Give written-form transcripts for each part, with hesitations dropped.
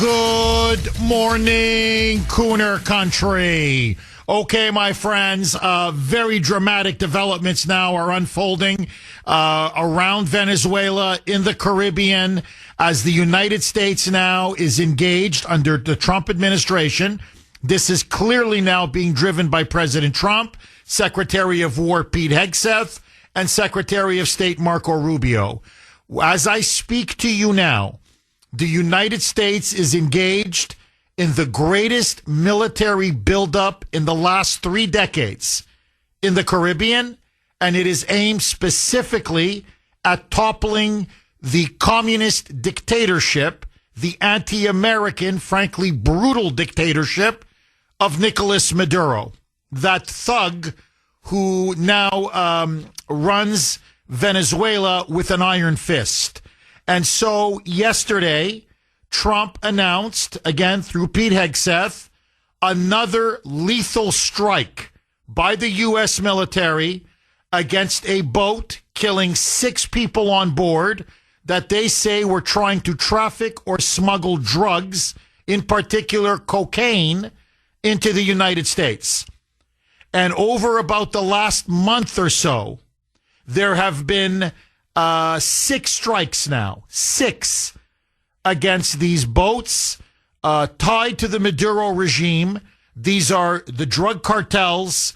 Good morning, Kuhner country. Okay, my friends, very dramatic developments now are unfolding around Venezuela in the Caribbean as the United States now is engaged under the Trump administration. This is clearly now being driven by President Trump, Secretary of War Pete Hegseth, and Secretary of State Marco Rubio. As I speak to you now, the United States is engaged in the greatest military buildup in the last 3 decades in the Caribbean, and it is aimed specifically at toppling the communist dictatorship, the anti-American, frankly brutal dictatorship of Nicolas Maduro, that thug who now runs Venezuela with an iron fist. And so yesterday, Trump announced, again through Pete Hegseth, another lethal strike by the U.S. military against a boat, killing 6 people on board that they say were trying to traffic or smuggle drugs, in particular cocaine, into the United States. And over about the last month or so, there have been 6 strikes now, 6 against these boats tied to the Maduro regime. These are the drug cartels,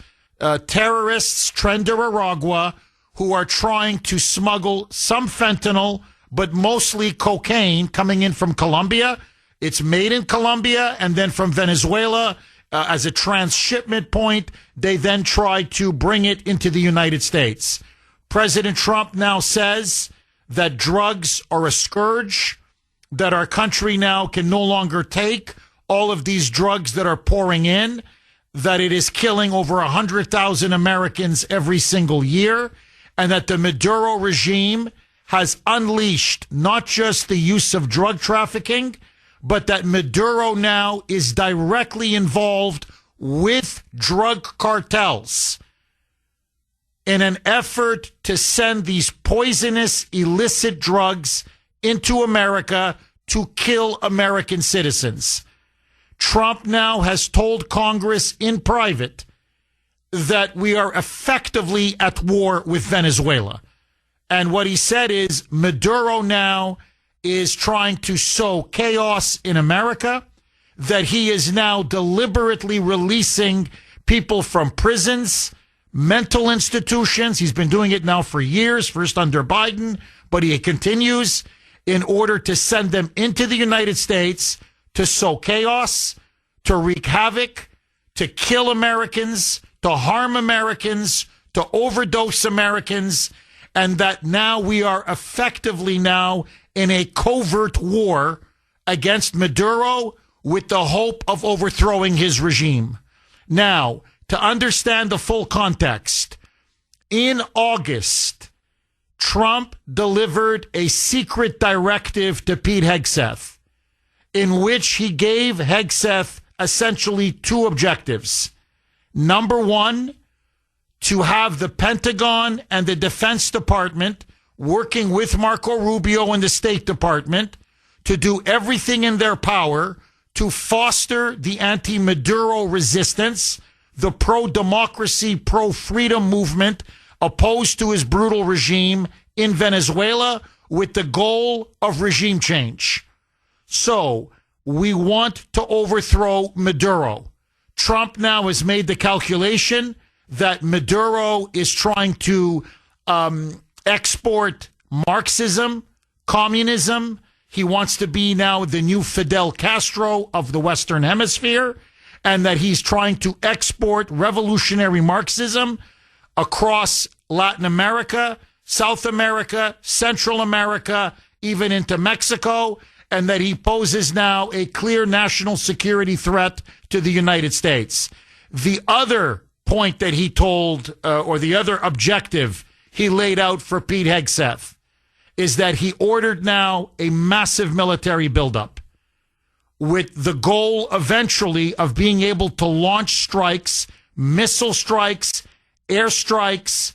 terrorists, Tren de Aragua, who are trying to smuggle some fentanyl, but mostly cocaine coming in from Colombia. It's made in Colombia, and then from Venezuela as a transshipment point, they then try to bring it into the United States. President Trump now says that drugs are a scourge, that our country now can no longer take all of these drugs that are pouring in, that it is killing over 100,000 Americans every single year, and that the Maduro regime has unleashed not just the use of drug trafficking, but that Maduro now is directly involved with drug cartels in an effort to send these poisonous, illicit drugs into America to kill American citizens. Trump now has told Congress in private that we are effectively at war with Venezuela. And what he said is Maduro now is trying to sow chaos in America, that he is now deliberately releasing people from prisons, mental institutions. He's been doing it now for years, first under Biden, but he continues in order to send them into the United States to sow chaos, to wreak havoc, to kill Americans, to harm Americans, to overdose Americans, and that now we are effectively now in a covert war against Maduro with the hope of overthrowing his regime. Now, to understand the full context, in August, Trump delivered a secret directive to Pete Hegseth in which he gave Hegseth essentially 2 objectives. Number 1, to have the Pentagon and the Defense Department working with Marco Rubio and the State Department to do everything in their power to foster the anti-Maduro resistance, the pro-democracy, pro-freedom movement opposed to his brutal regime in Venezuela with the goal of regime change. So we want to overthrow Maduro. Trump now has made the calculation that Maduro is trying to export Marxism, communism. He wants to be now the new Fidel Castro of the Western Hemisphere, and that he's trying to export revolutionary Marxism across Latin America, South America, Central America, even into Mexico, and that he poses now a clear national security threat to the United States. The other point that he told, or the other objective he laid out for Pete Hegseth, is that he ordered now a massive military buildup with the goal eventually of being able to launch strikes, missile strikes, airstrikes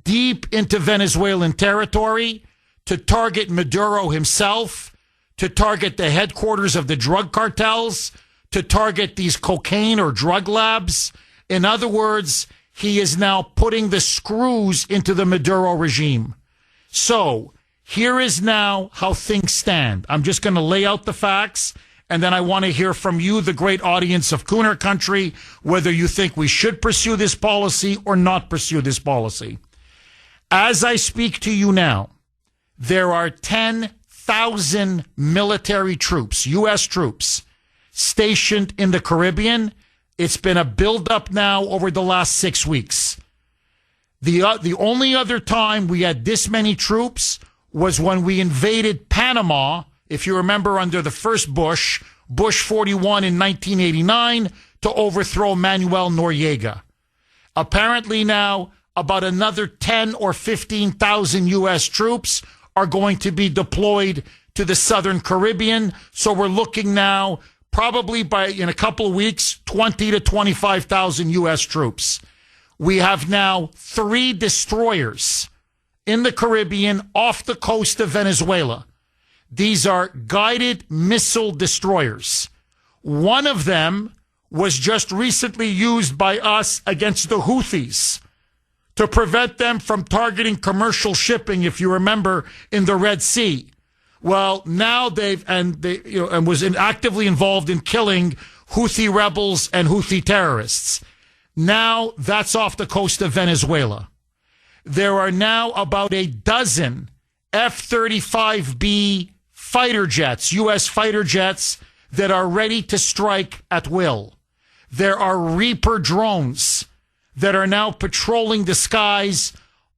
deep into Venezuelan territory to target Maduro himself, to target the headquarters of the drug cartels, to target these cocaine or drug labs. In other words, he is now putting the screws into the Maduro regime. So here is now how things stand. I'm just going to lay out the facts, and then I want to hear from you, the great audience of Kuhner Country, whether you think we should pursue this policy or not pursue this policy. As I speak to you now, there are 10,000 military troops, U.S. troops, stationed in the Caribbean. It's been a buildup now over the last 6 weeks. The only other time we had this many troops was when we invaded Panama, if you remember, under the first Bush 41 in 1989, to overthrow Manuel Noriega. Apparently now, about another 10 or 15,000 U.S. troops are going to be deployed to the Southern Caribbean. So we're looking now, probably in a couple of weeks, 20 to 25,000 U.S. troops. We have now 3 destroyers in the Caribbean off the coast of Venezuela. These are guided missile destroyers. One of them was just recently used by us against the Houthis to prevent them from targeting commercial shipping, if you remember, in the Red Sea. Well, now they was actively involved in killing Houthi rebels and Houthi terrorists. Now that's off the coast of Venezuela. There are now about a dozen F-35B fighter jets, U.S. fighter jets, that are ready to strike at will. There are Reaper drones that are now patrolling the skies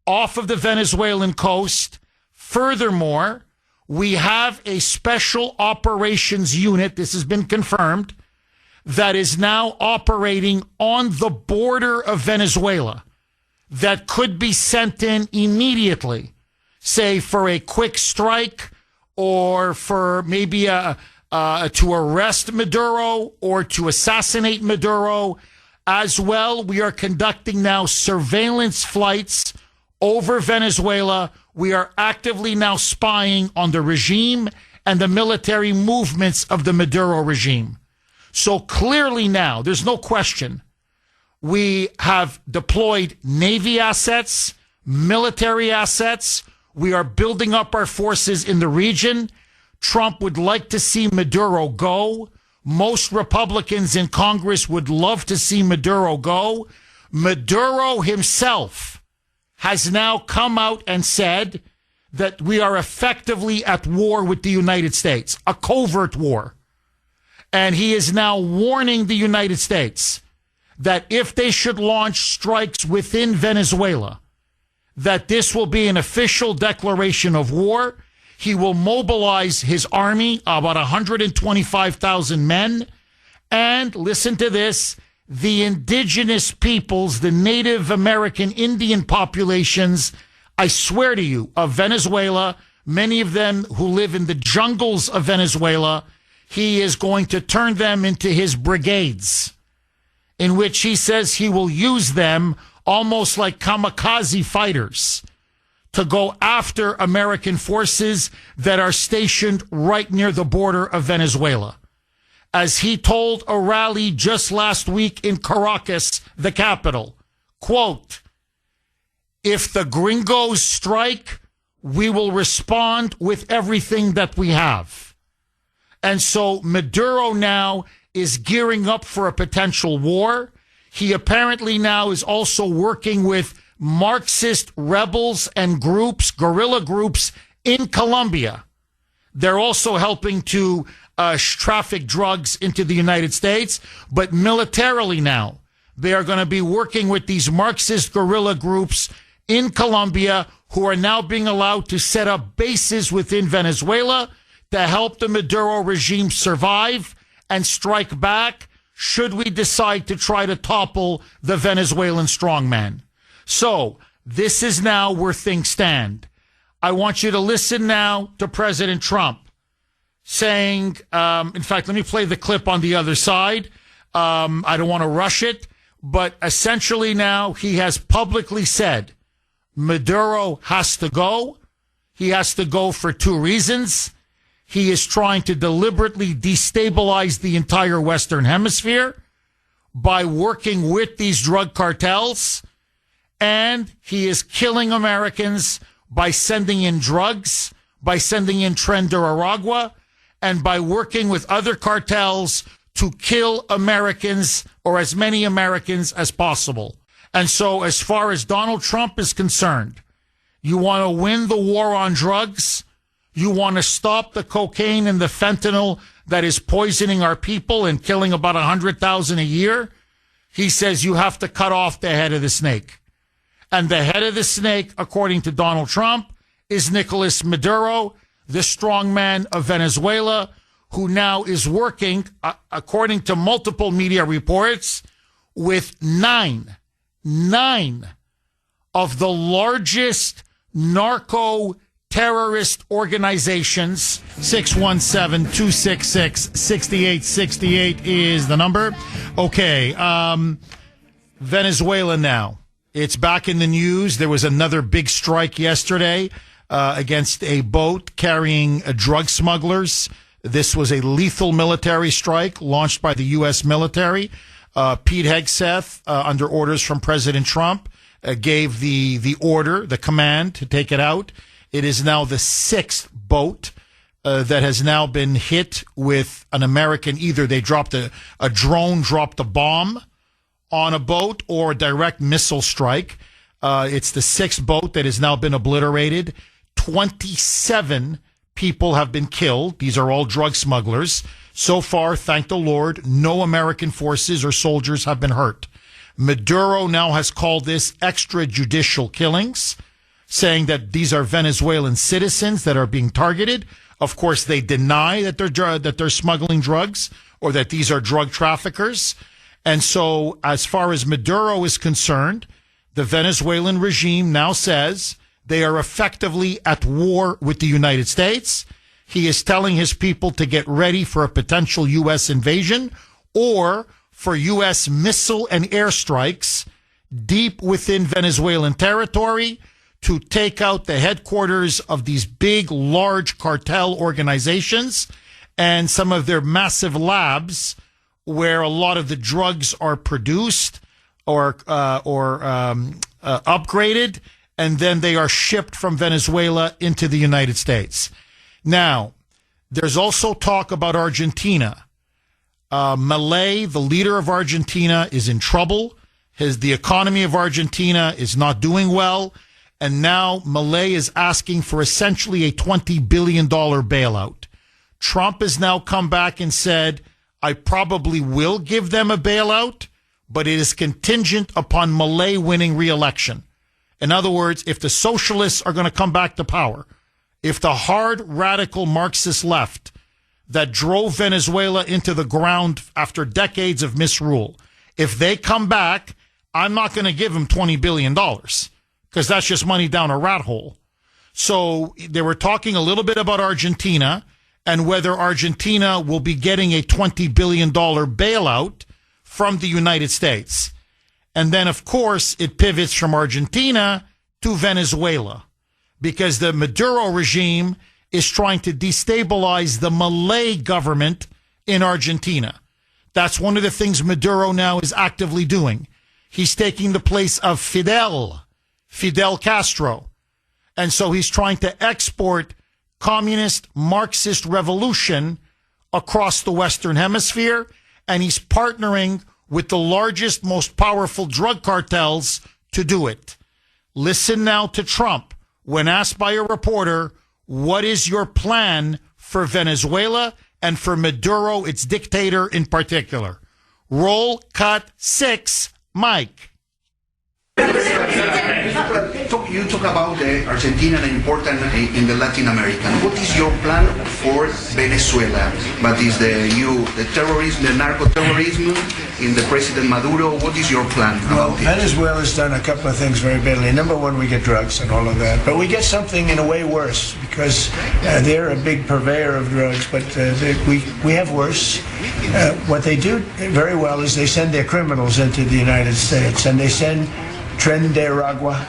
off of the Venezuelan coast. Furthermore, we have a special operations unit, this has been confirmed, that is now operating on the border of Venezuela that could be sent in immediately, say for a quick strike or for maybe to arrest Maduro or to assassinate Maduro. As well, we are conducting now surveillance flights over Venezuela. We are actively now spying on the regime and the military movements of the Maduro regime. So clearly now, there's no question, we have deployed Navy assets, military assets. We are building up our forces in the region. Trump would like to see Maduro go. Most Republicans in Congress would love to see Maduro go. Maduro himself has now come out and said that we are effectively at war with the United States, a covert war. And he is now warning the United States that if they should launch strikes within Venezuela, that this will be an official declaration of war. He will mobilize his army, about 125,000 men. And listen to this, the indigenous peoples, the Native American Indian populations, I swear to you, of Venezuela, many of them who live in the jungles of Venezuela, he is going to turn them into his brigades, in which he says he will use them almost like kamikaze fighters to go after American forces that are stationed right near the border of Venezuela. As he told a rally just last week in Caracas, the capital, quote, "If the gringos strike, we will respond with everything that we have." And so Maduro now is gearing up for a potential war. He apparently now is also working with Marxist rebels and groups, guerrilla groups in Colombia. They're also helping to traffic drugs into the United States, but militarily now, they are going to be working with these Marxist guerrilla groups in Colombia who are now being allowed to set up bases within Venezuela to help the Maduro regime survive and strike back should we decide to try to topple the Venezuelan strongman. So this is now where things stand. I want you to listen now to President Trump saying, in fact, let me play the clip on the other side. I don't want to rush it, but essentially now he has publicly said Maduro has to go. He has to go for 2 reasons. he is trying to deliberately destabilize the entire Western Hemisphere by working with these drug cartels, and he is killing Americans by sending in drugs, by sending in Tren de Aragua, and by working with other cartels to kill Americans, or as many Americans as possible. And so as far as Donald Trump is concerned, you want to win the war on drugs, you want to stop the cocaine and the fentanyl that is poisoning our people and killing about 100,000 a year, he says you have to cut off the head of the snake. And the head of the snake, according to Donald Trump, is Nicolas Maduro, the strongman of Venezuela, who now is working, according to multiple media reports, with nine of the largest narco-terrorist organizations. 617-266-6868 is the number. Okay, Venezuela now. It's back in the news. There was another big strike yesterday against a boat carrying drug smugglers. This was a lethal military strike launched by the U.S. military. Pete Hegseth, under orders from President Trump, gave the order, the command to take it out. It is now the sixth boat that has now been hit with an American. Either they dropped a drone, dropped a bomb on a boat, or a direct missile strike. It's the sixth boat that has now been obliterated. 27 people have been killed. These are all drug smugglers. So far, thank the Lord, no American forces or soldiers have been hurt. Maduro now has called this extrajudicial killings, saying that these are Venezuelan citizens that are being targeted. Of course, they deny that they're smuggling drugs or that these are drug traffickers. And so, as far as Maduro is concerned, the Venezuelan regime now says they are effectively at war with the United States. He is telling his people to get ready for a potential U.S. invasion or for U.S. missile and airstrikes deep within Venezuelan territory to take out the headquarters of these big, large cartel organizations and some of their massive labs where a lot of the drugs are produced or upgraded, and then they are shipped from Venezuela into the United States. Now, there's also talk about Argentina. Milei, the leader of Argentina, is in trouble. The economy of Argentina is not doing well. And now Milei is asking for essentially a $20 billion bailout. Trump has now come back and said, I probably will give them a bailout, but it is contingent upon Milei winning re-election. In other words, if the socialists are going to come back to power, if the hard, radical Marxist left that drove Venezuela into the ground after decades of misrule, if they come back, I'm not going to give them $20 billion because that's just money down a rat hole. So they were talking a little bit about Argentina and whether Argentina will be getting a $20 billion bailout from the United States. And then, of course, it pivots from Argentina to Venezuela because the Maduro regime is trying to destabilize the Milei government in Argentina. That's one of the things Maduro now is actively doing. He's taking the place of Fidel Castro. And so he's trying to export communist Marxist revolution across the Western Hemisphere, and he's partnering with the largest, most powerful drug cartels to do it. Listen now to Trump when asked by a reporter, what is your plan for Venezuela and for Maduro, its dictator in particular? Roll cut 6, Mike. You talk about Argentina and important in the Latin American. What is your plan for Venezuela? What is the terrorism, the narco-terrorism in the President Maduro? What is your plan about it? Venezuela's done a couple of things very badly. Number one, we get drugs and all of that. But we get something in a way worse because they're a big purveyor of drugs, but we have worse. What they do very well is they send their criminals into the United States, and they send Tren de Aragua,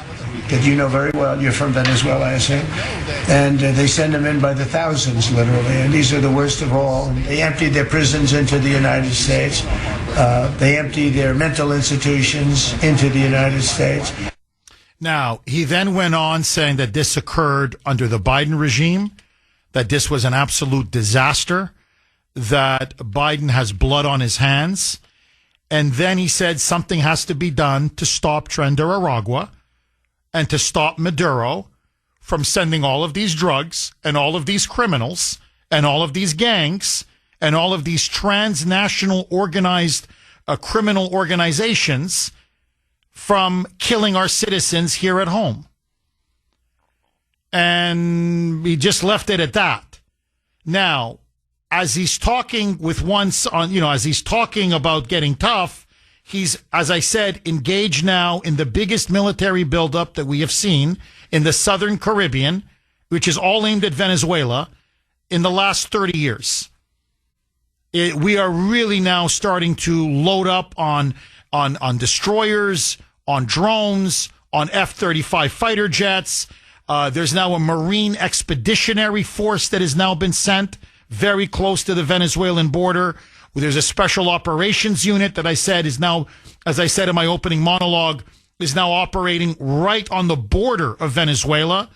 that you know very well. You're from Venezuela, I assume. And they send them in by the thousands, literally. And these are the worst of all. They empty their prisons into the United States. They empty their mental institutions into the United States. Now, he then went on saying that this occurred under the Biden regime, that this was an absolute disaster, that Biden has blood on his hands. And then he said something has to be done to stop Tren de Aragua and to stop Maduro from sending all of these drugs and all of these criminals and all of these gangs and all of these transnational organized criminal organizations from killing our citizens here at home. And he just left it at that. Now, as he's talking with as he's talking about getting tough, he's, as I said, engaged now in the biggest military buildup that we have seen in the Southern Caribbean, which is all aimed at Venezuela, in the last 30 years. We are really now starting to load up on destroyers, on drones, on F-35 fighter jets. There's now a Marine Expeditionary Force that has now been sent very close to the Venezuelan border. There's a special operations unit that I said is now, as I said in my opening monologue, is now operating right on the border of Venezuela.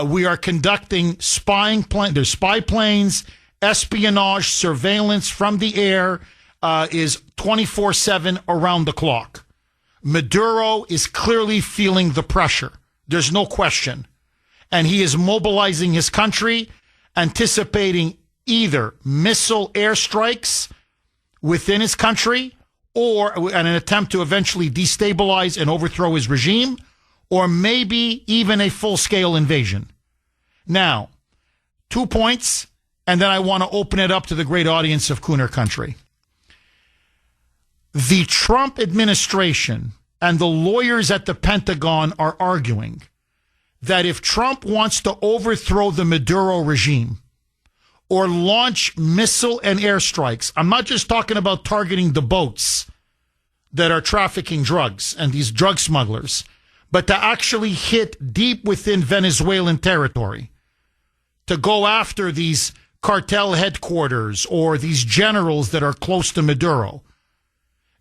We are conducting there's spy planes, espionage, surveillance from the air is 24/7 around the clock. Maduro is clearly feeling the pressure. There's no question. And he is mobilizing his country, anticipating either missile airstrikes within his country or an attempt to eventually destabilize and overthrow his regime, or maybe even a full-scale invasion. Now, 2 points, and then I want to open it up to the great audience of Kuhner Country. The Trump administration and the lawyers at the Pentagon are arguing that if Trump wants to overthrow the Maduro regime or launch missile and airstrikes, I'm not just talking about targeting the boats that are trafficking drugs and these drug smugglers, but to actually hit deep within Venezuelan territory, to go after these cartel headquarters or these generals that are close to Maduro,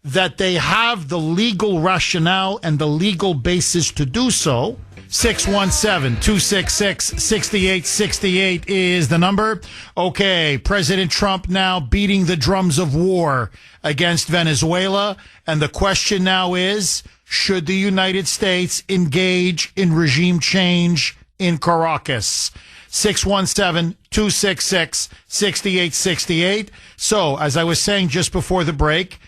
that they have the legal rationale and the legal basis to do so. 617-266-6868 is the number. Okay, President Trump now beating the drums of war against Venezuela. And the question now is, should the United States engage in regime change in Caracas? 617-266-6868. So, as I was saying just before the break,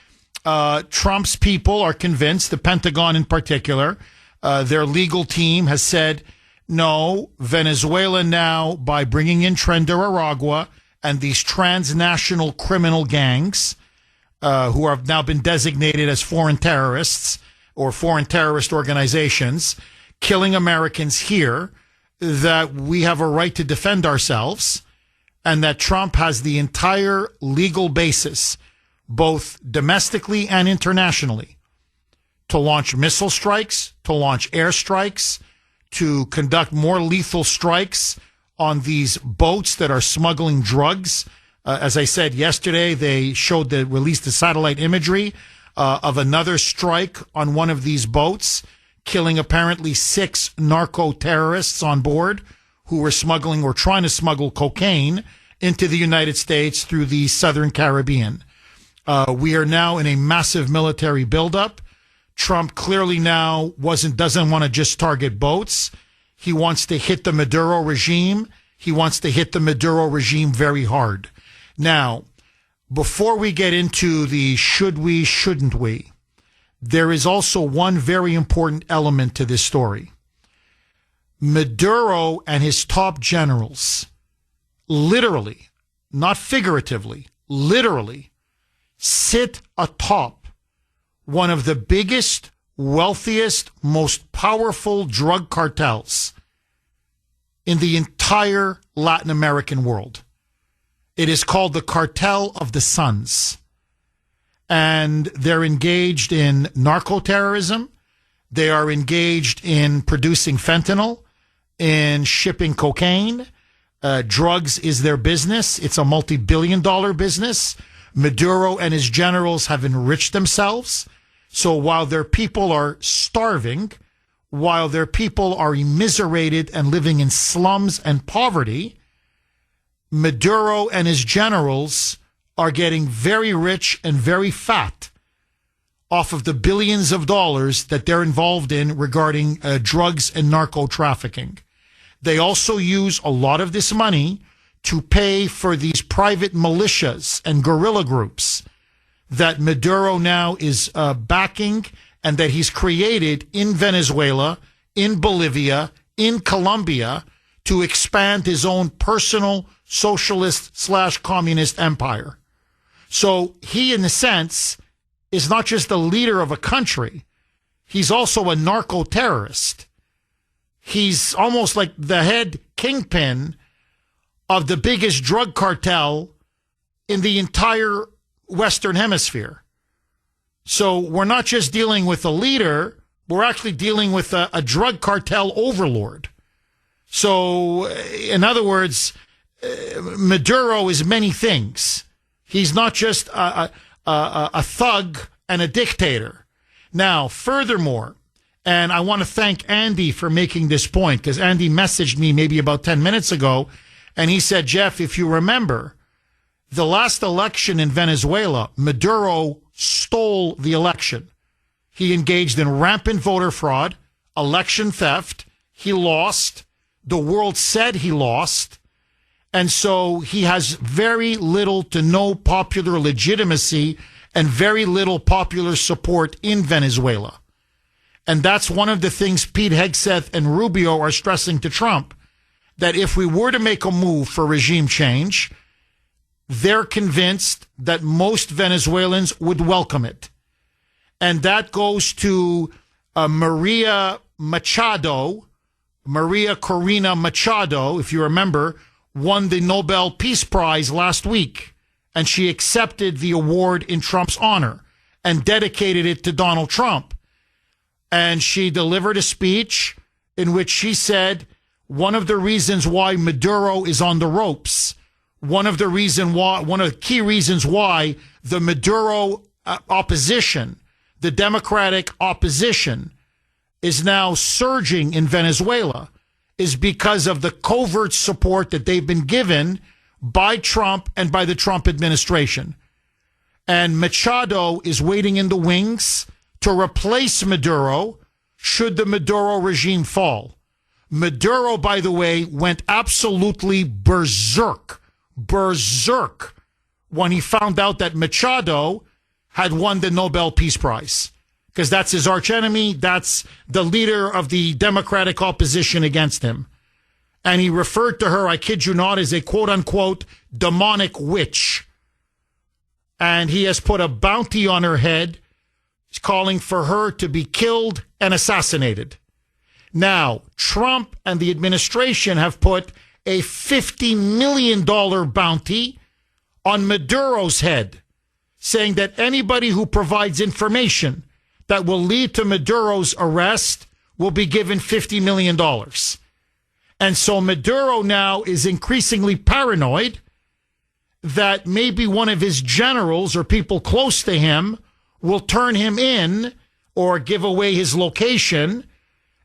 Trump's people are convinced, the Pentagon in particular, their legal team has said, no, Venezuela now, by bringing in Tren de Aragua and these transnational criminal gangs who have now been designated as foreign terrorists or foreign terrorist organizations, killing Americans here, that we have a right to defend ourselves, and that Trump has the entire legal basis, both domestically and internationally, to launch missile strikes, to launch airstrikes, to conduct more lethal strikes on these boats that are smuggling drugs. As I said yesterday, they released the satellite imagery of another strike on one of these boats, killing apparently 6 narco-terrorists on board who were smuggling or trying to smuggle cocaine into the United States through the Southern Caribbean. We are now in a massive military buildup. Trump clearly now doesn't want to just target boats. He wants to hit the Maduro regime. He wants to hit the Maduro regime very hard. Now, before we get into the should we, shouldn't we, there is also one very important element to this story. Maduro and his top generals, literally, not figuratively, literally, sit atop one of the biggest, wealthiest, most powerful drug cartels in the entire Latin American world. It is called the Cartel of the Suns. And they're engaged in narco-terrorism. They are engaged in producing fentanyl, in shipping cocaine. Drugs is their business. It's a multi-billion-dollar business. Maduro and his generals have enriched themselves. So while their people are starving, while their people are immiserated and living in slums and poverty, Maduro and his generals are getting very rich and very fat off of the billions of dollars that they're involved in regarding drugs and narco trafficking. They also use a lot of this money to pay for these private militias and guerrilla groups that Maduro now is backing and that he's created in Venezuela, in Bolivia, in Colombia to expand his own personal socialist/communist empire. So he, in a sense, is not just the leader of a country. He's also a narco-terrorist. He's almost like the head kingpin of the biggest drug cartel in the entire Western Hemisphere. So we're not just dealing with a leader, we're actually dealing with a drug cartel overlord. So, in other words, Maduro is many things. He's not just a thug and a dictator. Now, furthermore, and I want to thank Andy for making this point, because Andy messaged me maybe about 10 minutes ago, and he said, Jeff, if you remember, the last election in Venezuela, Maduro stole the election. He engaged in rampant voter fraud, election theft. He lost. The world said he lost. And so he has very little to no popular legitimacy and very little popular support in Venezuela. And that's one of the things Pete Hegseth and Rubio are stressing to Trump, that if we were to make a move for regime change, they're convinced that most Venezuelans would welcome it. And that goes to Maria Corina Machado, if you remember, won the Nobel Peace Prize last week. And she accepted the award in Trump's honor and dedicated it to Donald Trump. And she delivered a speech in which she said one of the reasons why Maduro is on the ropes, one of the key reasons why the Maduro opposition, the Democratic opposition, is now surging in Venezuela is because of the covert support that they've been given by Trump and by the Trump administration. And Machado is waiting in the wings to replace Maduro should the Maduro regime fall. Maduro, by the way, went absolutely berserk when he found out that Machado had won the Nobel Peace Prize, because that's his archenemy. That's the leader of the Democratic opposition against him. And he referred to her, I kid you not, as a quote-unquote demonic witch. And he has put a bounty on her head, calling for her to be killed and assassinated. Now, Trump and the administration have put a $50 million bounty on Maduro's head, saying that anybody who provides information that will lead to Maduro's arrest will be given $50 million. And so Maduro now is increasingly paranoid that maybe one of his generals or people close to him will turn him in or give away his location,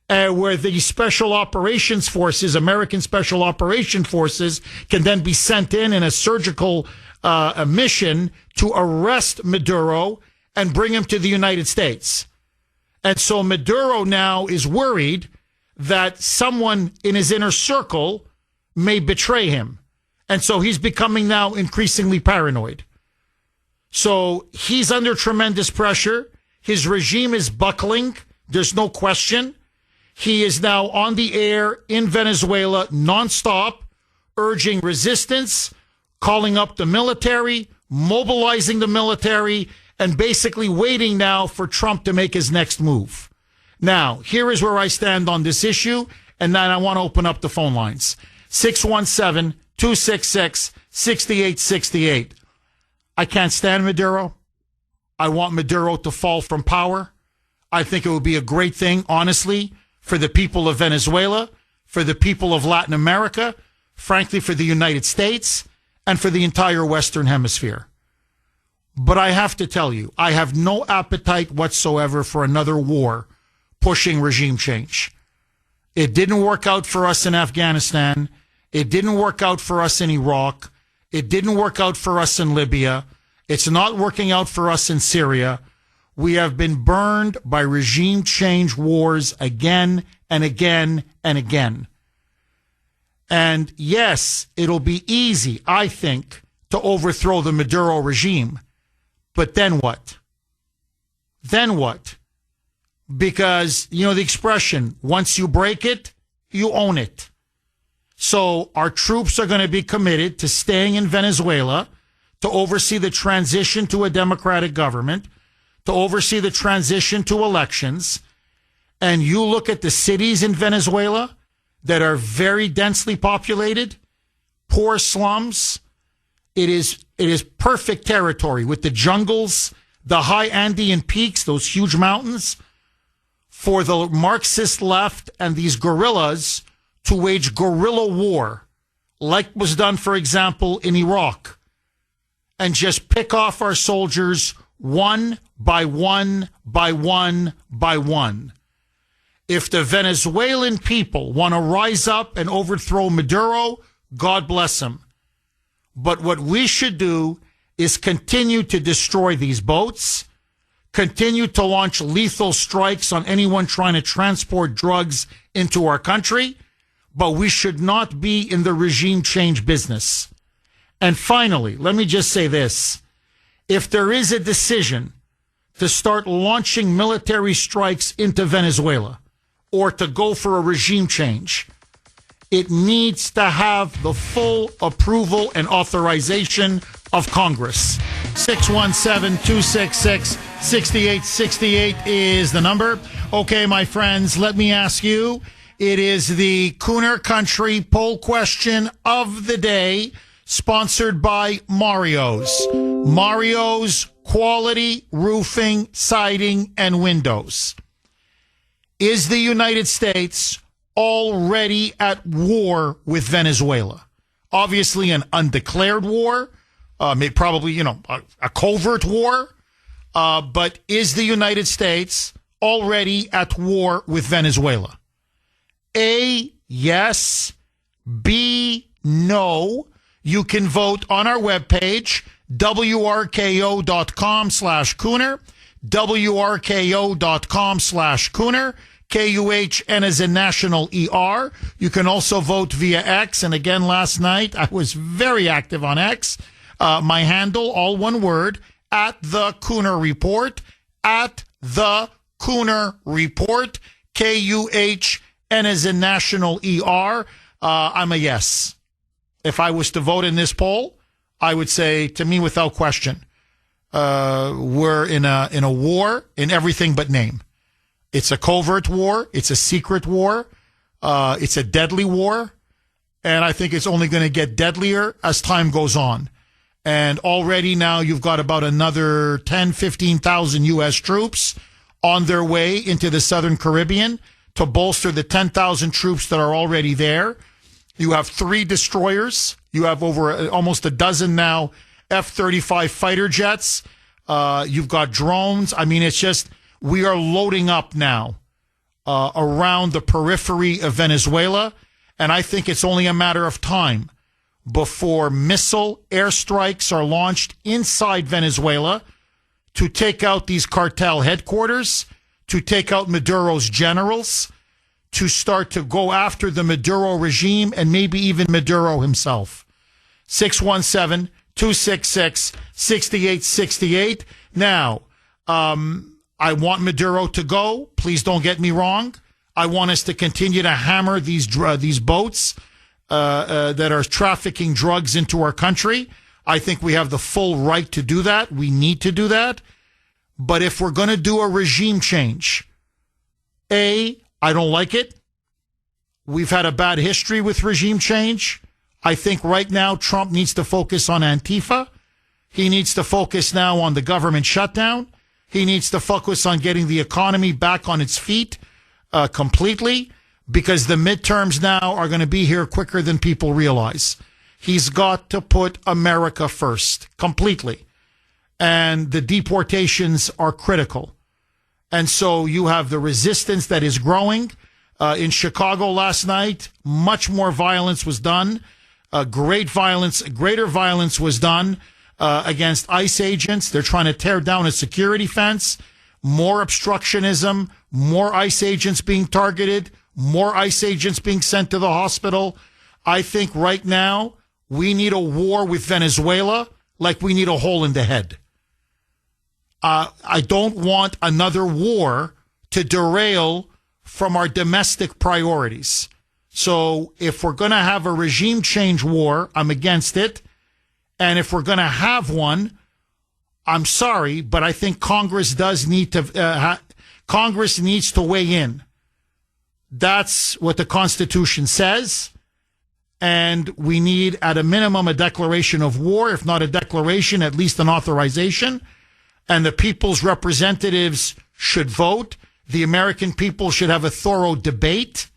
where the special operations forces, American special operation forces, can then be sent in a surgical a mission to arrest Maduro and bring him to the United States. And so Maduro now is worried that someone in his inner circle may betray him. And so he's becoming now increasingly paranoid. So he's under tremendous pressure. His regime is buckling. There's no question. He is now on the air in Venezuela nonstop, urging resistance, calling up the military, mobilizing the military, and basically waiting now for Trump to make his next move. Now, here is where I stand on this issue, and then I want to open up the phone lines. 617-266-6868. I can't stand Maduro. I want Maduro to fall from power. I think it would be a great thing, honestly, for the people of Venezuela, for the people of Latin America, frankly, for the United States, and for the entire Western Hemisphere. But I have to tell you, I have no appetite whatsoever for another war pushing regime change. It didn't work out for us in Afghanistan. It didn't work out for us in Iraq. It didn't work out for us in Libya. It's not working out for us in Syria. We have been burned by regime change wars again and again and again. And yes, it'll be easy, I think, to overthrow the Maduro regime. But then what? Then what? Because, you know the expression, once you break it, you own it. So our troops are going to be committed to staying in Venezuela to oversee the transition to a democratic government, to oversee the transition to elections. And you look at the cities in Venezuela that are very densely populated, poor slums. It is perfect territory with the jungles, the high Andean peaks, those huge mountains, for the Marxist left and these guerrillas to wage guerrilla war, like was done, for example, in Iraq, and just pick off our soldiers one by one by one by one. If the Venezuelan people want to rise up and overthrow Maduro, God bless them. But what we should do is continue to destroy these boats, continue to launch lethal strikes on anyone trying to transport drugs into our country, but we should not be in the regime change business. And finally, let me just say this. If there is a decision to start launching military strikes into Venezuela or to go for a regime change, it needs to have the full approval and authorization of Congress. 617-266-6868 is the number. Okay, my friends, let me ask you. It is the Kuhner Country poll question of the day, sponsored by Mario's. Mario's Quality Roofing, Siding, and Windows. Is the United States already at war with Venezuela? Obviously an undeclared war, probably, a covert war. But is the United States already at war with Venezuela? A, yes. B, no. You can vote on our webpage, wrko.com/Kuhner, wrko.com/Kuhner, KUHN as in National ER. You can also vote via X. And again, last night, I was very active on X. My handle, all one word, at the Kuhner Report, at the Kuhner Report, KUHN as in National ER. I'm a yes. If I was to vote in this poll, I would say, to me, without question, we're in a war in everything but name. It's a covert war. It's a secret war. It's a deadly war. And I think it's only going to get deadlier as time goes on. And already now you've got about another 10, 15,000 U.S. troops on their way into the Southern Caribbean to bolster the 10,000 troops that are already there. You have 3 destroyers. You have over almost a dozen now F-35 fighter jets. You've got drones. I mean, it's just, we are loading up now around the periphery of Venezuela. And I think it's only a matter of time before missile airstrikes are launched inside Venezuela to take out these cartel headquarters, to take out Maduro's generals, to start to go after the Maduro regime and maybe even Maduro himself. 617-266-6868. Now, I want Maduro to go. Please don't get me wrong. I want us to continue to hammer these boats that are trafficking drugs into our country. I think we have the full right to do that. We need to do that. But if we're going to do a regime change, I don't like it. We've had a bad history with regime change. I think right now Trump needs to focus on Antifa. He needs to focus now on the government shutdown. He needs to focus on getting the economy back on its feet completely, because the midterms now are going to be here quicker than people realize. He's got to put America first completely. And the deportations are critical. And so you have the resistance that is growing. In Chicago last night, much more violence was done. Greater violence was done against ICE agents. They're trying to tear down a security fence. More obstructionism, more ICE agents being targeted, more ICE agents being sent to the hospital. I think right now we need a war with Venezuela like we need a hole in the head. I don't want another war to derail from our domestic priorities. So if we're going to have a regime change war, I'm against it. And if we're going to have one, I'm sorry, but I think Congress does need to, Congress needs to weigh in. That's what the Constitution says. And we need, at a minimum, a declaration of war. If not a declaration, at least an authorization. And the people's representatives should vote. The American people should have a thorough debate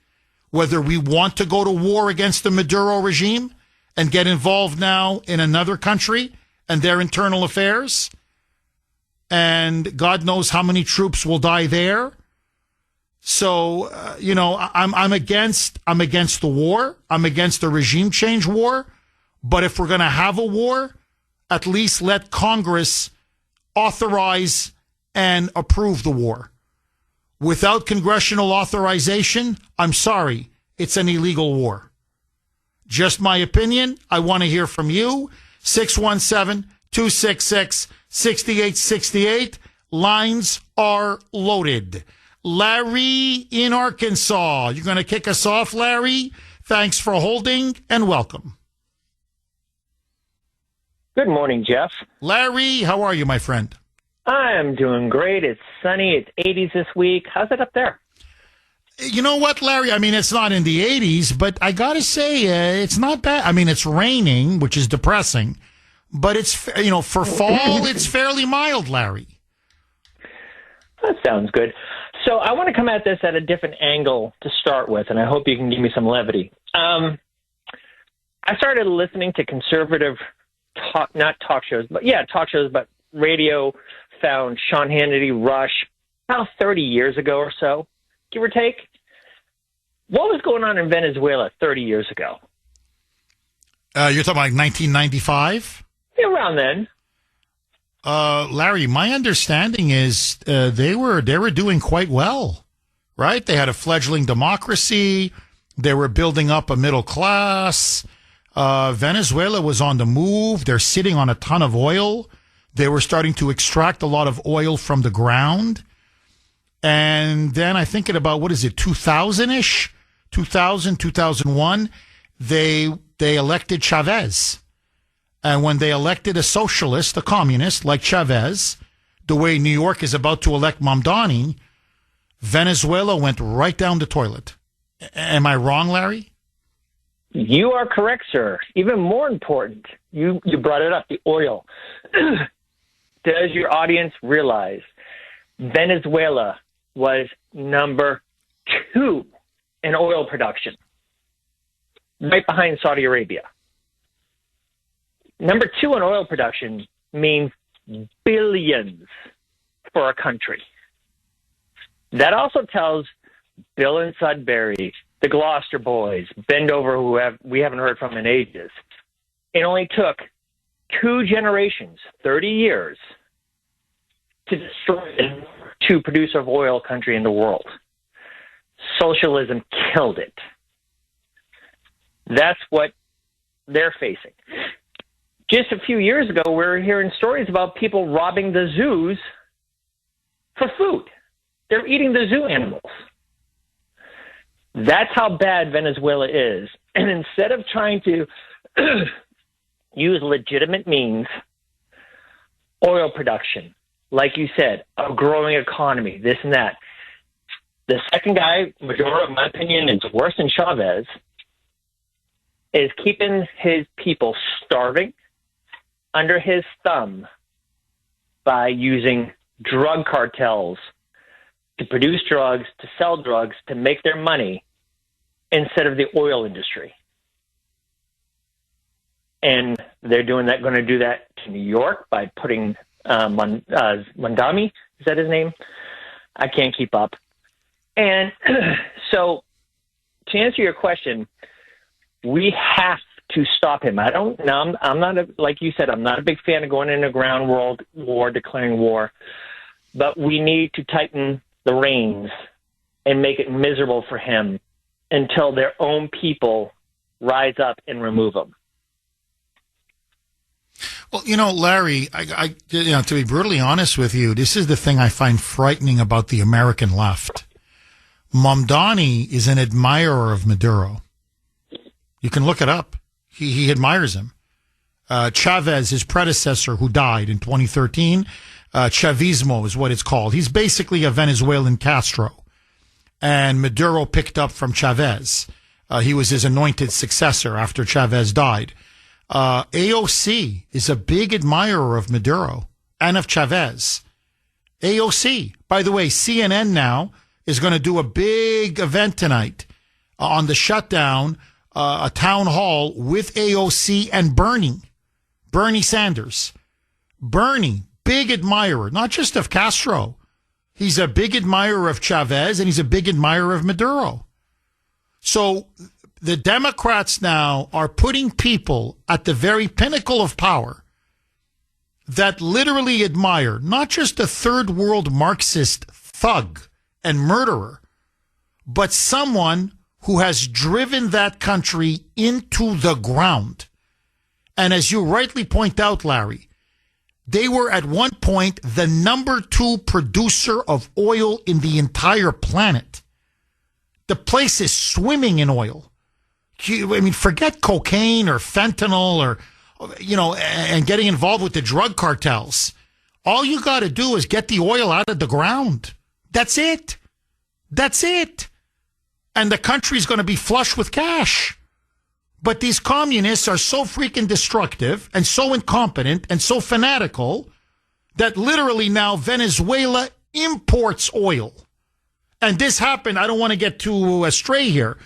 whether we want to go to war against the Maduro regime and get involved now in another country and their internal affairs. And God knows how many troops will die there. So, I'm against the war. I'm against the regime change war. But if we're going to have a war, at least let Congress authorize and approve the war. Without congressional authorization, I'm sorry, it's an illegal war. Just my opinion. I want to hear from you. 617-266-6868. Lines are loaded. Larry in Arkansas. You're going to kick us off, Larry. Thanks for holding and welcome. Good morning, Jeff. Larry, how are you, my friend? I'm doing great. It's sunny. It's 80s this week. How's it up there? You know what, Larry? I mean, it's not in the 80s, but I got to say, it's not bad. I mean, it's raining, which is depressing, but it's, for fall, it's fairly mild, Larry. That sounds good. So I want to come at this at a different angle to start with, and I hope you can give me some levity. I started listening to conservative talk shows, but radio. Found Sean Hannity, Rush, about 30 years ago or so, give or take. What was going on in Venezuela 30 years ago? You're talking like 1995? Yeah, around then. Larry, my understanding is they were doing quite well, right? They had a fledgling democracy. They were building up a middle class. Venezuela was on the move. They're sitting on a ton of oil. They were starting to extract a lot of oil from the ground. And then I think at about, 2000-ish? 2000, 2001, they elected Chavez. And when they elected a socialist, a communist like Chavez, the way New York is about to elect Mamdani, Venezuela went right down the toilet. Am I wrong, Larry? You are correct, sir. Even more important, you brought it up, the oil. Does your audience realize Venezuela was number 2 in oil production, right behind Saudi Arabia? Number 2 in oil production means billions for a country. That also tells Bill and Sudbury, the Gloucester boys, Bendover, who we haven't heard from in ages. It only took 2 generations, 30 years, to destroy the number 2 producer of oil country in the world. Socialism killed it. That's what they're facing. Just a few years ago, we were hearing stories about people robbing the zoos for food. They're eating the zoo animals. That's how bad Venezuela is. And instead of trying to use legitimate means, oil production, like you said, a growing economy, this and that. The second guy, Maduro, in my opinion, is worse than Chavez, is keeping his people starving under his thumb by using drug cartels to produce drugs, to sell drugs, to make their money instead of the oil industry. And they're going to do that to New York by putting Mondami, is that his name? I can't keep up. And so to answer your question, we have to stop him. I'm not like you said, I'm not a big fan of going into ground world war, declaring war, but we need to tighten the reins and make it miserable for him until their own people rise up and remove him. Well, Larry, to be brutally honest with you, this is the thing I find frightening about the American left. Mamdani is an admirer of Maduro. You can look it up. He admires him. Chavez, his predecessor, who died in 2013, Chavismo is what it's called. He's basically a Venezuelan Castro. And Maduro picked up from Chavez. He was his anointed successor after Chavez died. AOC is a big admirer of Maduro and of Chavez. AOC, by the way, CNN now is going to do a big event tonight on the shutdown, a town hall with AOC and Bernie Sanders. Bernie, big admirer, not just of Castro. He's a big admirer of Chavez and he's a big admirer of Maduro. So the Democrats now are putting people at the very pinnacle of power that literally admire not just a third world Marxist thug and murderer, but someone who has driven that country into the ground. And as you rightly point out, Larry, they were at one point the number 2 producer of oil in the entire planet. The place is swimming in oil. I mean, forget cocaine or fentanyl or, and getting involved with the drug cartels. All you got to do is get the oil out of the ground. That's it. That's it. And the country's going to be flush with cash. But these communists are so freaking destructive and so incompetent and so fanatical that literally now Venezuela imports oil. And this happened, I don't want to get too astray here,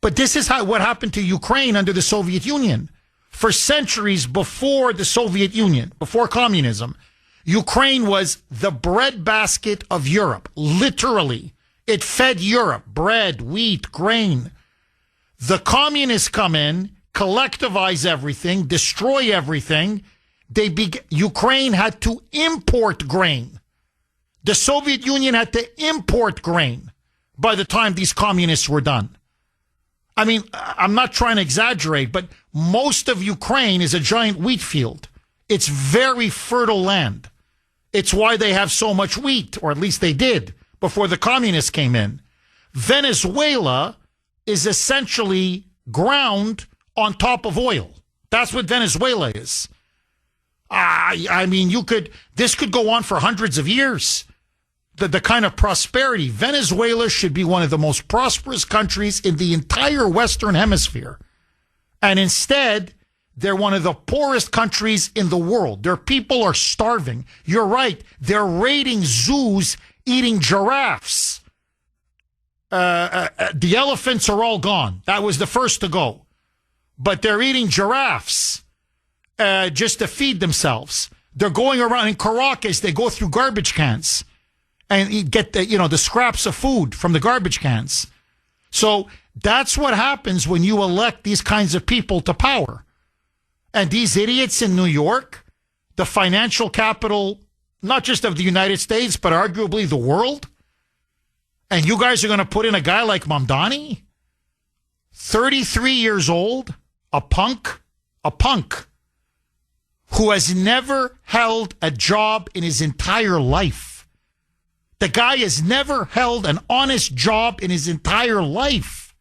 but this is what happened to Ukraine under the Soviet Union. For centuries before the Soviet Union, before communism, Ukraine was the breadbasket of Europe, literally. It fed Europe, bread, wheat, grain. The communists come in, collectivize everything, destroy everything. Ukraine had to import grain. The Soviet Union had to import grain by the time these communists were done. I mean, I'm not trying to exaggerate, but most of Ukraine is a giant wheat field. It's very fertile land. It's why they have so much wheat, or at least they did, before the communists came in. Venezuela is essentially ground on top of oil. That's what Venezuela is. I mean, this could go on for hundreds of years. The kind of prosperity. Venezuela should be one of the most prosperous countries in the entire Western Hemisphere. And instead, they're one of the poorest countries in the world. Their people are starving. You're right. They're raiding zoos, eating giraffes. The elephants are all gone. That was the first to go. But they're eating giraffes just to feed themselves. They're going around in Caracas. They go through garbage cans and get the scraps of food from the garbage cans. So that's what happens when you elect these kinds of people to power. And these idiots in New York, the financial capital, not just of the United States, but arguably the world. And you guys are going to put in a guy like Mamdani, 33 years old, a punk, who has never held a job in his entire life. The guy has never held an honest job in his entire life.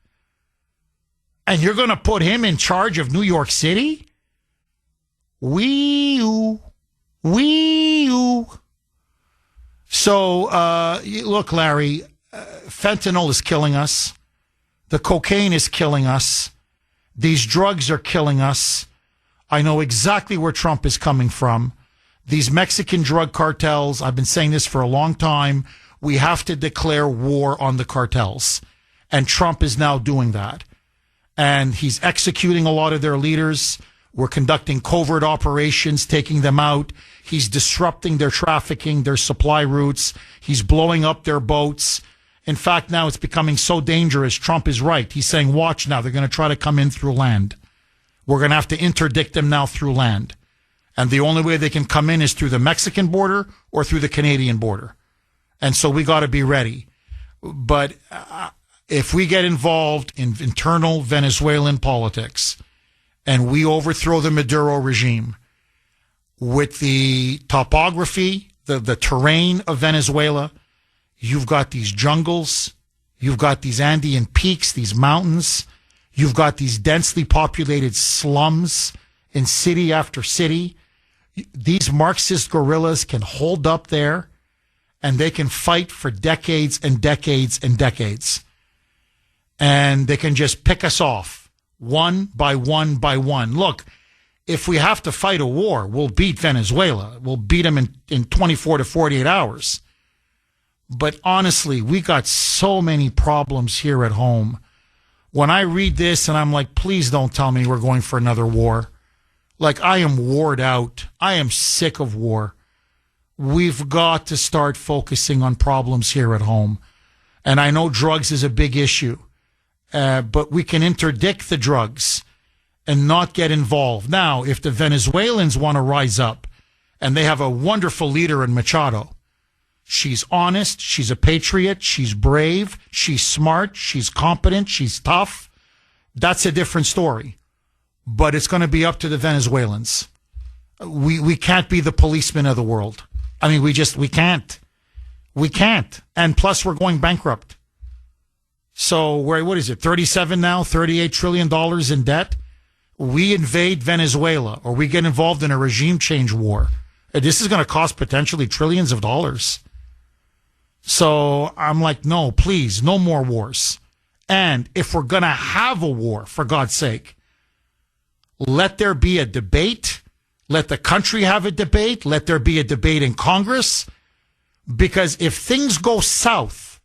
And you're going to put him in charge of New York City? Wee-oo. So, look, Larry, fentanyl is killing us. The cocaine is killing us. These drugs are killing us. I know exactly where Trump is coming from. These Mexican drug cartels, I've been saying this for a long time, we have to declare war on the cartels. And Trump is now doing that. And he's executing a lot of their leaders. We're conducting covert operations, taking them out. He's disrupting their trafficking, their supply routes. He's blowing up their boats. In fact, now it's becoming so dangerous. Trump is right. He's saying, watch now, they're going to try to come in through land. We're going to have to interdict them now through land. And the only way they can come in is through the Mexican border or through the Canadian border. And so we got to be ready. But if we get involved in internal Venezuelan politics and we overthrow the Maduro regime with the topography, the terrain of Venezuela, you've got these jungles, you've got these Andean peaks, these mountains, you've got these densely populated slums in city after city. These Marxist guerrillas can hold up there and they can fight for decades and decades and decades. And they can just pick us off one by one by one. Look, if we have to fight a war, we'll beat Venezuela. We'll beat them in 24 to 48 hours. But honestly, we got so many problems here at home. When I read this and I'm like, please don't tell me we're going for another war. Like, I am warred out. I am sick of war. We've got to start focusing on problems here at home. And I know drugs is a big issue, but we can interdict the drugs and not get involved. Now, if the Venezuelans want to rise up, and they have a wonderful leader in Machado, she's honest, she's a patriot, she's brave, she's smart, she's competent, she's tough, that's a different story. But it's going to be up to the Venezuelans. We can't be the policemen of the world. I mean, we can't. We can't. And plus, we're going bankrupt. So, what is it, 37 now, $38 trillion in debt? We invade Venezuela or we get involved in a regime change war. This is going to cost potentially trillions of dollars. So I'm like, no, please, no more wars. And if we're going to have a war, for God's sake, let there be a debate. Let the country have a debate. Let there be a debate in Congress. Because if things go south,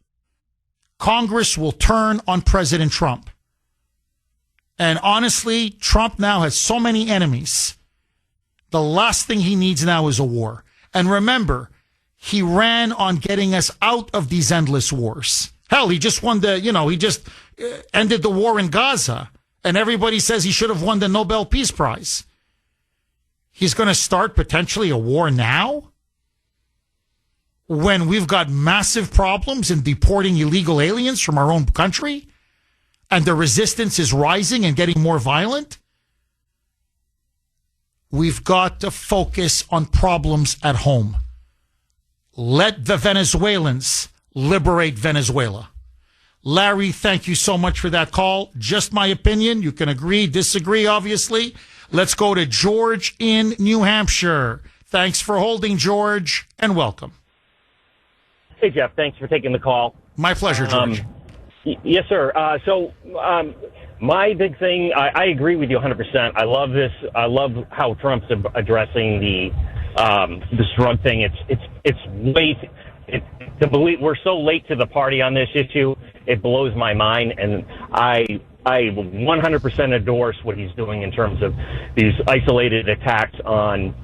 Congress will turn on President Trump. And honestly, Trump now has so many enemies. The last thing he needs now is a war. And remember, he ran on getting us out of these endless wars. Hell, he just won he just ended the war in Gaza. And everybody says he should have won the Nobel Peace Prize. He's going to start potentially a war now? When we've got massive problems in deporting illegal aliens from our own country? And the resistance is rising and getting more violent? We've got to focus on problems at home. Let the Venezuelans liberate Venezuela. Larry, thank you so much for that call. Just my opinion. You can agree, disagree, obviously. Let's go to George in New Hampshire. Thanks for holding, George, and welcome. Hey, Jeff. Thanks for taking the call. My pleasure, George. Yes, sir. My big thing, I agree with you 100%. I love this. I love how Trump's addressing this drug thing. It's late. To believe we're so late to the party on this issue, it blows my mind, and I 100% endorse what he's doing in terms of these isolated attacks on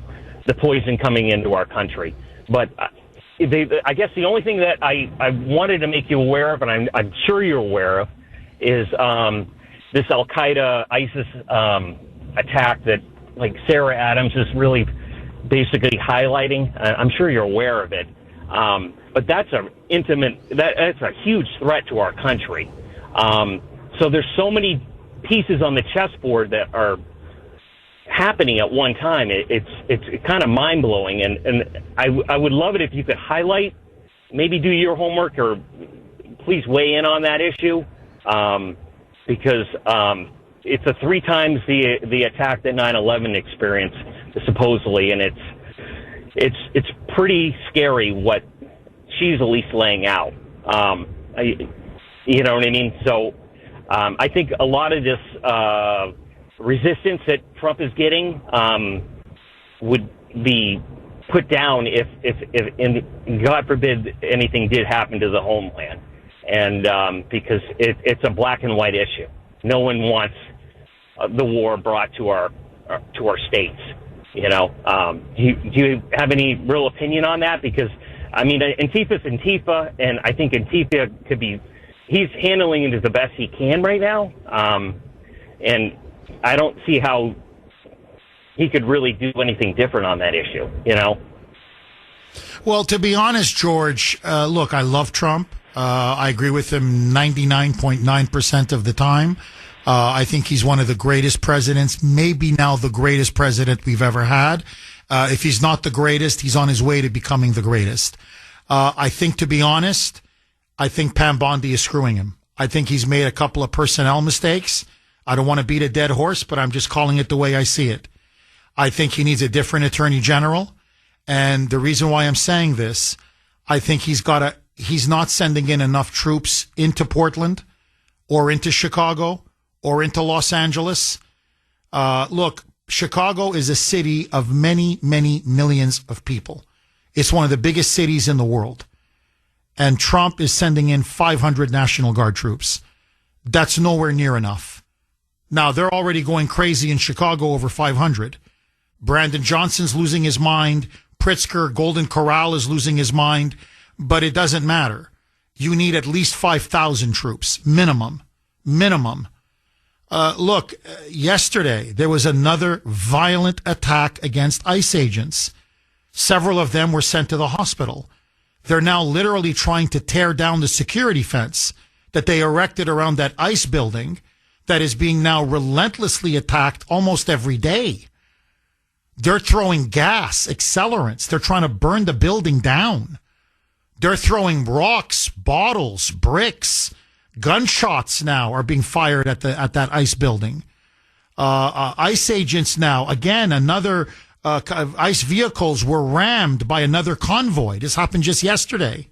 the poison coming into our country. But I guess the only thing that I wanted to make you aware of, and I'm sure you're aware of, is this Al-Qaeda ISIS attack that, like, Sarah Adams is really basically highlighting. I'm sure you're aware of it. But that's that's a huge threat to our country. So there's so many pieces on the chessboard that are happening at one time. It's kind of mind blowing, and I would love it if you could highlight, maybe do your homework, or please weigh in on that issue, because it's a 3 times the attack that 9/11 experienced supposedly, and it's pretty scary what she's at least laying out. You know what I mean? So I think a lot of this resistance that Trump is getting would be put down if God forbid anything did happen to the homeland, and because it's a black and white issue. No one wants the war brought to our states. You know, do you have any real opinion on that? Because I mean, Antifa's Antifa, and I think Antifa he's handling it as the best he can right now, and I don't see how he could really do anything different on that issue, you know? Well, to be honest, George, look, I love Trump. I agree with him 99.9% of the time. I think he's one of the greatest presidents, maybe now the greatest president we've ever had. If he's not the greatest, he's on his way to becoming the greatest. I think, to be honest, I think Pam Bondi is screwing him. I think he's made a couple of personnel mistakes. I don't want to beat a dead horse, but I'm just calling it the way I see it. I think he needs a different attorney general. And the reason why I'm saying this, I think he's not sending in enough troops into Portland or into Chicago or into Los Angeles. Look, Chicago is a city of many, many millions of people. It's one of the biggest cities in the world. And Trump is sending in 500 National Guard troops. That's nowhere near enough. Now, they're already going crazy in Chicago over 500. Brandon Johnson's losing his mind. Pritzker, Golden Corral is losing his mind. But it doesn't matter. You need at least 5,000 troops. Minimum. Look, yesterday there was another violent attack against ICE agents. Several of them were sent to the hospital. They're now literally trying to tear down the security fence that they erected around that ICE building that is being now relentlessly attacked almost every day. They're throwing gas, accelerants. They're trying to burn the building down. They're throwing rocks, bottles, bricks. Gunshots now are being fired at that ICE building. ICE agents now, again, another ICE vehicles were rammed by another convoy. This happened just yesterday,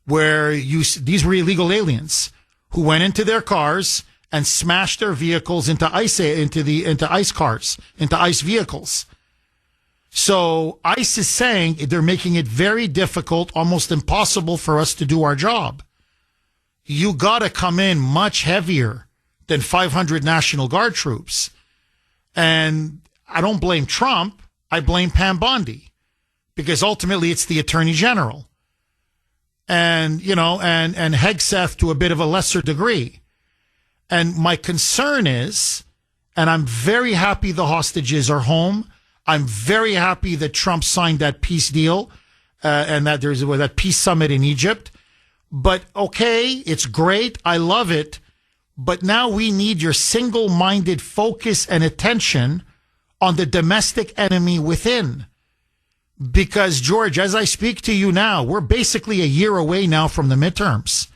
where these were illegal aliens who went into their cars and smashed their vehicles into ICE cars, into ICE vehicles. So ICE is saying they're making it very difficult, almost impossible for us to do our job. You got to come in much heavier than 500 National Guard troops. And I don't blame Trump. I blame Pam Bondi, because ultimately it's the Attorney General and Hegseth to a bit of a lesser degree. And my concern is, and I'm very happy the hostages are home. I'm very happy that Trump signed that peace deal and that there's that peace summit in Egypt. But okay, it's great. I love it. But now we need your single-minded focus and attention on the domestic enemy within. Because, George, as I speak to you now, we're basically a year away now from the midterms.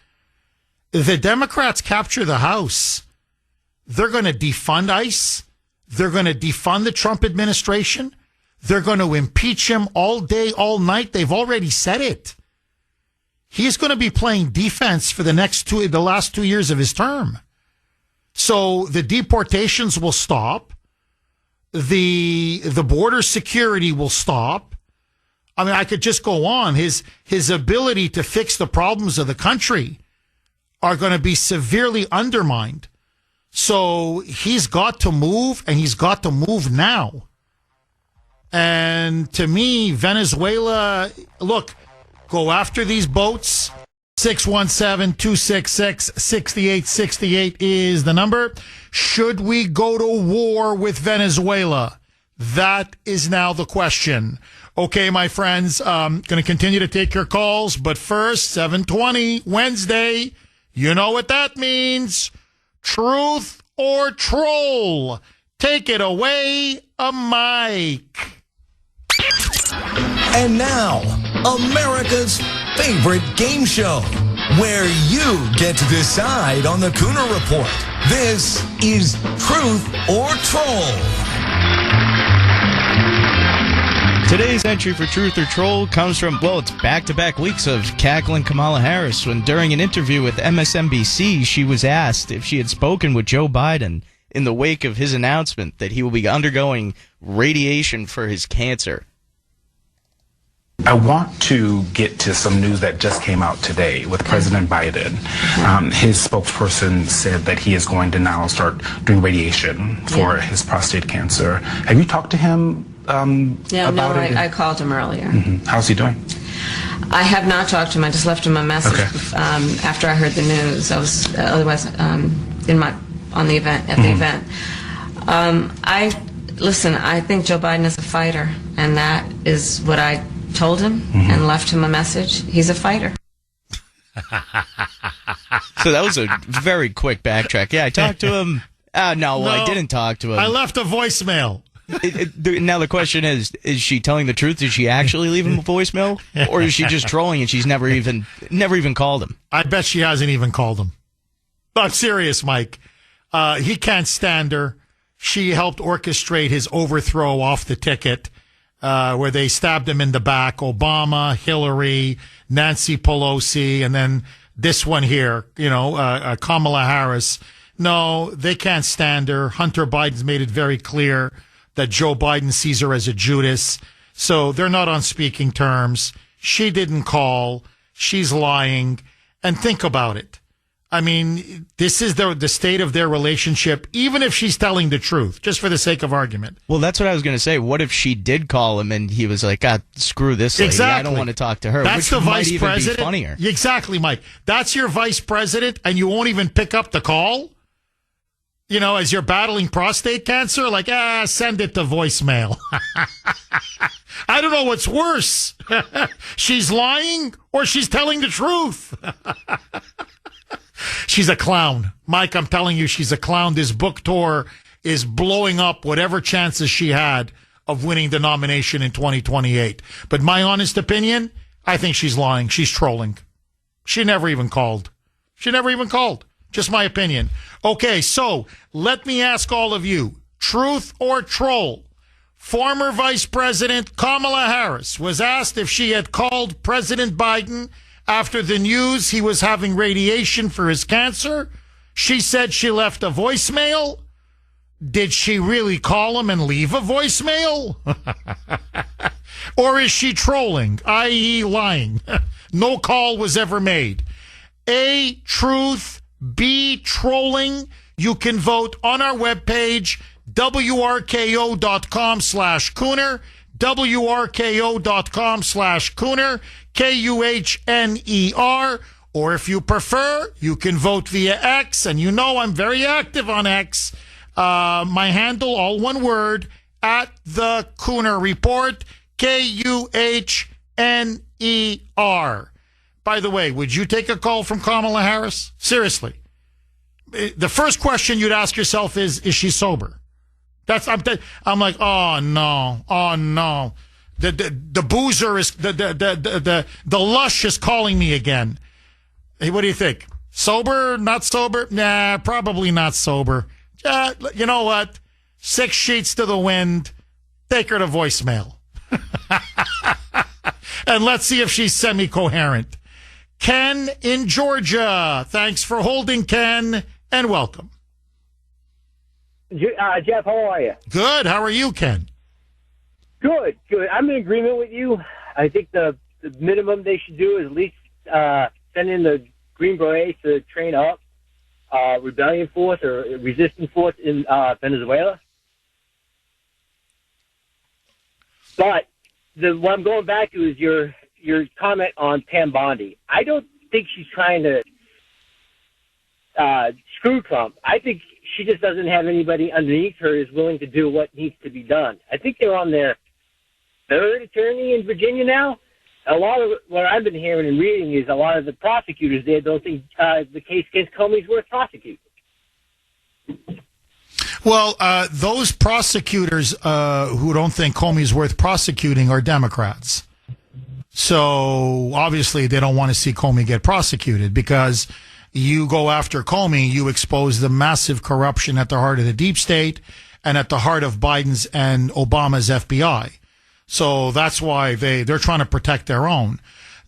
If the Democrats capture the House, they're going to defund ICE. They're going to defund the Trump administration. They're going to impeach him all day, all night. They've already said it. He's going to be playing defense for the last 2 years of his term. So the deportations will stop. The border security will stop. I mean, I could just go on. His ability to fix the problems of the country are going to be severely undermined. So he's got to move, and he's got to move now. And to me, Venezuela, look, go after these boats. 617-266-6868 is the number. Should we go to war with Venezuela? That is now the question. Okay, my friends, going to continue to take your calls, but first, 7:20 Wednesday, you know what that means. Truth or troll? Take it away, Mike. And now, America's favorite game show, where you get to decide on the Kuhner Report. This is Truth or Troll. Today's entry for Truth or Troll comes from, it's back-to-back weeks of cackling Kamala Harris when during an interview with MSNBC, she was asked if she had spoken with Joe Biden in the wake of his announcement that he will be undergoing radiation for his cancer. I want to get to some news that just came out today with President Biden. His spokesperson said that he is going to now start doing radiation for his prostate cancer. Have you talked to him about it? I called him earlier. How's he doing? I have not talked to him. I just left him a message after I heard the news. I was otherwise on the event at the event. I think Joe Biden is a fighter, and that is what I told him and left him a message. He's a fighter. So that was a very quick backtrack. Yeah, I talked to him. No, I didn't talk to him. I left a voicemail. Now the question is she telling the truth? Did she actually leave him a voicemail? Or is she just trolling and she's never even called him? I bet she hasn't even called him. I'm serious, Mike. He can't stand her. She helped orchestrate his overthrow off the ticket, where they stabbed him in the back. Obama, Hillary, Nancy Pelosi, and then this one here, Kamala Harris. No, they can't stand her. Hunter Biden's made it very clear that Joe Biden sees her as a Judas. So they're not on speaking terms. She didn't call. She's lying. And think about it. I mean, this is the state of their relationship, even if she's telling the truth, just for the sake of argument. Well, that's what I was going to say. What if she did call him and he was like, screw this lady. Exactly. I don't want to talk to her. That's which the might vice even president. Be funnier. Exactly, Mike. That's your vice president, and you won't even pick up the call? As you're battling prostate cancer? Send it to voicemail. I don't know what's worse. She's lying or she's telling the truth. She's a clown. Mike, I'm telling you, she's a clown. This book tour is blowing up whatever chances she had of winning the nomination in 2028. But my honest opinion, I think she's lying. She's trolling. She never even called. Just my opinion. Okay, so let me ask all of you, truth or troll? Former Vice President Kamala Harris was asked if she had called President Biden after the news he was having radiation for his cancer. She said she left a voicemail. Did she really call him and leave a voicemail? Or is she trolling, i.e. lying? No call was ever made. A, truth. B, trolling. You can vote on our webpage, WRKO.com/Kuhner, WRKO.com/Kuhner, KUHNER. Or if you prefer, you can vote via X. And I'm very active on X. My handle, all one word, at the Kuhner Report, KUHNER. By the way, would you take a call from Kamala Harris? Seriously. The first question you'd ask yourself is she sober? I'm like, oh no. The boozer is, the lush is calling me again. Hey, what do you think? Sober? Not sober? Nah, probably not sober. You know what? 6 sheets to the wind. Take her to voicemail. And let's see if she's semi-coherent. Ken in Georgia. Thanks for holding, Ken, and welcome. Jeff, how are you? Good. How are you, Ken? Good. I'm in agreement with you. I think the minimum they should do is at least send in the Green Berets to train up rebellion force or resistance force in Venezuela. But what I'm going back to is your comment on Pam Bondi. I don't think she's trying to screw Trump. I think she just doesn't have anybody underneath her who's willing to do what needs to be done. I think they're on their third attorney in Virginia now. A lot of what I've been hearing and reading is a lot of the prosecutors there don't think the case against Comey is worth prosecuting. Well, those prosecutors who don't think Comey's worth prosecuting are Democrats. So obviously they don't want to see Comey get prosecuted because you go after Comey, you expose the massive corruption at the heart of the deep state and at the heart of Biden's and Obama's FBI. So that's why they're trying to protect their own.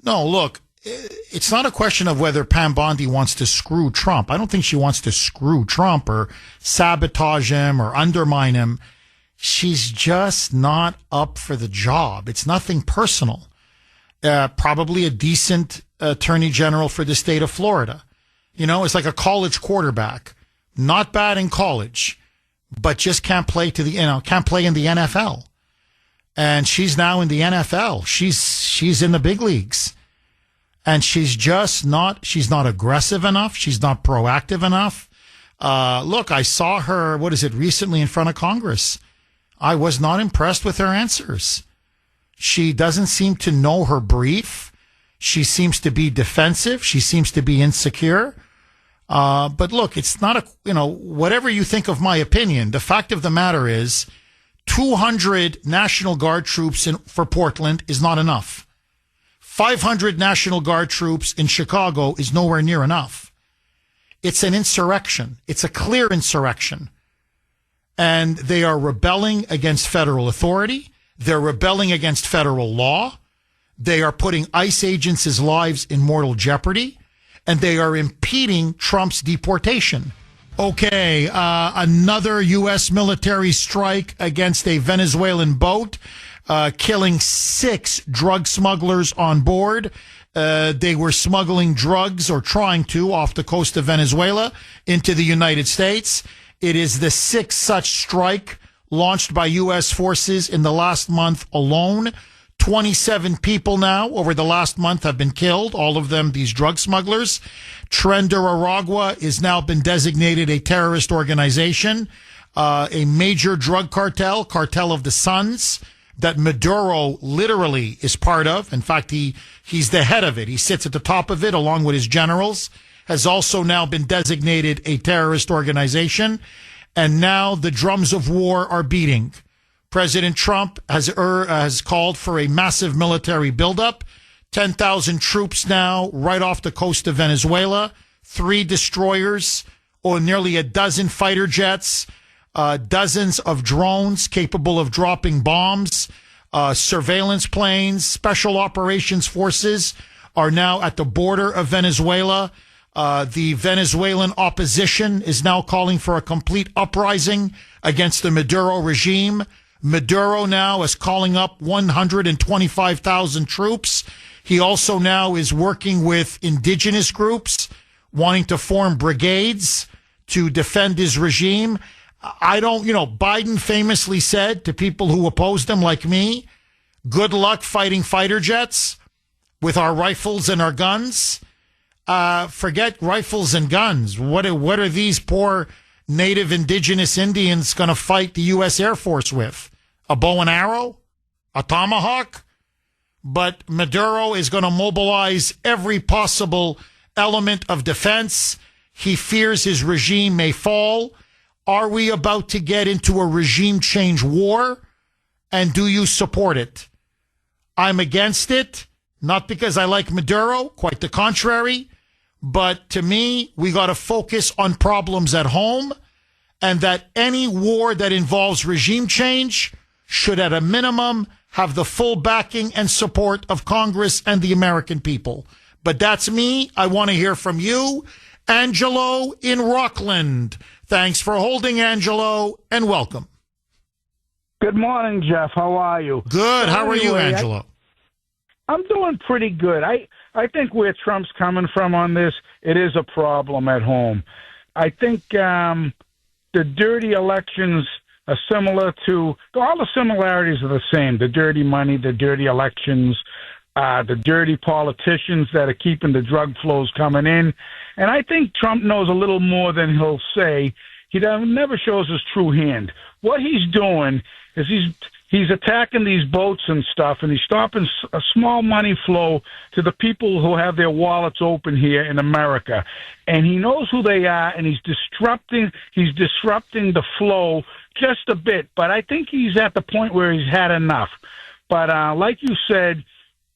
No, look, it's not a question of whether Pam Bondi wants to screw Trump. I don't think she wants to screw Trump or sabotage him or undermine him. She's just not up for the job. It's nothing personal. probably a decent attorney general for the state of Florida. You know, it's like a college quarterback. Not bad in college, but just can't play can't play in the NFL. And she's now in the NFL. She's in the big leagues. And she's not aggressive enough. She's not proactive enough. Look, I saw her, recently in front of Congress. I was not impressed with her answers. She doesn't seem to know her brief. She seems to be defensive. She seems to be insecure. But look, it's not whatever you think of my opinion, the fact of the matter is 200 National Guard troops for Portland is not enough. 500 National Guard troops in Chicago is nowhere near enough. It's an insurrection. It's a clear insurrection. And they are rebelling against federal authority. They're rebelling against federal law. They are putting ICE agents' lives in mortal jeopardy. And they are impeding Trump's deportation. Okay, another U.S. military strike against a Venezuelan boat, killing 6 drug smugglers on board. They were smuggling drugs, or trying to, off the coast of Venezuela into the United States. It is the 6th such strike launched by U.S. forces in the last month alone. 27 people now over the last month have been killed, all of them these drug smugglers. Tren de Aragua is now been designated a terrorist organization, a major drug cartel of the Suns, that Maduro literally is part of. In fact, he's the head of it. He sits at the top of it along with his generals, has also now been designated a terrorist organization. And now the drums of war are beating. President Trump has called for a massive military buildup. 10,000 troops now right off the coast of Venezuela. 3 destroyers, or nearly a dozen fighter jets, dozens of drones capable of dropping bombs, surveillance planes, special operations forces are now at the border of Venezuela. The Venezuelan opposition is now calling for a complete uprising against the Maduro regime. Maduro now is calling up 125,000 troops. He also now is working with indigenous groups, wanting to form brigades to defend his regime. Biden famously said to people who opposed him like me, good luck fighting fighter jets with our rifles and our guns. Forget rifles and guns. What are these poor native indigenous Indians going to fight the U.S. Air Force with? A bow and arrow? A tomahawk? But Maduro is going to mobilize every possible element of defense. He fears his regime may fall. Are we about to get into a regime change war? And do you support it? I'm against it, not because I like Maduro, quite the contrary. But to me, we got to focus on problems at home, and that any war that involves regime change should at a minimum have the full backing and support of Congress and the American people. But that's me. I want to hear from you. Angelo in Rockland. Thanks for holding, Angelo, and welcome. Good morning, Jeff. How are you? Good. How are you, Angelo? I'm doing pretty good. I think where Trump's coming from on this, it is a problem at home. I think the dirty elections are similar to, all the similarities are the same. The dirty money, the dirty elections, the dirty politicians that are keeping the drug flows coming in. And I think Trump knows a little more than he'll say. He never shows his true hand. What he's doing is he's attacking these boats and stuff, and he's stopping a small money flow to the people who have their wallets open here in America. And he knows who they are, and he's disrupting the flow just a bit. But I think he's at the point where he's had enough. But like you said,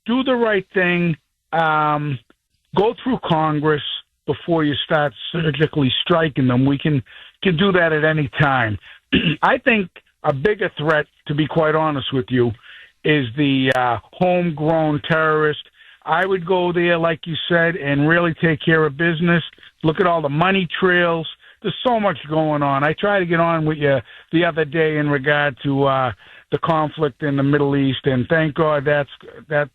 do the right thing. Go through Congress before you start surgically striking them. We can do that at any time. I think a bigger threat, to be quite honest with you, is the homegrown terrorist. I would go there, like you said, and really take care of business. Look at all the money trails. There's so much going on. I tried to get on with you the other day in regard to the conflict in the Middle East, and thank God that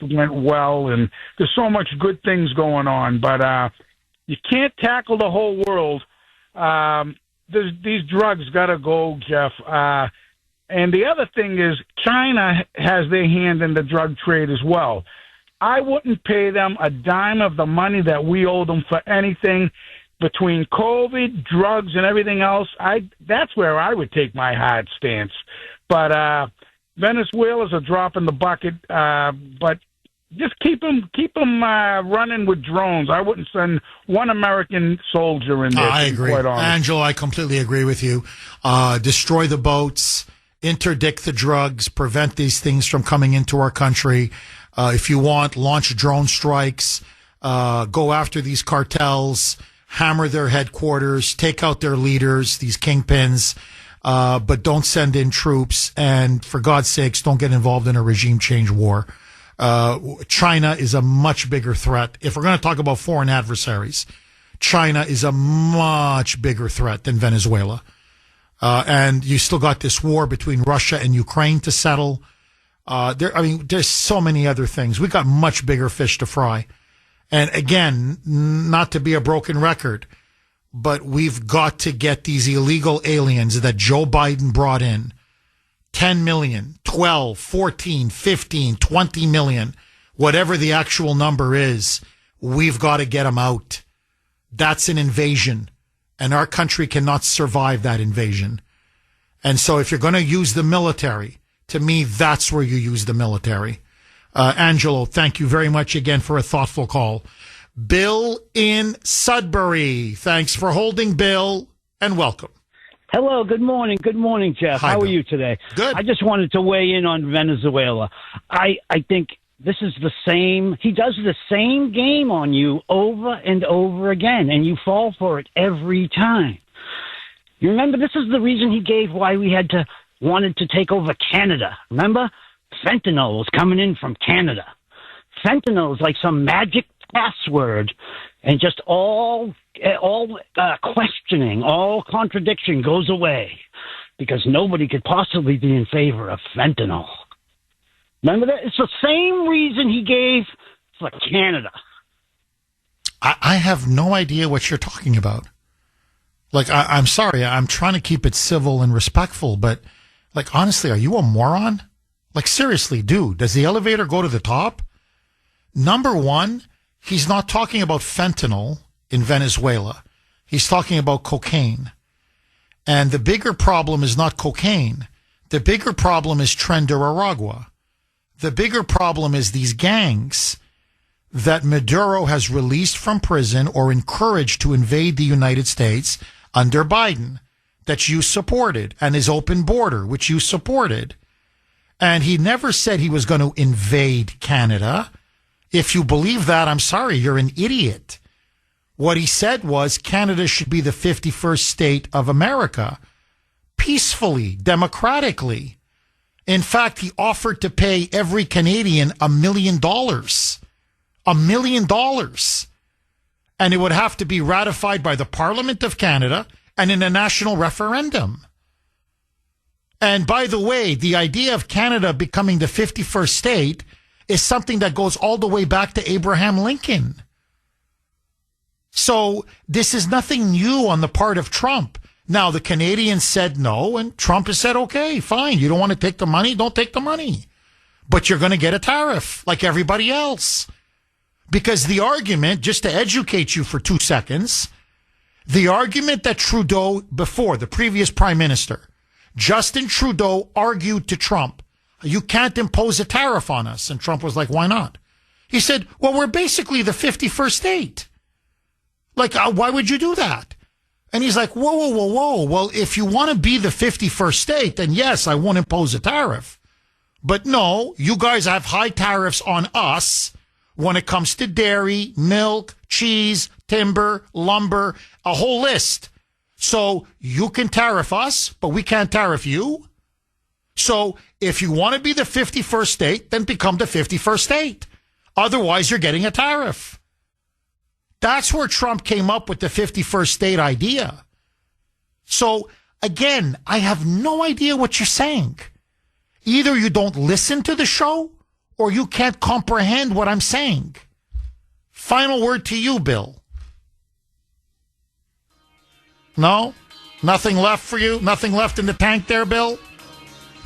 went well. And there's so much good things going on, but you can't tackle the whole world. These drugs got to go, Jeff. And the other thing is China has their hand in the drug trade as well. I wouldn't pay them a dime of the money that we owe them for anything. Between COVID, drugs, and everything else, that's where I would take my hard stance. But Venezuela's a drop in the bucket. But just keep them running with drones. I wouldn't send one American soldier in there. I agree, Angelo. I completely agree with you. Destroy the boats, interdict the drugs, prevent these things from coming into our country. If you want, launch drone strikes. Go after these cartels. Hammer their headquarters, take out their leaders, these kingpins, but don't send in troops. And for God's sakes, don't get involved in a regime change war. China is a much bigger threat. If we're going to talk about foreign adversaries, China is a much bigger threat than Venezuela. And you still got this war between Russia and Ukraine to settle. There's so many other things. We got much bigger fish to fry. And again, not to be a broken record, but we've got to get these illegal aliens that Joe Biden brought in, 10 million, 12, 14, 15, 20 million, whatever the actual number is, we've got to get them out. That's an invasion, and our country cannot survive that invasion. And so if you're going to use the military, to me, that's where you use the military. Angelo, thank you very much again for a thoughtful call. Bill in Sudbury. Thanks for holding, Bill, and welcome. Hello, good morning. Good morning, Jeff. Hi, How Bill. are you today? Good. I just wanted to weigh in on Venezuela. I think this is the same. He does the same game on you over and over again, and you fall for it every time. You remember, this is the reason he gave why we wanted to take over Canada. Remember? Fentanyl was coming in from Canada. Fentanyl is like some magic password, and just all questioning, all contradiction goes away because nobody could possibly be in favor of fentanyl. Remember that? It's the same reason he gave for Canada. I have no idea what you're talking about. Like, I'm sorry, I'm trying to keep it civil and respectful, but, like, honestly, are you a moron? Like, seriously, dude, does the elevator go to the top? Number one, he's not talking about fentanyl in Venezuela. He's talking about cocaine. And the bigger problem is not cocaine. The bigger problem is Tren de Aragua. The bigger problem is these gangs that Maduro has released from prison or encouraged to invade the United States under Biden, that you supported, and his open border, which you supported. And he never said he was going to invade Canada. If you believe that, I'm sorry, you're an idiot. What he said was Canada should be the 51st state of America, peacefully, democratically. In fact, he offered to pay every Canadian $1 million. $1 million. And it would have to be ratified by the Parliament of Canada and in a national referendum. And by the way, the idea of Canada becoming the 51st state is something that goes all the way back to Abraham Lincoln. So this is nothing new on the part of Trump. Now, the Canadians said no, and Trump has said, okay, fine. You don't want to take the money? Don't take the money. But you're going to get a tariff like everybody else. Because the argument, just to educate you for 2 seconds, the argument that Trudeau, before, the previous prime minister, Justin Trudeau, argued to Trump, you can't impose a tariff on us. And Trump was like, why not? He said, well, we're basically the 51st state. Like, why would you do that? And he's like, whoa. Well, if you want to be the 51st state, then yes, I won't impose a tariff. But no, you guys have high tariffs on us when it comes to dairy, milk, cheese, timber, lumber, a whole list. So you can tariff us, but we can't tariff you. So if you want to be the 51st state, then become the 51st state. Otherwise, you're getting a tariff. That's where Trump came up with the 51st state idea. So again, I have no idea what you're saying. Either you don't listen to the show or you can't comprehend what I'm saying. Final word to you, Bill. No? Nothing left for you? Nothing left in the tank there, Bill?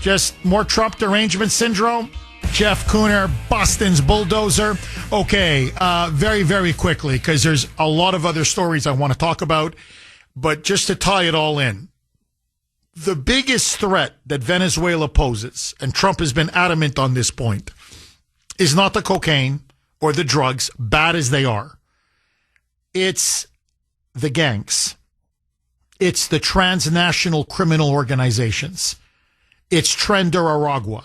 Just more Trump derangement syndrome? Jeff Kuhner, Boston's bulldozer. Okay, very, very quickly, because there's a lot of other stories I want to talk about, but just to tie it all in, the biggest threat that Venezuela poses, and Trump has been adamant on this point, is not the cocaine or the drugs, bad as they are. It's the gangs. It's the transnational criminal organizations. It's Tren de Aragua.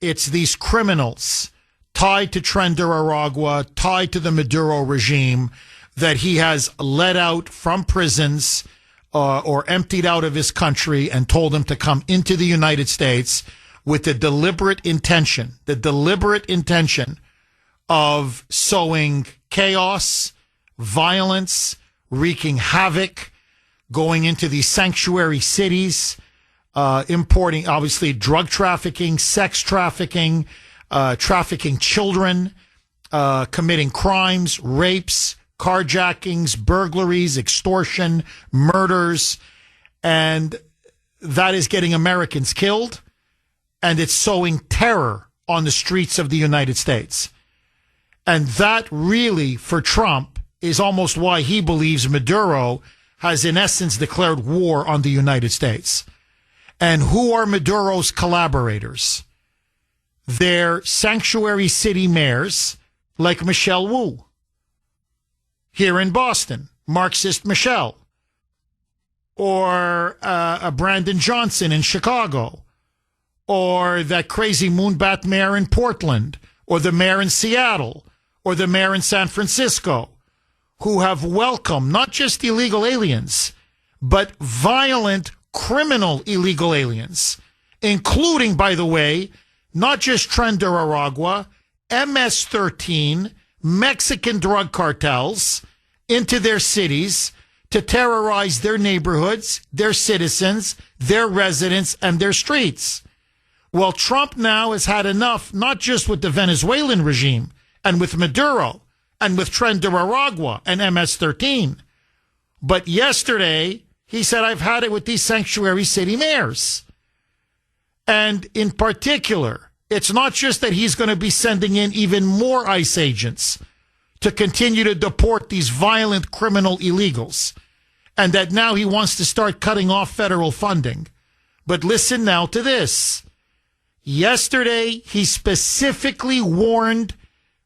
It's these criminals tied to Tren de Aragua, tied to the Maduro regime that he has let out from prisons or emptied out of his country and told them to come into the United States with the deliberate intention of sowing chaos, violence, wreaking havoc, going into these sanctuary cities, importing, obviously, drug trafficking, sex trafficking, trafficking children, committing crimes, rapes, carjackings, burglaries, extortion, murders, and that is getting Americans killed, and it's sowing terror on the streets of the United States. And that really, for Trump, is almost why he believes Maduro has, in essence, declared war on the United States. And who are Maduro's collaborators? They're sanctuary city mayors like Michelle Wu. Here in Boston, Marxist Michelle. Or Brandon Johnson in Chicago. Or that crazy moonbat mayor in Portland. Or the mayor in Seattle. Or the mayor in San Francisco. Who have welcomed not just illegal aliens, but violent criminal illegal aliens, including, by the way, not just Tren de Aragua, MS-13, Mexican drug cartels into their cities to terrorize their neighborhoods, their citizens, their residents, and their streets. Well, Trump now has had enough, not just with the Venezuelan regime and with Maduro and with Tren de Aragua and MS-13, but yesterday he said, I've had it with these sanctuary city mayors. And in particular, it's not just that he's going to be sending in even more ICE agents to continue to deport these violent criminal illegals, and that now he wants to start cutting off federal funding. But listen now to this. Yesterday, he specifically warned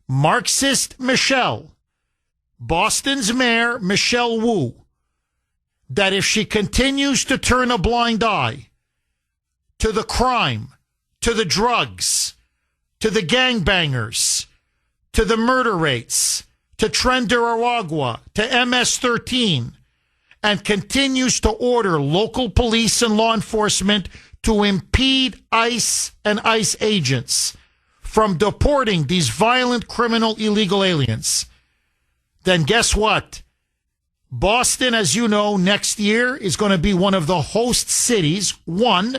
Marxist Michelle, Boston's mayor, Michelle Wu, that if she continues to turn a blind eye to the crime, to the drugs, to the gangbangers, to the murder rates, to Tren de Aragua, to MS-13, and continues to order local police and law enforcement to impede ICE and ICE agents from deporting these violent criminal illegal aliens, then guess what? Boston, as you know, next year is going to be one of the host cities, one,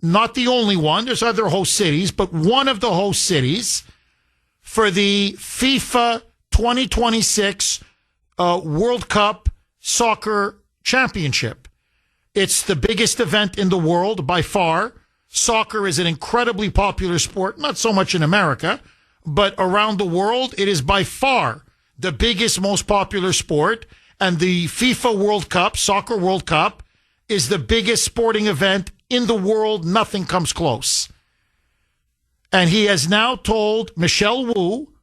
not the only one, there's other host cities, but one of the host cities for the FIFA 2026 World Cup Soccer Championship. It's the biggest event in the world by far. Soccer is an incredibly popular sport, not so much in America, but around the world, it is by far the biggest, most popular sport. And the FIFA World Cup, Soccer World Cup, is the biggest sporting event in the world. Nothing comes close. And he has now told Michelle Wu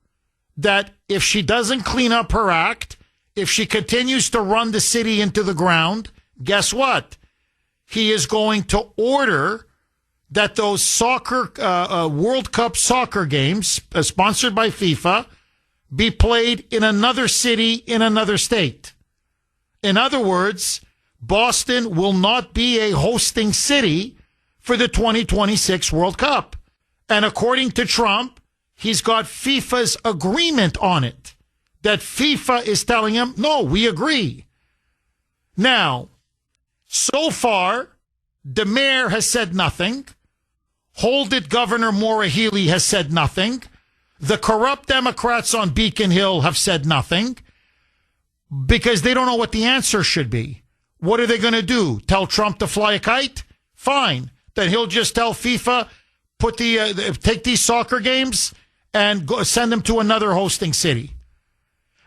that if she doesn't clean up her act, if she continues to run the city into the ground, guess what? He is going to order that those soccer World Cup soccer games, sponsored by FIFA, be played in another city in another state. In other words, Boston will not be a hosting city for the 2026 World Cup. And according to Trump, he's got FIFA's agreement on it, that FIFA is telling him, no, we agree. Now, so far, the mayor has said nothing. Hold it, Governor Maura Healey has said nothing. The corrupt Democrats on Beacon Hill have said nothing because they don't know what the answer should be. What are they going to do? Tell Trump to fly a kite? Fine. Then he'll just tell FIFA, take these soccer games and send them to another hosting city.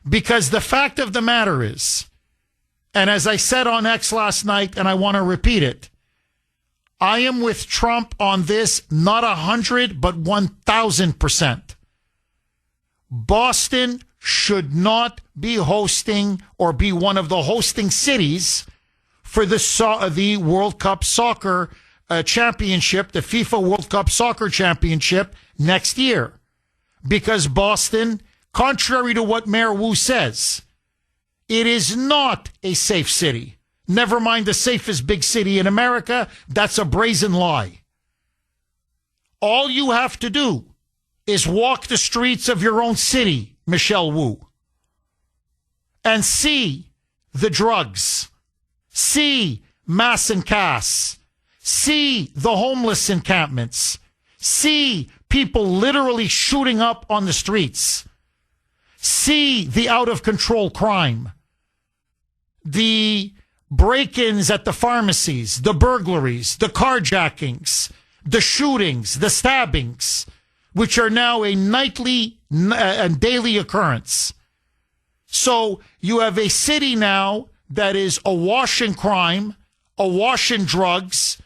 Because the fact of the matter is, and as I said on X last night, and I want to repeat it, I am with Trump on this, not 100, but 1,000%. Boston should not be hosting or be one of the hosting cities for the World Cup Soccer Championship, the FIFA World Cup Soccer Championship next year. Because Boston, contrary to what Mayor Wu says, it is not a safe city. Never mind the safest big city in America. That's a brazen lie. All you have to do is walk the streets of your own city, Michelle Wu, and see the drugs, see mass incasts, see the homeless encampments, see people literally shooting up on the streets, see the out-of-control crime, the break-ins at the pharmacies, the burglaries, the carjackings, the shootings, the stabbings, which are now a nightly and daily occurrence. So you have a city now that is awash in crime, awash in drugs,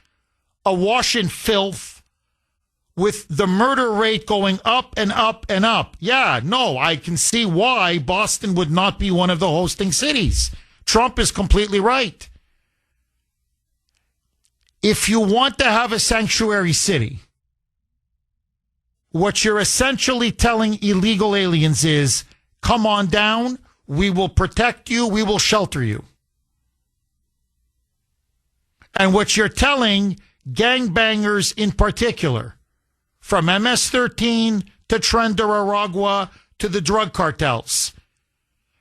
awash in filth, with the murder rate going up and up and up. Yeah, no, I can see why Boston would not be one of the hosting cities. Trump is completely right. If you want to have a sanctuary city, what you're essentially telling illegal aliens is, come on down, we will protect you, we will shelter you. And what you're telling gangbangers in particular, from MS-13 to Tren de Aragua to the drug cartels,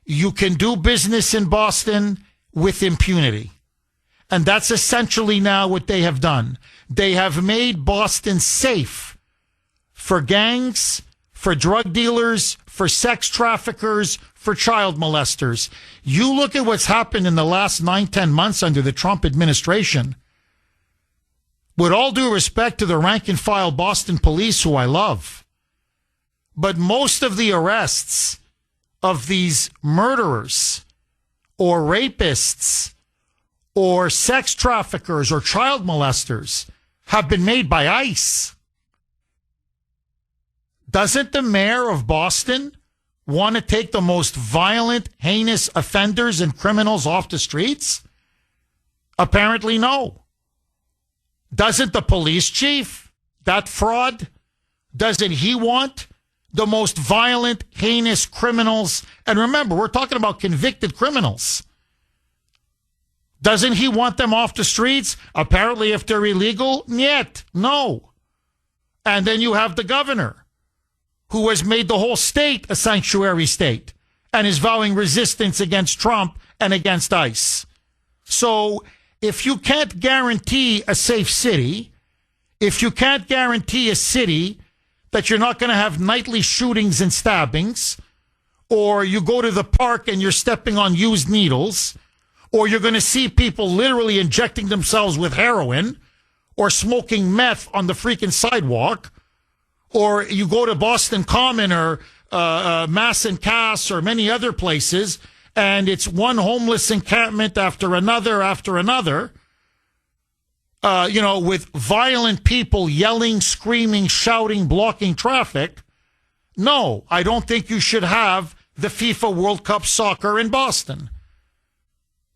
you can do business in Boston with impunity. And that's essentially now what they have done. They have made Boston safe for gangs, for drug dealers, for sex traffickers, for child molesters. You look at what's happened in the last 9-10 months under the Trump administration. With all due respect to the rank and file Boston police, who I love, but most of the arrests of these murderers or rapists or sex traffickers or child molesters have been made by ICE. Doesn't the mayor of Boston want to take the most violent, heinous offenders and criminals off the streets? Apparently no. Doesn't the police chief, that fraud, doesn't he want the most violent, heinous criminals? And remember, we're talking about convicted criminals. Doesn't he want them off the streets? Apparently, if they're illegal, yet, no. And then you have the governor, who has made the whole state a sanctuary state and is vowing resistance against Trump and against ICE. So if you can't guarantee a safe city, if you can't guarantee a city that you're not going to have nightly shootings and stabbings, or you go to the park and you're stepping on used needles, or you're going to see people literally injecting themselves with heroin or smoking meth on the freaking sidewalk, or you go to Boston Common or Mass and Cass or many other places, and it's one homeless encampment after another, with violent people yelling, screaming, shouting, blocking traffic. No, I don't think you should have the FIFA World Cup soccer in Boston.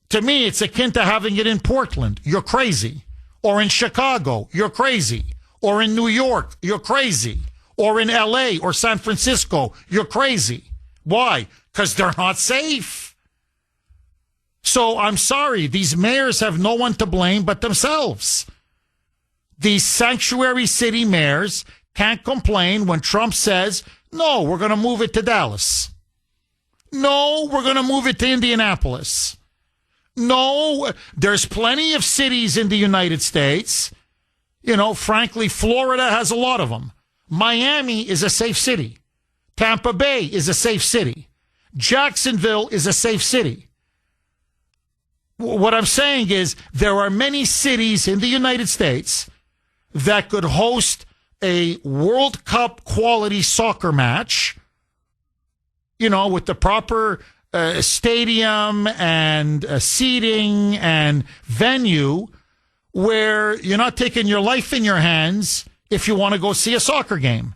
To me, it's akin to having it in Portland. You're crazy. Or in Chicago. You're crazy. Or in New York. You're crazy. Or in LA or San Francisco. You're crazy. Why? Because they're not safe. So I'm sorry. These mayors have no one to blame but themselves. These sanctuary city mayors can't complain when Trump says, no, we're going to move it to Dallas. No, we're going to move it to Indianapolis. No, there's plenty of cities in the United States Frankly, Florida has a lot of them. Miami is a safe city. Tampa Bay is a safe city. Jacksonville is a safe city. What I'm saying is there are many cities in the United States that could host a World Cup quality soccer match, with the proper stadium and seating and venue, where you're not taking your life in your hands if you want to go see a soccer game.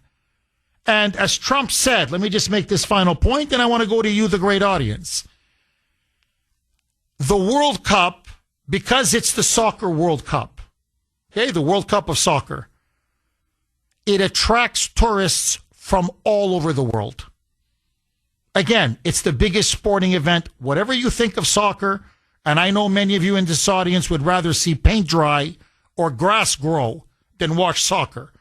And as Trump said, let me just make this final point, and I want to go to you, the great audience. The World Cup, because it's the soccer World Cup, okay, the World Cup of soccer, it attracts tourists from all over the world. Again, it's the biggest sporting event. Whatever you think of soccer, and I know many of you in this audience would rather see paint dry or grass grow than watch soccer.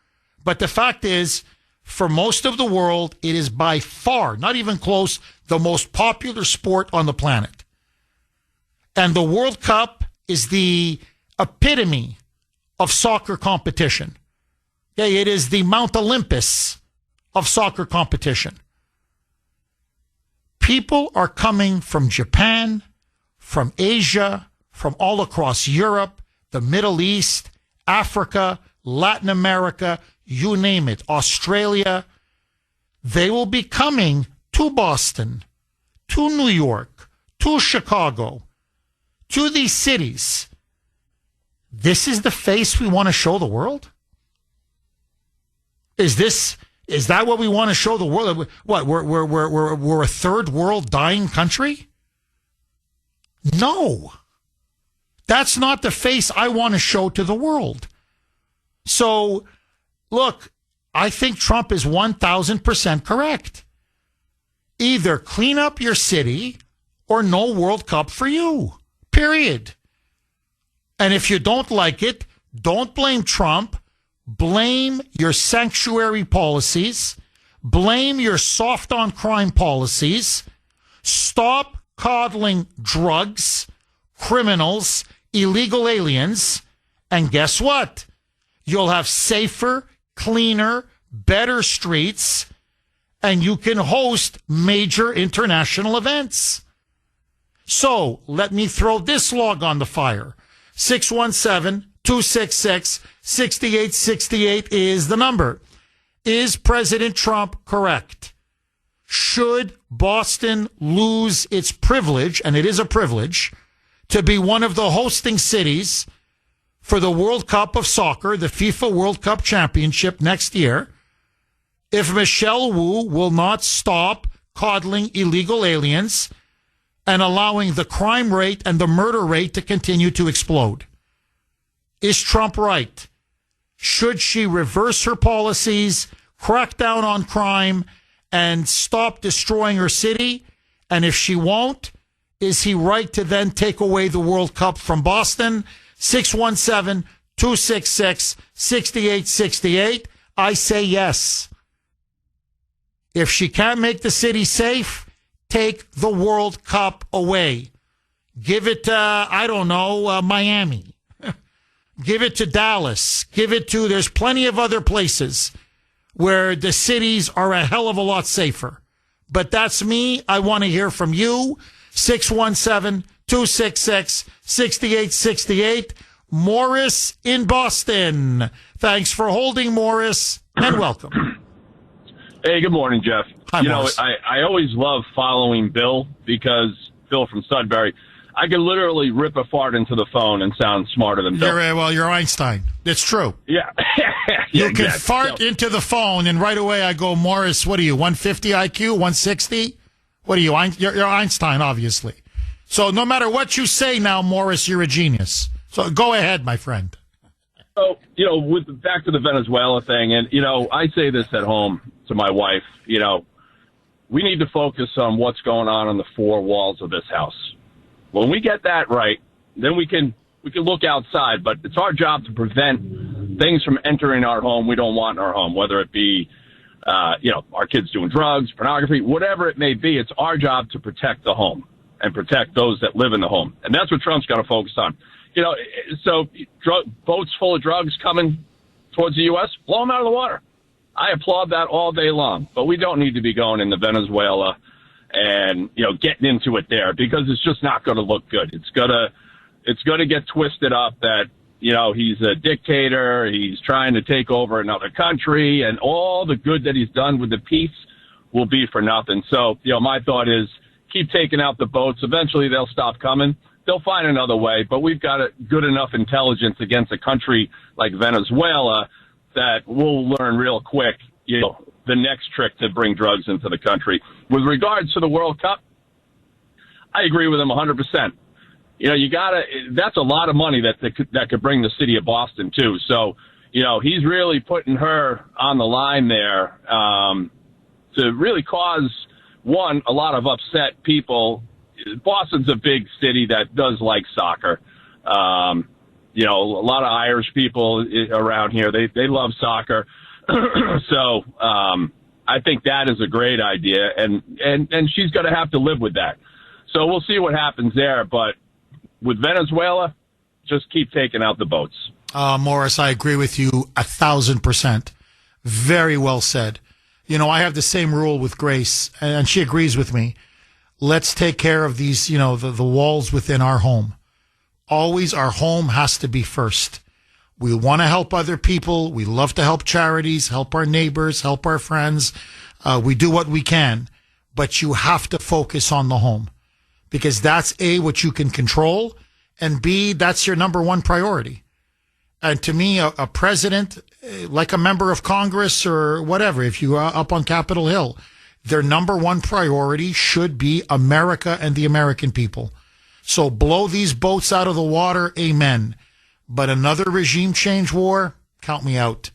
But the fact is, for most of the world, it is by far, not even close, the most popular sport on the planet. And the World Cup is the epitome of soccer competition. Okay, it is the Mount Olympus of soccer competition. People are coming from Japan, from Asia, from all across Europe, the Middle East, Africa, Latin America, you name it, Australia. They will be coming to Boston, to New York, to Chicago, to these cities. This is the face we want to show the world? Is that what we want to show the world? What, we're a third world dying country? No. That's not the face I want to show to the world. So, look, I think Trump is 1,000% correct. Either clean up your city or no World Cup for you. Period. And if you don't like it, don't blame Trump. Blame your sanctuary policies. Blame your soft on crime policies. Stop coddling drugs, criminals, illegal aliens. And guess what? You'll have safer, cleaner, better streets, and you can host major international events. So let me throw this log on the fire. 617-266-6868 is the number. Is President Trump correct? Should Boston lose its privilege, and it is a privilege, to be one of the hosting cities for the World Cup of Soccer, the FIFA World Cup Championship next year, if Michelle Wu will not stop coddling illegal aliens and allowing the crime rate and the murder rate to continue to explode? Is Trump right? Should she reverse her policies, crack down on crime, and stop destroying her city? And if she won't, is he right to then take away the World Cup from Boston? 617-266-6868. I say yes. If she can't make the city safe, take the World Cup away. Give it to, Miami. Give it to Dallas. There's plenty of other places where the cities are a hell of a lot safer. But that's me. I want to hear from you. 617-266-6868. Morris in Boston. Thanks for holding, Morris, and welcome. Hey, good morning, Jeff. Hi, Morris. I always love following Bill because Bill from Sudbury, I can literally rip a fart into the phone and sound smarter than Bill. You're Einstein. It's true. Yeah. You can fart into the phone, and right away I go, Morris, what are you, 150 IQ, 160? What are you? You're Einstein, obviously. So no matter what you say now, Morris, you're a genius. So go ahead, my friend. So, back to the Venezuela thing, and, I say this at home to my wife, we need to focus on what's going on in the four walls of this house. When we get that right, then we can look outside, but it's our job to prevent things from entering our home we don't want in our home, whether it be, our kids doing drugs, pornography, whatever it may be. It's our job to protect the home and protect those that live in the home. And that's what Trump's got to focus on. So boats full of drugs coming towards the U.S., blow them out of the water. I applaud that all day long, but we don't need to be going into Venezuela and, getting into it there, because it's just not going to look good. It's going to get twisted up that, he's a dictator, he's trying to take over another country, and all the good that he's done with the peace will be for nothing. So, my thought is keep taking out the boats. Eventually they'll stop coming. They'll find another way, but we've got a good enough intelligence against a country like Venezuela that we'll learn real quick, the next trick to bring drugs into the country. With regards to the World Cup, I agree with him 100%. That's a lot of money that could bring the city of Boston too. So, he's really putting her on the line there, to really cause, a lot of upset people. Boston's a big city that does like soccer. A lot of Irish people around here, they love soccer. So, I think that is a great idea, and she's going to have to live with that. So we'll see what happens there. But with Venezuela, just keep taking out the boats. Morris, I agree with you 1,000%. Very well said. I have the same rule with Grace, and she agrees with me. Let's take care of these, the walls within our home. Always our home has to be first. We want to help other people. We love to help charities, help our neighbors, help our friends. We do what we can, but you have to focus on the home, because that's A, what you can control, and B, that's your number one priority. And to me, a president, like a member of Congress or whatever, if you are up on Capitol Hill, their number one priority should be America and the American people. So blow these boats out of the water, amen. But another regime change war, count me out.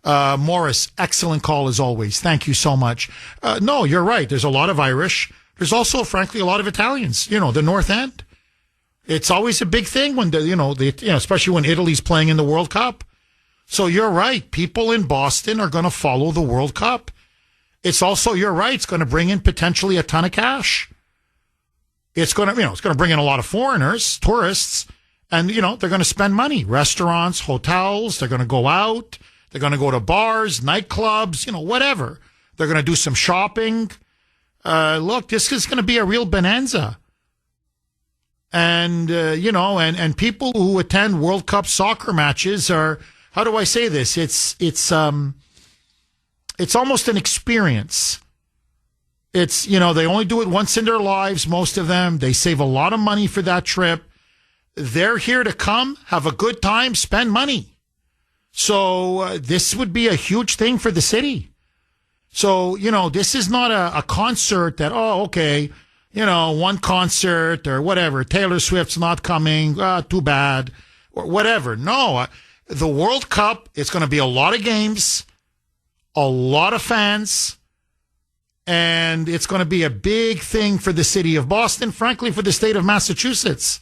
Morris, excellent call as always. Thank you so much. No, you're right. There's a lot of Irish. There's also, frankly, a lot of Italians, the North End. It's always a big thing when, especially when Italy's playing in the World Cup. So you're right. People in Boston are going to follow the World Cup. It's also, you're right, it's going to bring in potentially a ton of cash. It's going to, it's going to bring in a lot of foreigners, tourists, and, they're going to spend money. Restaurants, hotels, they're going to go out. They're going to go to bars, nightclubs, whatever. They're going to do some shopping. Look, this is going to be a real bonanza. And, and people who attend World Cup soccer matches are, how do I say this? It's almost an experience. It's, they only do it once in their lives, most of them. They save a lot of money for that trip. They're here to come, have a good time, spend money. So this would be a huge thing for the city. So, this is not a concert that, one concert or whatever. Taylor Swift's not coming. Too bad. Or whatever. No, the World Cup, it's going to be a lot of games, a lot of fans, and it's going to be a big thing for the city of Boston, frankly, for the state of Massachusetts.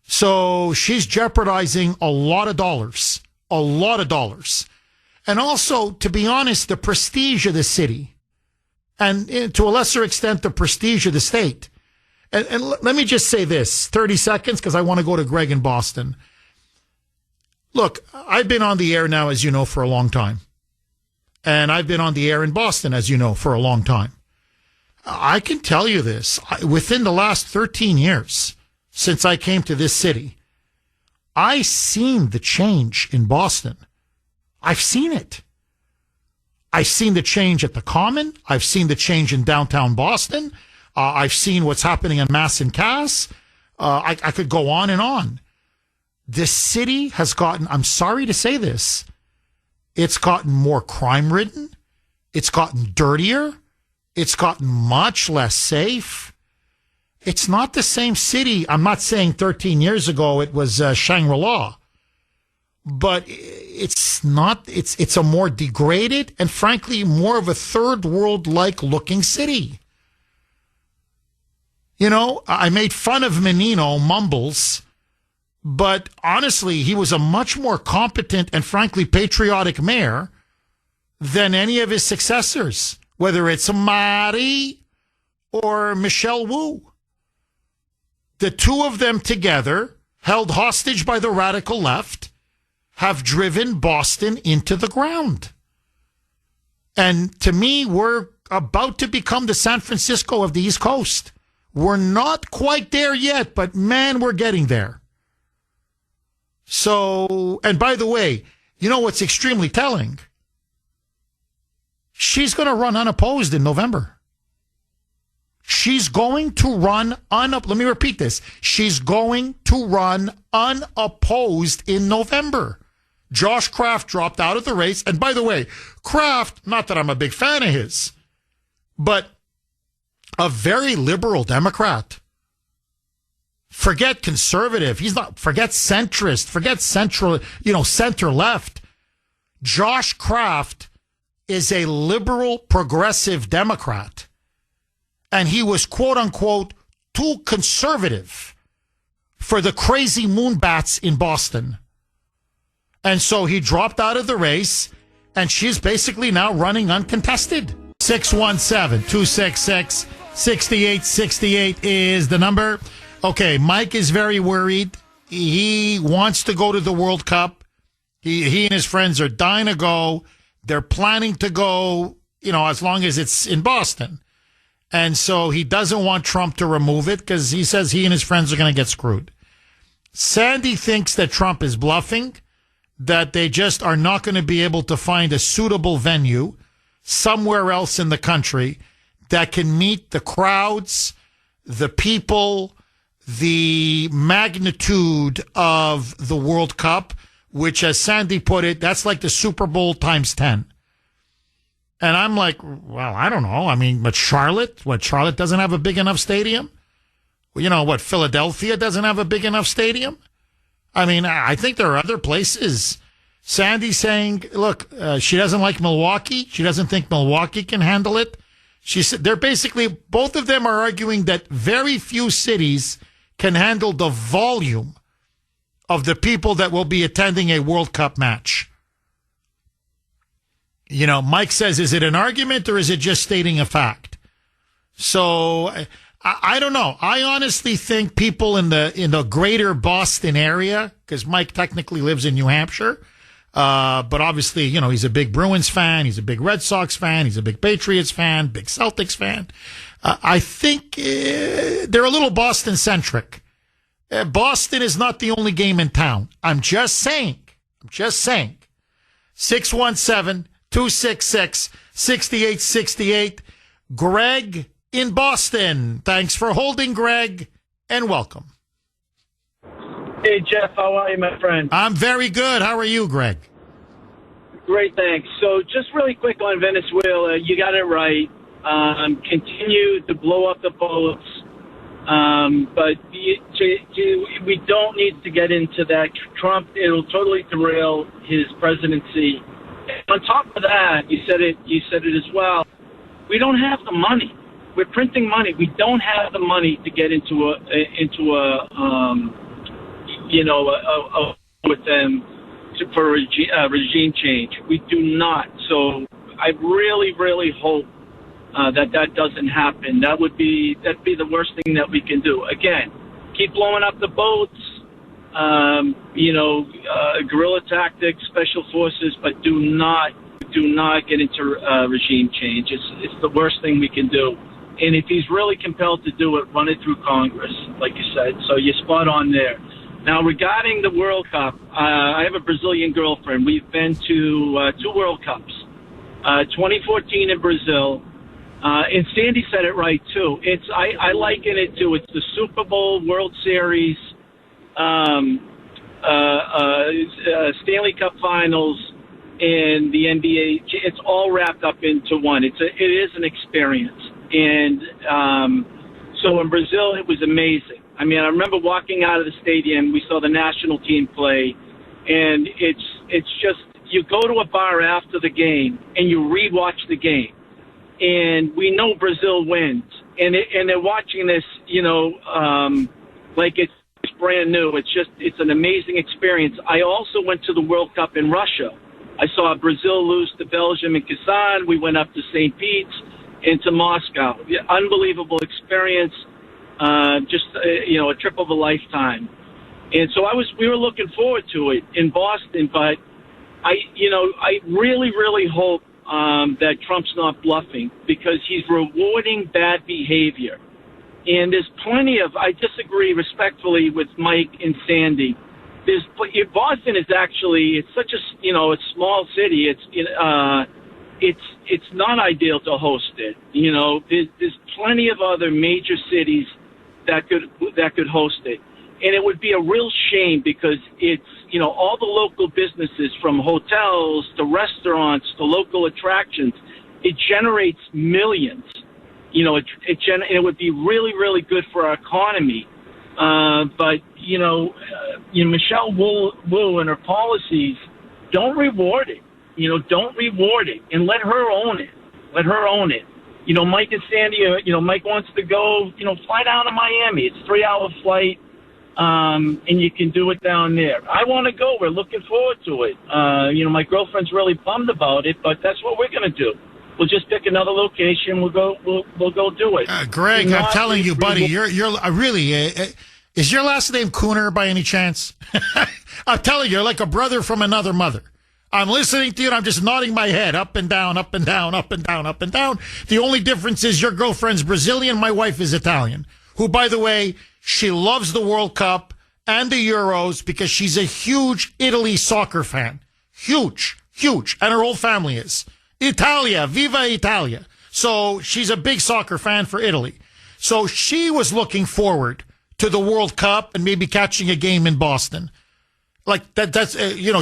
So she's jeopardizing a lot of dollars. And also, to be honest, the prestige of the city. And to a lesser extent, the prestige of the state. And let me just say this, 30 seconds, because I want to go to Greg in Boston. Look, I've been on the air now, as you know, for a long time. And I've been on the air in Boston, as you know, for a long time. I can tell you this. Within the last 13 years, since I came to this city, I've seen the change in Boston. I've seen it. I've seen the change at the Common. I've seen the change in downtown Boston. I've seen what's happening in Mass and Cass. I could go on and on. This city has gotten, I'm sorry to say this, it's gotten more crime-ridden. It's gotten dirtier. It's gotten much less safe. It's not the same city. I'm not saying 13 years ago it was Shangri-La. But it's not, it's a more degraded and frankly more of a third world-like looking city. I made fun of Menino, Mumbles, but honestly, he was a much more competent and frankly patriotic mayor than any of his successors, whether it's Mari or Michelle Wu. The two of them together, held hostage by the radical left, have driven Boston into the ground. And to me, we're about to become the San Francisco of the East Coast. We're not quite there yet, but man, we're getting there. So, and by the way, you know what's extremely telling? She's going to run unopposed in November. She's going to run let me repeat this. She's going to run unopposed in November. Josh Kraft dropped out of the race. And by the way, Kraft, not that I'm a big fan of his, but a very liberal Democrat. Forget conservative. Forget centrist. Forget central, center left. Josh Kraft is a liberal progressive Democrat. And he was, quote unquote, too conservative for the crazy moonbats in Boston. And so he dropped out of the race, and she's basically now running uncontested. 617-266-6868 is the number. Okay, Mike is very worried. He wants to go to the World Cup. He and his friends are dying to go. They're planning to go, as long as it's in Boston. And so he doesn't want Trump to remove it because he says he and his friends are going to get screwed. Sandy thinks that Trump is bluffing, that they just are not going to be able to find a suitable venue somewhere else in the country that can meet the crowds, the people, the magnitude of the World Cup, which, as Sandy put it, that's like the Super Bowl times 10. And I'm like, well, I don't know. I mean, but Charlotte doesn't have a big enough stadium? Philadelphia doesn't have a big enough stadium? I mean, I think there are other places. Sandy's saying, look, she doesn't like Milwaukee. She doesn't think Milwaukee can handle it. She said they're basically, both of them are arguing that very few cities can handle the volume of the people that will be attending a World Cup match. Mike says, is it an argument or is it just stating a fact? So I don't know. I honestly think people in the greater Boston area, because Mike technically lives in New Hampshire, but obviously, he's a big Bruins fan. He's a big Red Sox fan. He's a big Patriots fan, big Celtics fan. I think they're a little Boston centric. Boston is not the only game in town. I'm just saying. 617-266-6868. Greg in Boston. Thanks for holding, Greg, and welcome. Hey, Jeff, how are you, my friend? I'm very good. How are you, Greg? Great, thanks. So just really quick on Venezuela, you got it right. Continue to blow up the boats, but we don't need to get into that. Trump, it'll totally derail his presidency. On top of that, you said it as well. We don't have the money. We're printing money. We don't have the money to get into a with them for regime change. We do not. So I really, really hope that doesn't happen. That'd be the worst thing that we can do. Again, keep blowing up the boats. Guerrilla tactics, special forces, but do not get into regime change. It's the worst thing we can do. And if he's really compelled to do it, run it through Congress, like you said. So you're spot on there. Now, regarding the World Cup, I have a Brazilian girlfriend. We've been to 2 World Cups, 2014 in Brazil. And Sandy said it right, too. I liken it to, it's the Super Bowl, World Series, Stanley Cup Finals, and the NBA. It's all wrapped up into one. It is an experience. And so in Brazil, it was amazing. I mean, I remember walking out of the stadium. We saw the national team play, and it's just, you go to a bar after the game and you rewatch the game, and we know Brazil wins, and they're watching this, like it's brand new. It's an amazing experience. I also went to the World Cup in Russia. I saw Brazil lose to Belgium in Kazan. We went up to St. Pete's and to Moscow. Unbelievable experience. A trip of a lifetime. And so we were looking forward to it in Boston, but I really, really hope that Trump's not bluffing, because he's rewarding bad behavior. And there's plenty of, I disagree respectfully with Mike and Sandy. Boston is actually, it's such a small city. It's not ideal to host it. There's plenty of other major cities that could host it. And it would be a real shame, because it's, all the local businesses, from hotels to restaurants to local attractions, it generates millions. It would be really, really good for our economy. But Michelle Wu and her policies don't reward it. Don't reward it, and let her own it. Let her own it. Mike and Sandy, Mike wants to go, fly down to Miami. It's a 3-hour flight. And you can do it down there. I want to go. We're looking forward to it. My girlfriend's really bummed about it, but that's what we're going to do. We'll just pick another location. We'll go do it. Greg, I'm telling you, buddy, you're really. Is your last name Kuhner by any chance? I'm telling you, you're like a brother from another mother. I'm listening to you, and I'm just nodding my head up and down, up and down, up and down, up and down. The only difference is your girlfriend's Brazilian, my wife is Italian, who, by the way, she loves the World Cup and the Euros because she's a huge Italy soccer fan. Huge, huge. And her whole family is. Italia, viva Italia. So she's a big soccer fan for Italy. So she was looking forward to the World Cup and maybe catching a game in Boston. Like that's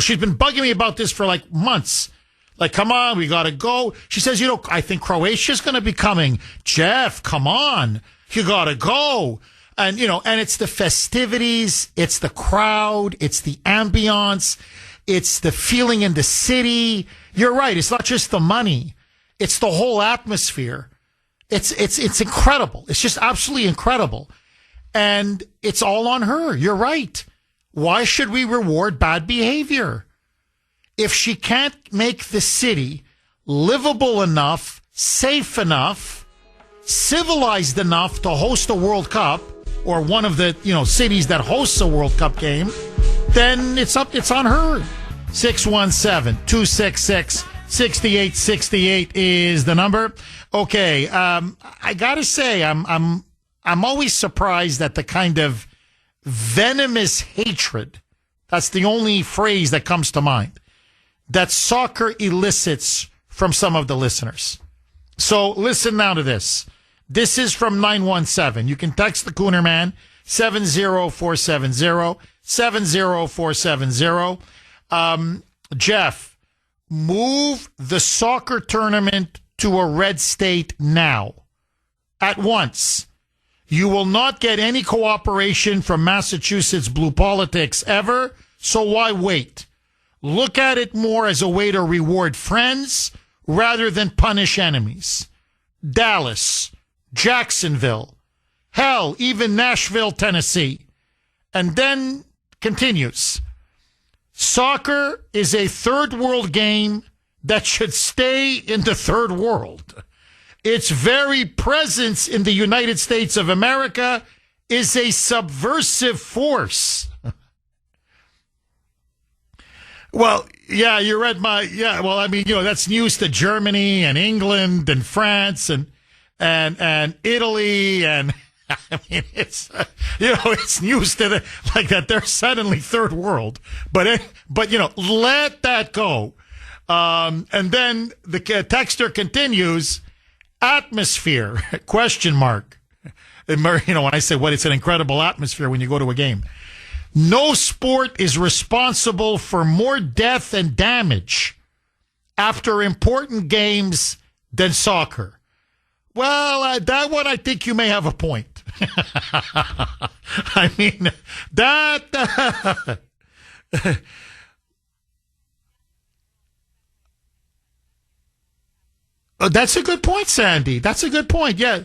she's been bugging me about this for like months. Like, come on, we got to go. She says, I think Croatia's going to be coming. Jeff, come on. You got to go. And, and it's the festivities, it's the crowd, it's the ambiance, it's the feeling in the city. You're right. It's not just the money. It's the whole atmosphere. It's incredible. It's just absolutely incredible. And it's all on her. You're right. Why should we reward bad behavior? If she can't make the city livable enough, safe enough, civilized enough to host a World Cup, or one of the, cities that hosts a World Cup game, then it's on her. 617-266-6868 is the number. Okay, I gotta say, I'm always surprised at the kind of venomous hatred, that's the only phrase that comes to mind, that soccer elicits from some of the listeners. So listen now to this. This is from 917. You can text the Kuhner Man, 70470, 70470. Jeff, move the soccer tournament to a red state now. At once. You will not get any cooperation from Massachusetts blue politics ever, so why wait? Look at it more as a way to reward friends rather than punish enemies. Dallas, Jacksonville, hell, even Nashville, Tennessee. And then continues. Soccer is a third world game that should stay in the third world. Its very presence in the United States of America is a subversive force. Well, yeah, you read that's news to Germany and England and France and Italy, and I mean, it's it's news to that they're suddenly third world, but let that go. And then the texter continues, atmosphere, question mark. When I say it's an incredible atmosphere when you go to a game. No sport is responsible for more death and damage after important games than soccer. Well, that one, I think you may have a point. I mean, that... That's a good point, Sandy. That's a good point. Yeah.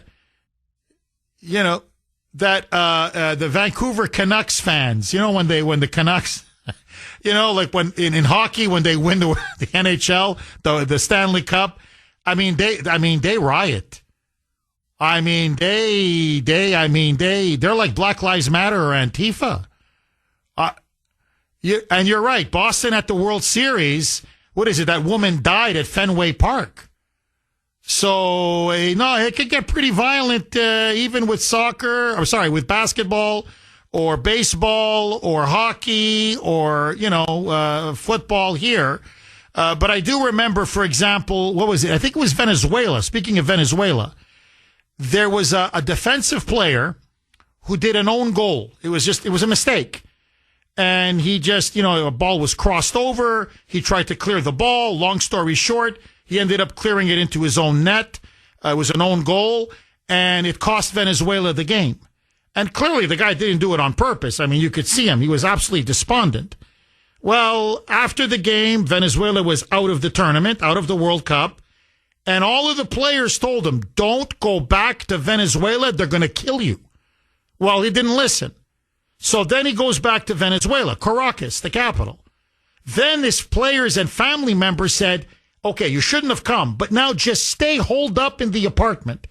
That the Vancouver Canucks fans, when the Canucks, when in hockey, when they win the NHL, the Stanley Cup, they riot. They're like Black Lives Matter or Antifa. And you're right. Boston at the World Series, what is it? That woman died at Fenway Park. So, no, it could get pretty violent even with with basketball or baseball or hockey or, football here. But I do remember, for example, what was it? I think it was Venezuela. Speaking of Venezuela, there was a defensive player who did an own goal. It was a mistake. And he just, a ball was crossed over. He tried to clear the ball. Long story short, he ended up clearing it into his own net. It was an own goal, and it cost Venezuela the game. And clearly the guy didn't do it on purpose. I mean, you could see him. He was absolutely despondent. Well, after the game, Venezuela was out of the tournament, out of the World Cup, and all of the players told him, don't go back to Venezuela. They're going to kill you. Well, he didn't listen. So then he goes back to Venezuela, Caracas, the capital. Then his players and family members said, okay, you shouldn't have come, but now just stay holed up in the apartment.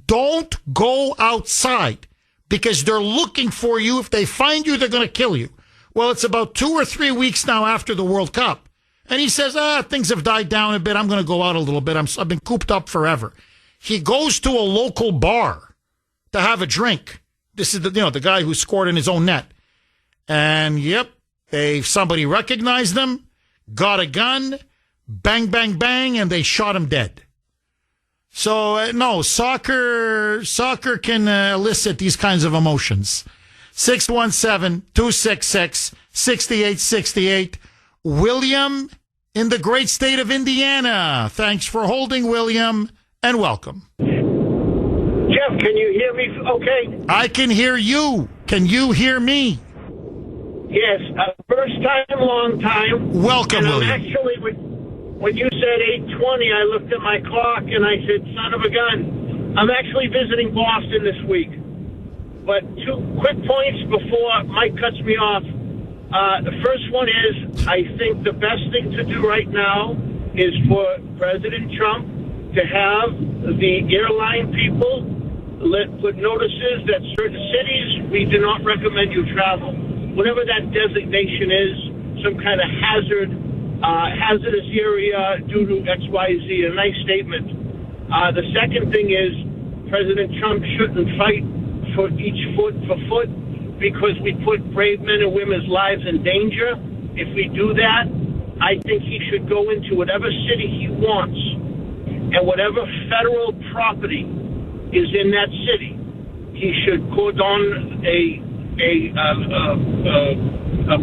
Don't go outside because they're looking for you. If they find you, they're going to kill you. Well, it's about 2 or 3 weeks now after the World Cup. And he says, things have died down a bit. I'm going to go out a little bit. I've been cooped up forever. He goes to a local bar to have a drink. This is the guy who scored in his own net. And somebody recognized him, got a gun, bang, bang, bang, and they shot him dead. So, no, soccer can elicit these kinds of emotions. 617-266-6868. William in the great state of Indiana. Thanks for holding, William, and welcome. Jeff, can you hear me okay? I can hear you. Can you hear me? Yes. First time, long time. Welcome, William. Actually, when you said 8:20, I looked at my clock and I said, son of a gun. I'm actually visiting Boston this week. But 2 quick points before Mike cuts me off. The first one is, I think the best thing to do right now is for President Trump to have the airline people put notices that certain cities, we do not recommend you travel. Whatever that designation is, some kind of hazardous area due to XYZ, a nice statement. The second thing is President Trump shouldn't fight for each foot for foot because we put brave men and women's lives in danger. If we do that, I think he should go into whatever city he wants and whatever federal property is in that city, he should cordon a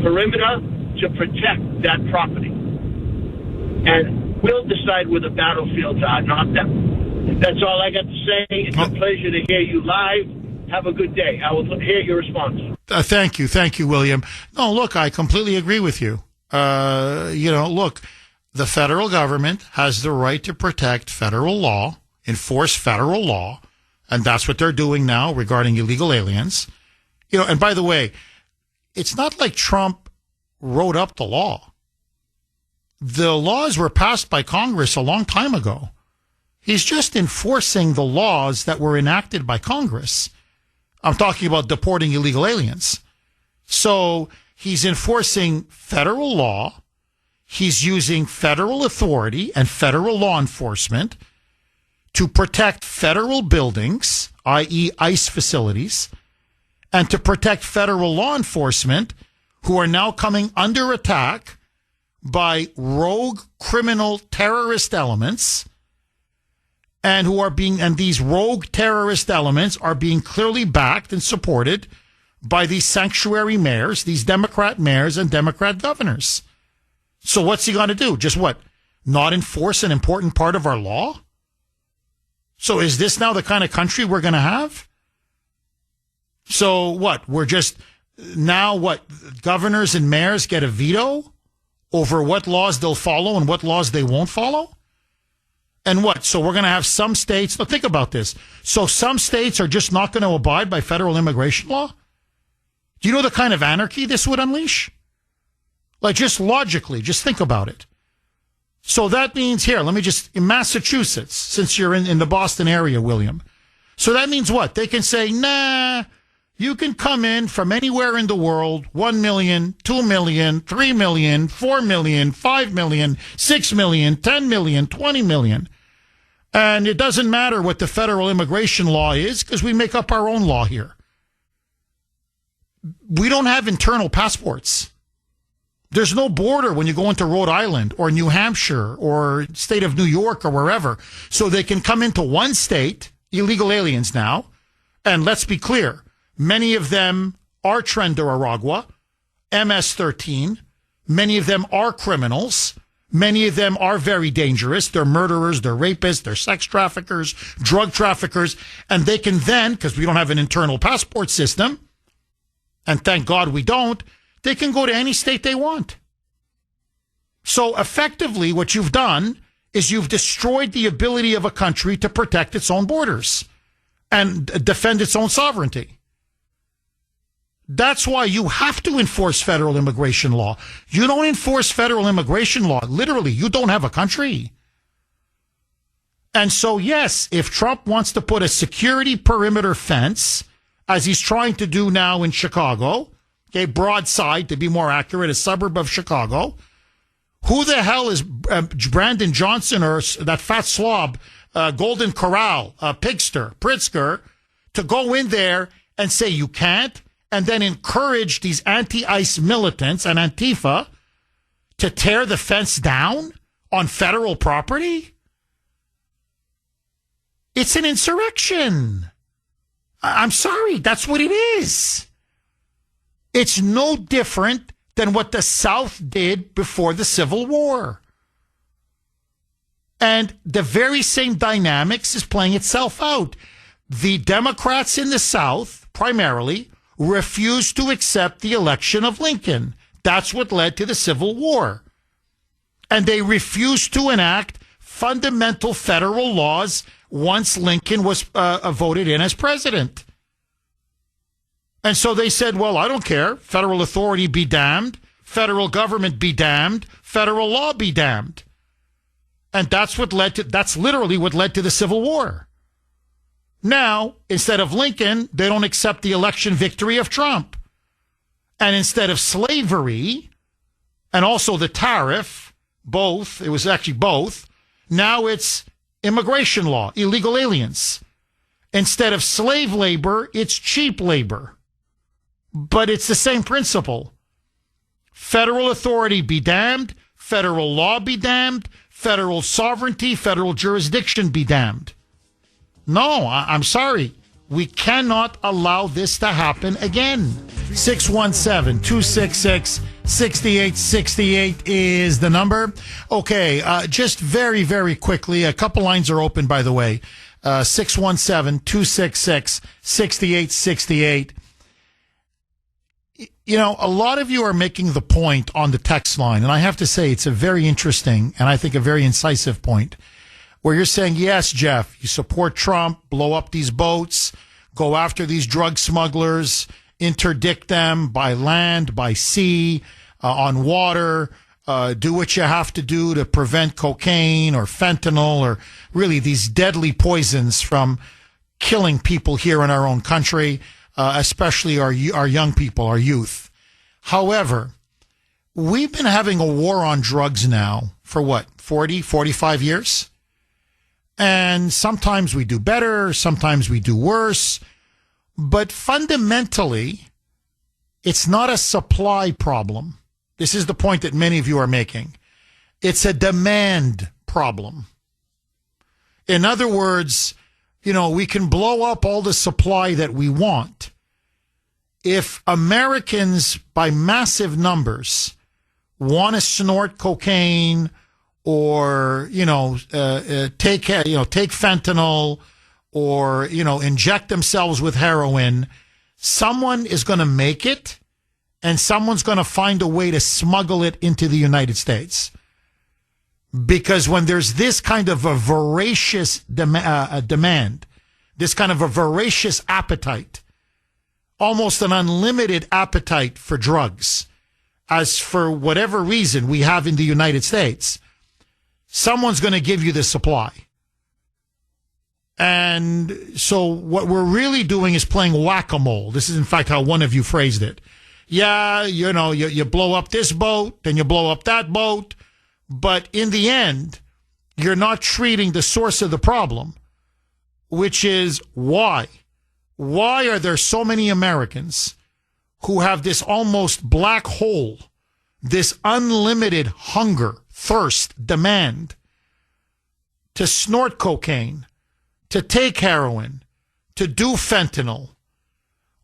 perimeter to protect that property. And we'll decide where the battlefields are, not them. That's all I got to say. It's a pleasure to hear you live. Have a good day. I will hear your response. Thank you, William. No, look, I completely agree with you. Look, the federal government has the right to protect federal law, enforce federal law, and that's what they're doing now regarding illegal aliens. And by the way, it's not like Trump wrote up the law. The laws were passed by Congress a long time ago. He's just enforcing the laws that were enacted by Congress. I'm talking about deporting illegal aliens. So he's enforcing federal law. He's using federal authority and federal law enforcement to protect federal buildings, i.e. ICE facilities, and to protect federal law enforcement who are now coming under attack by rogue criminal terrorist elements and these rogue terrorist elements are being clearly backed and supported by these sanctuary mayors, these Democrat mayors and Democrat governors. So what's he going to do? Just what? Not enforce an important part of our law? So is this now the kind of country we're going to have? So what? Governors and mayors get a veto over what laws they'll follow and what laws they won't follow? And what? So we're going to have some states, now think about this. So some states are just not going to abide by federal immigration law? Do you know the kind of anarchy this would unleash? Like just logically, just think about it. So that means here, in Massachusetts, since you're in the Boston area, William. So that means what? They can say, nah, You can come in from anywhere in the world, 1 million, 2 million, 3 million, 4 million, 5 million, 6 million, 10 million, 20 million. And it doesn't matter what the federal immigration law is because we make up our own law here. We don't have internal passports. There's no border when you go into Rhode Island or New Hampshire or state of New York or wherever. So they can come into one state, illegal aliens now. And let's be clear, many of them are Tren de Aragua, MS-13. Many of them are criminals. Many of them are very dangerous. They're murderers, they're rapists, they're sex traffickers, drug traffickers. And they can then, because we don't have an internal passport system, and thank God we don't, they can go to any state they want. So effectively, what you've done is you've destroyed the ability of a country to protect its own borders and defend its own sovereignty. That's why you have to enforce federal immigration law. You don't enforce federal immigration law, literally, you don't have a country. And so, yes, if Trump wants to put a security perimeter fence, as he's trying to do now in Chicago, okay, Broadside, to be more accurate, a suburb of Chicago, who the hell is Brandon Johnson or that fat slob, Golden Corral, Pritzker, to go in there and say you can't, and then encourage these anti-ICE militants and Antifa to tear the fence down on federal property? It's an insurrection. I'm sorry, that's what it is. It's no different than what the South did before the Civil War. And the very same dynamics is playing itself out. The Democrats in the South, primarily, refused to accept the election of Lincoln. That's what led to the Civil War. And they refused to enact fundamental federal laws once Lincoln was voted in as president. And so they said, well, I don't care. Federal authority be damned. Federal government be damned. Federal law be damned. And that's literally what led to the Civil War. Now, instead of Lincoln, they don't accept the election victory of Trump. And instead of slavery and also the tariff, both, it was actually both, now it's immigration law, illegal aliens. Instead of slave labor, it's cheap labor. But it's the same principle. Federal authority be damned, federal law be damned, federal sovereignty, federal jurisdiction be damned. No, I'm sorry. We cannot allow this to happen again. 617-266-6868 is the number. Okay, just very, very quickly, a couple lines are open, by the way. 617-266-6868. You know, a lot of you are making the point on the text line, and I have to say it's a very interesting and I think a very incisive point, where you're saying, yes, Jeff, you support Trump, blow up these boats, go after these drug smugglers, interdict them by land, by sea, on water, do what you have to do to prevent cocaine or fentanyl or really these deadly poisons from killing people here in our own country, especially our young people, our youth. However, we've been having a war on drugs now for what, 40, 45 years? And sometimes we do better, sometimes we do worse. But fundamentally, it's not a supply problem. This is the point that many of you are making. It's a demand problem. In other words, you know, we can blow up all the supply that we want. If Americans, by massive numbers, want to snort cocaine or, take fentanyl or, inject themselves with heroin, someone is going to make it and someone's going to find a way to smuggle it into the United States. Because when there's this kind of a voracious demand, this kind of a voracious appetite, almost an unlimited appetite for drugs, as for whatever reason we have in the United States, someone's going to give you the supply. And so what we're really doing is playing whack-a-mole. This is, in fact, how one of you phrased it. Yeah, you blow up this boat, then you blow up that boat. But in the end, you're not treating the source of the problem, which is why. Why are there so many Americans who have this almost black hole, this unlimited hunger, thirst, demand to snort cocaine, to take heroin, to do fentanyl?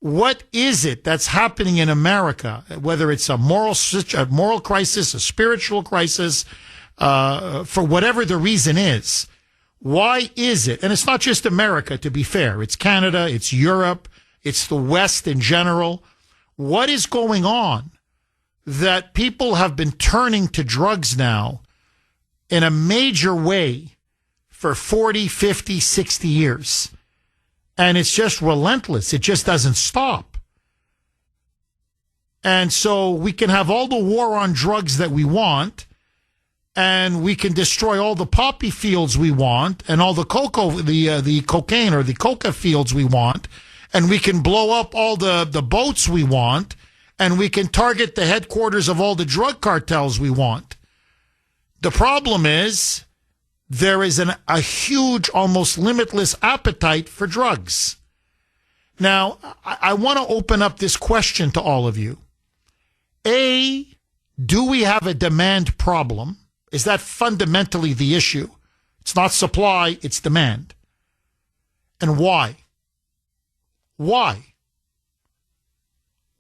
What is it that's happening in America, whether it's a moral crisis, a spiritual crisis, for whatever the reason is? Why is it? And it's not just America, to be fair. It's Canada, it's Europe, it's the West in general. What is going on that people have been turning to drugs now in a major way for 40, 50, 60 years? And it's just relentless. It just doesn't stop. And so we can have all the war on drugs that we want, and we can destroy all the poppy fields we want, and all the cocaine or the coca fields we want, and we can blow up all the boats we want, and we can target the headquarters of all the drug cartels we want. The problem is there is a huge, almost limitless appetite for drugs. Now, I want to open up this question to all of you. A, do we have a demand problem? Is that fundamentally the issue? It's not supply, it's demand. And why? Why?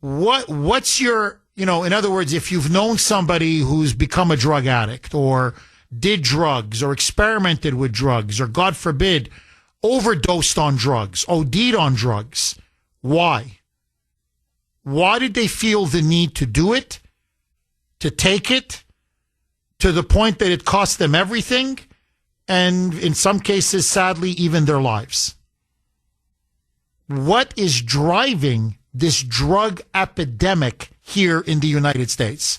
What's your, in other words, if you've known somebody who's become a drug addict or did drugs or experimented with drugs or, God forbid, overdosed on drugs, OD'd on drugs, why? Why did they feel the need to do it, to take it, to the point that it cost them everything, and in some cases, sadly, even their lives? What is driving this drug epidemic here in the United States?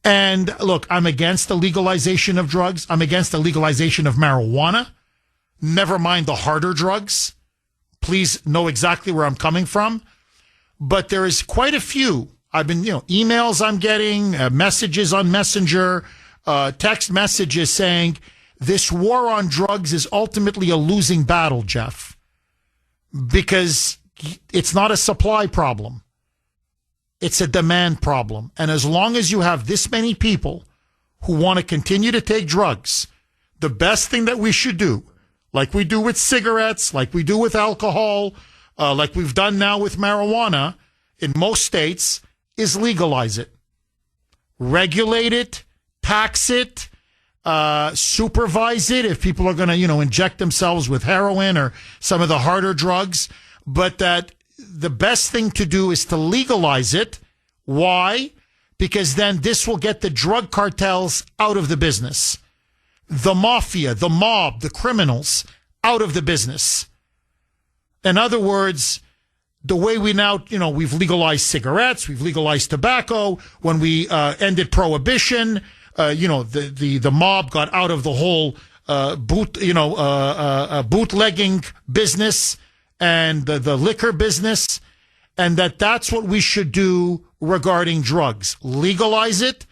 And look, I'm against the legalization of drugs. I'm against the legalization of marijuana. Never mind the harder drugs. Please know exactly where I'm coming from. But there is quite a few. I've been, emails I'm getting, messages on Messenger, text messages saying this war on drugs is ultimately a losing battle, Jeff, because it's not a supply problem. It's a demand problem. And as long as you have this many people who want to continue to take drugs, the best thing that we should do, like we do with cigarettes, like we do with alcohol, like we've done now with marijuana in most states, is legalize it. Regulate it, tax it, supervise it if people are going to, inject themselves with heroin or some of the harder drugs. But that the best thing to do is to legalize it. Why? Because then this will get the drug cartels out of the business. The mafia, the mob, the criminals out of the business. In other words, the way we now, we've legalized cigarettes, we've legalized tobacco. When we ended prohibition, the mob got out of the whole bootlegging business and the liquor business, and that's what we should do regarding drugs. Legalize it,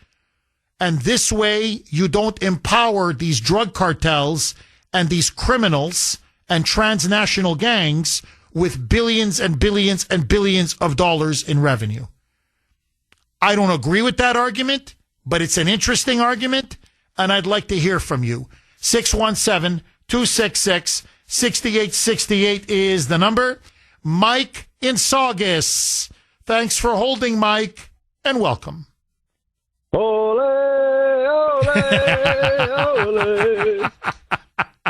and this way you don't empower these drug cartels and these criminals and transnational gangs with billions and billions and billions of dollars in revenue. I don't agree with that argument, but it's an interesting argument, and I'd like to hear from you. 617-266-6868 is the number. Mike in Saugus. Thanks for holding, Mike, and welcome. Ole, ole, ole.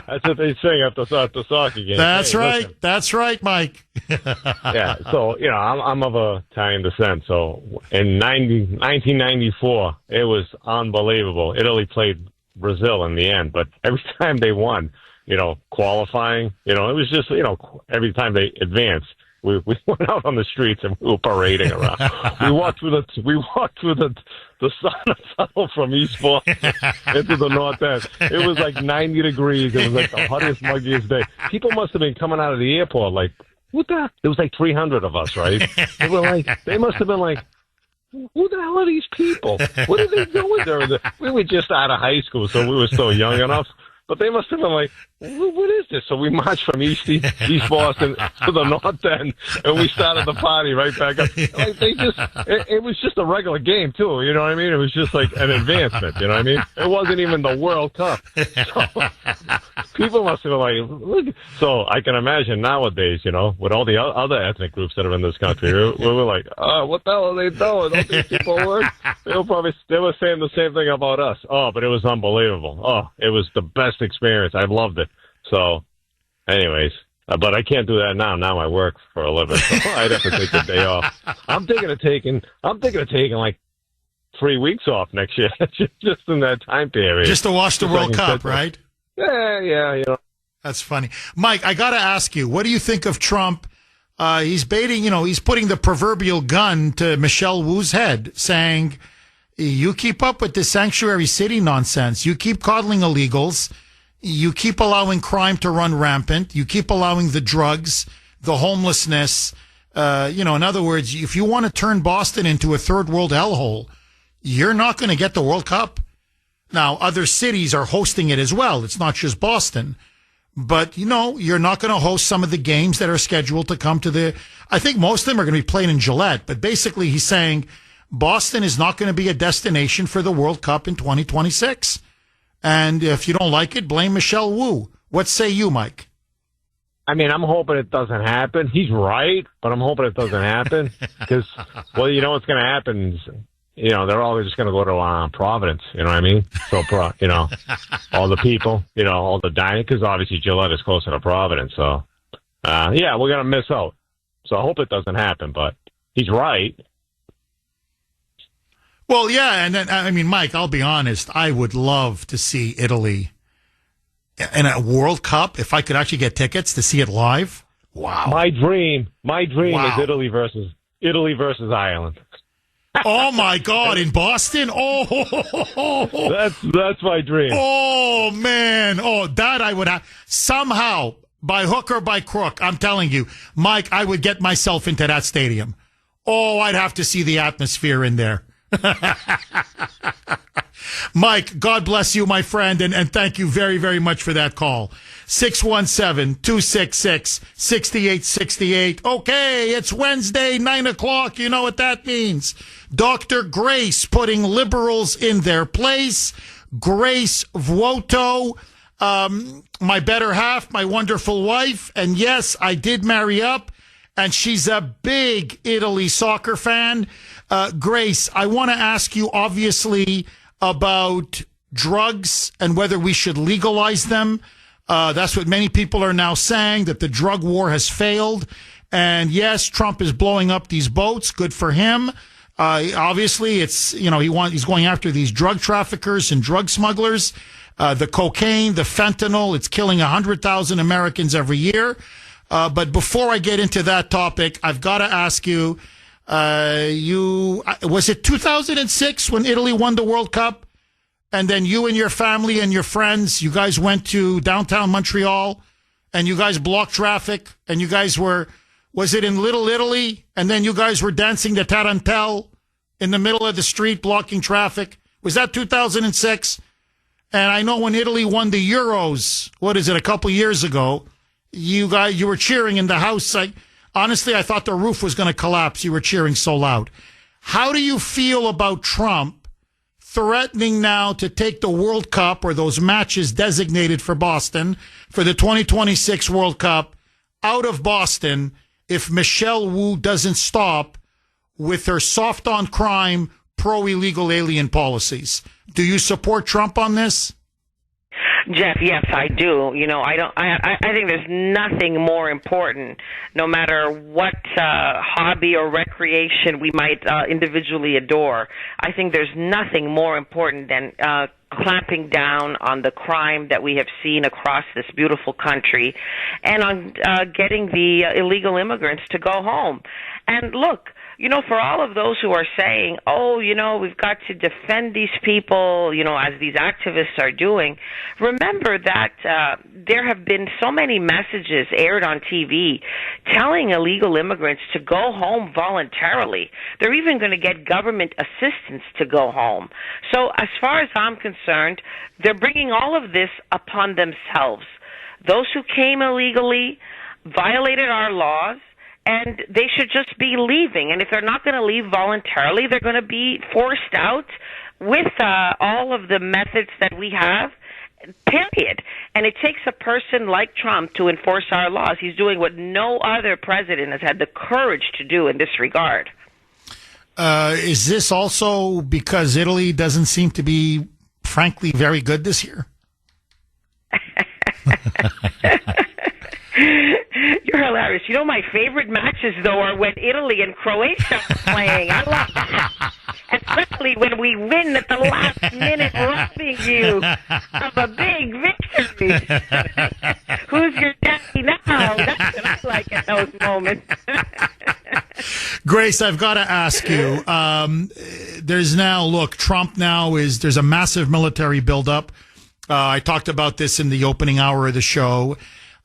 That's what they sing at the soccer game. That's right. Listen. That's right, Mike. Yeah. So, I'm of Italian descent. So in 1994, it was unbelievable. Italy played Brazil in the end, but every time they won, qualifying, it was just, every time they advanced, We went out on the streets and we were parading around. we walked through the sun tunnel from East Boston into the North End. It was like 90 degrees. It was like the hottest, muggiest day. People must have been coming out of the airport like, what the? There was like 300 of us, right? They must have been like, who the hell are these people? What are they doing there? We were just out of high school, so we were still young enough. But they must have been like, what is this? So we marched from East Boston to the North End, and we started the party right back up. Like it was just a regular game, too, you know what I mean? It was just like an advancement, you know what I mean? It wasn't even the World Cup. So people must have been like, look. So I can imagine nowadays, you know, with all the other ethnic groups that are in this country, we were like, oh, what the hell are they doing? Don't these people work? They were saying the same thing about us. Oh, but it was unbelievable. Oh, it was the best experience. I loved it. So, anyways, but I can't do that now. Now I work for a living, so I'd have to take the day off. I'm thinking of taking like 3 weeks off next year, just in that time period. Just to watch the World Cup, right? Yeah, you know. That's funny. Mike, I got to ask you, what do you think of Trump? He's baiting, he's putting the proverbial gun to Michelle Wu's head, saying, you keep up with this sanctuary city nonsense. You keep coddling illegals. You keep allowing crime to run rampant. You keep allowing the drugs, the homelessness. In other words, if you want to turn Boston into a third world hellhole, you're not going to get the World Cup. Now, other cities are hosting it as well. It's not just Boston. But, you're not going to host some of the games that are scheduled to come to I think most of them are going to be played in Gillette. But basically, he's saying Boston is not going to be a destination for the World Cup in 2026. And if you don't like it, blame Michelle Wu. What say you, Mike? I mean, I'm hoping it doesn't happen. He's right, but I'm hoping it doesn't happen because, you know what's going to happen is, they're all just going to go to Providence. You know what I mean? So, all the people, all the dining, because obviously Gillette is closer to Providence. So, we're going to miss out. So I hope it doesn't happen, but he's right. Well, yeah, and then, Mike, I'll be honest. I would love to see Italy in a World Cup if I could actually get tickets to see it live. Wow. My dream is Italy versus Ireland. Oh my God! In Boston? That's my dream. Oh man! Oh, that I would have somehow, by hook or by crook. I'm telling you, Mike, I would get myself into that stadium. Oh, I'd have to see the atmosphere in there. Mike, God bless you, my friend, and thank you very, very much for that call. 617-266-6868. Okay, it's Wednesday, 9 o'clock. You know what that means. Dr. Grace putting liberals in their place. Grace Vuoto, my better half, my wonderful wife. And yes, I did marry up, and she's a big Italy soccer fan. Grace, I want to ask you, obviously, about drugs and whether we should legalize them. That's what many people are now saying, that the drug war has failed. And yes, Trump is blowing up these boats. Good for him. Obviously, it's, he's going after these drug traffickers and drug smugglers. The cocaine, the fentanyl, it's killing 100,000 Americans every year. But before I get into that topic, I've got to ask you, was it 2006 when Italy won the World Cup? And then you and your family and your friends, you guys went to downtown Montreal and you guys blocked traffic and you guys was it in Little Italy? And then you guys were dancing the tarantelle in the middle of the street blocking traffic. Was that 2006? And I know when Italy won the Euros, a couple years ago, you were cheering in the house. Honestly, I thought the roof was going to collapse. You were cheering so loud. How do you feel about Trump threatening now to take the World Cup or those matches designated for Boston for the 2026 World Cup out of Boston if Michelle Wu doesn't stop with her soft on crime, pro-illegal alien policies? Do you support Trump on this? Jeff, yes, I do. I think there's nothing more important, no matter what hobby or recreation we might individually adore. I think there's nothing more important than clamping down on the crime that we have seen across this beautiful country, and on getting the illegal immigrants to go home. And look, for all of those who are saying, we've got to defend these people, as these activists are doing, remember that there have been so many messages aired on TV telling illegal immigrants to go home voluntarily. They're even going to get government assistance to go home. So as far as I'm concerned, they're bringing all of this upon themselves. Those who came illegally violated our laws, and they should just be leaving. And if they're not going to leave voluntarily, they're going to be forced out with all of the methods that we have, period. And it takes a person like Trump to enforce our laws. He's doing what no other president has had the courage to do in this regard. Is this also because Italy doesn't seem to be, frankly, very good this year? You're hilarious. My favorite matches, though, are when Italy and Croatia are playing. I love that. Especially when we win at the last minute, robbing you of a big victory. Who's your daddy now? That's what I like at those moments. Grace, I've got to ask you, there's now, Trump now there's a massive military buildup. I talked about this in the opening hour of the show.